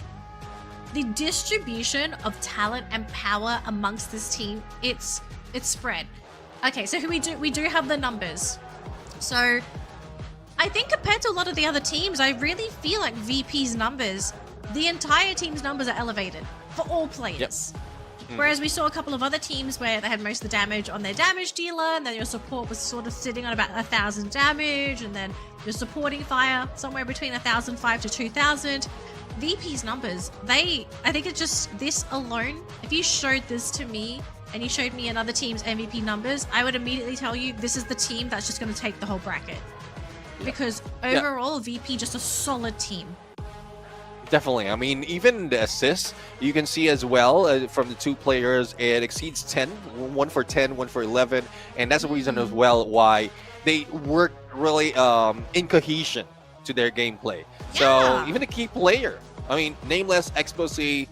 distribution of talent and power amongst this team, it's spread. Okay, so we do have the numbers. So I think compared to a lot of the other teams, I really feel like VP's numbers, the entire team's numbers are elevated for all players. Whereas we saw a couple of other teams where they had most of the damage on their damage dealer, and then your support was sort of sitting on about 1,000 damage, and then your supporting fire somewhere between 1,005 to 2,000. VP's numbers, I think it's just this alone. If you showed this to me and you showed me another team's MVP numbers, I would immediately tell you this is the team that's just going to take the whole bracket. Because overall, VP just a solid team. Definitely. I mean, even the assists, you can see as well from the two players, it exceeds 10. One for 10, one for 11. And that's the reason as well why they work really in cohesion to their gameplay. So even a key player, I mean, Nameless, Exposé,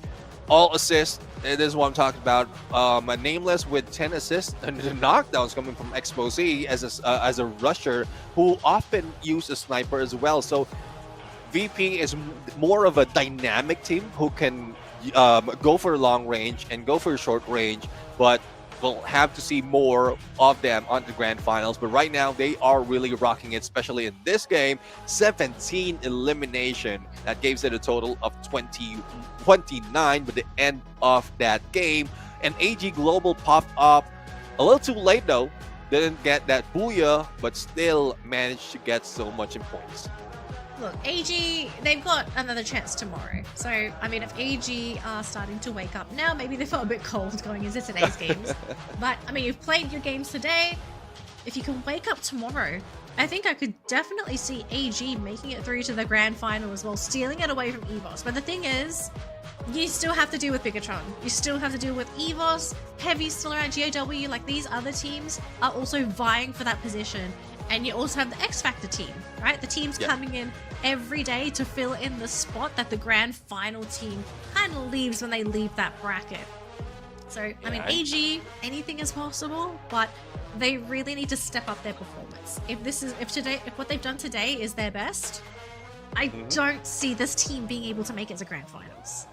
all assists. This is what I'm talking about. A Nameless with 10 assists and the knockdowns coming from Exposé as a rusher who often use a sniper as well. So VP is more of a dynamic team who can go for long range and go for short range, but we'll have to see more of them on the grand finals. But right now, they are really rocking it, especially in this game. 17 elimination. That gives it a total of 29 by the end of that game. And AG Global popped up a little too late, though. Didn't get that booyah, but still managed to get so much in points. Look, AG, they've got another chance tomorrow. So, I mean, if AG are starting to wake up now, maybe they felt a bit cold going into today's games. But, I mean, you've played your games today. If you can wake up tomorrow, I think I could definitely see AG making it through to the grand final as well, stealing it away from EVOS. But the thing is, you still have to deal with Bigatron. You still have to deal with EVOS, Heavy's still around, GOW, like these other teams are also vying for that position. And you also have the X Factor team, right? The team's coming in every day to fill in the spot that the grand final team kind of leaves when they leave that bracket. So, I mean, AG, anything is possible, but they really need to step up their performance. If what they've done today is their best, I don't see this team being able to make it to grand finals.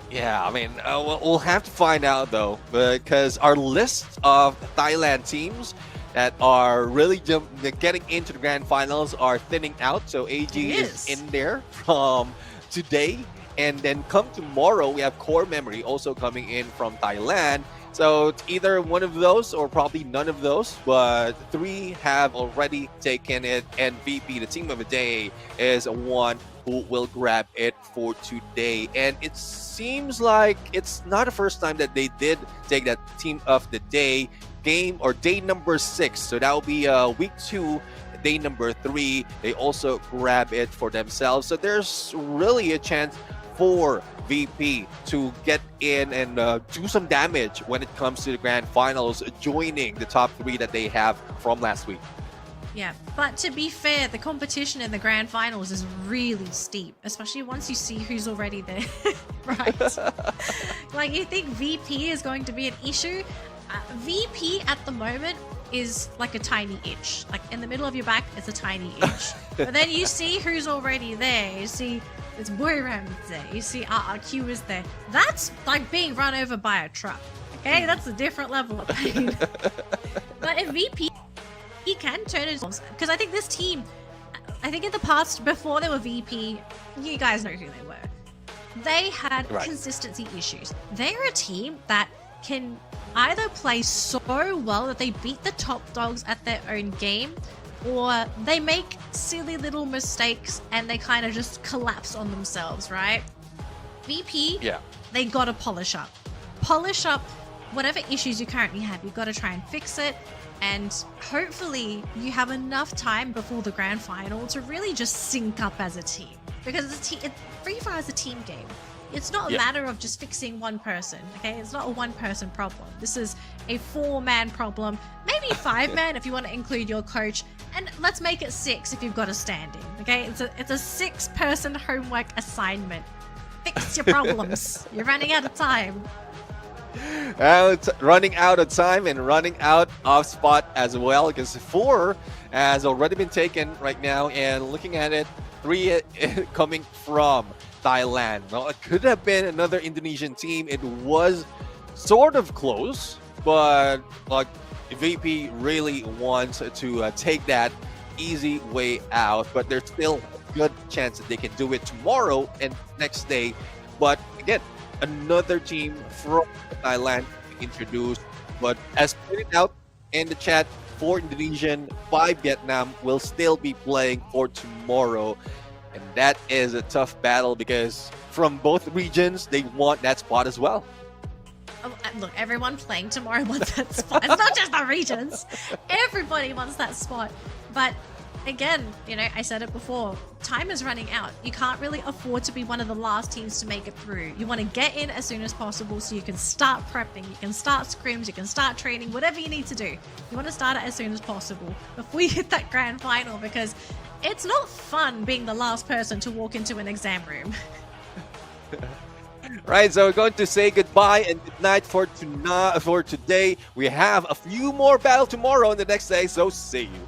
Yeah, I mean, we'll have to find out though, because our list of Thailand teams that are really getting into the grand finals are thinning out. So AG is in there from today. And then come tomorrow, we have Core Memory also coming in from Thailand. So it's either one of those or probably none of those. But 3 have already taken it. And VP, the team of the day, is one who will grab it for today. And it seems like it's not the first time that they did take that team of the day, game or day number 6. So that will be week 2, day number 3. They also grab it for themselves. So there's really a chance for VP to get in and do some damage when it comes to the grand finals, joining the top 3 that they have from last week. Yeah, but to be fair, the competition in the grand finals is really steep, especially once you see who's already there, right? Like, you think VP is going to be an issue? VP at the moment is like a tiny itch. Like, in the middle of your back, it's a tiny itch. But then you see who's already there. You see it's Boyram is there. You see RRQ is there. That's like being run over by a truck. Okay, that's a different level of pain. But if VP, he can turn it, because I think this team, I think in the past, before they were VP, you guys know who they were. They had consistency issues. They're a team that can either play so well that they beat the top dogs at their own game, or they make silly little mistakes and they kind of just collapse on themselves, right? VP, they gotta polish up. Polish up whatever issues you currently have. You've got to try and fix it. And hopefully you have enough time before the grand final to really just sync up as a team. Because Free Fire is a team game. It's not a matter of just fixing one person, okay? It's not a one-person problem. This is a 4-man problem, maybe 5-man if you want to include your coach, and let's make it 6 if you've got a standing, okay? It's a 6-person homework assignment. Fix your problems. You're running out of time. Running out of time and running out of spot as well, because 4 has already been taken right now, and looking at it, 3 coming from Thailand. Well, it could have been another Indonesian team. It was sort of close, but like VP really wants to take that easy way out, but there's still a good chance that they can do it tomorrow and next day. But again, another team from Thailand introduced, but as pointed out in the chat, 4 Indonesian, 5 Vietnam will still be playing for tomorrow, and that is a tough battle because from both regions they want that spot as well. Oh, look, everyone playing tomorrow wants that spot. It's not just the regions. Everybody wants that spot. But again, you know, I said it before, time is running out. You can't really afford to be one of the last teams to make it through. You want to get in as soon as possible so you can start prepping, you can start scrims, you can start training, whatever you need to do. You want to start it as soon as possible before you hit that grand final, because it's not fun being the last person to walk into an exam room. Right, so we're going to say goodbye and good night for today. We have a few more battles tomorrow and the next day, so see you.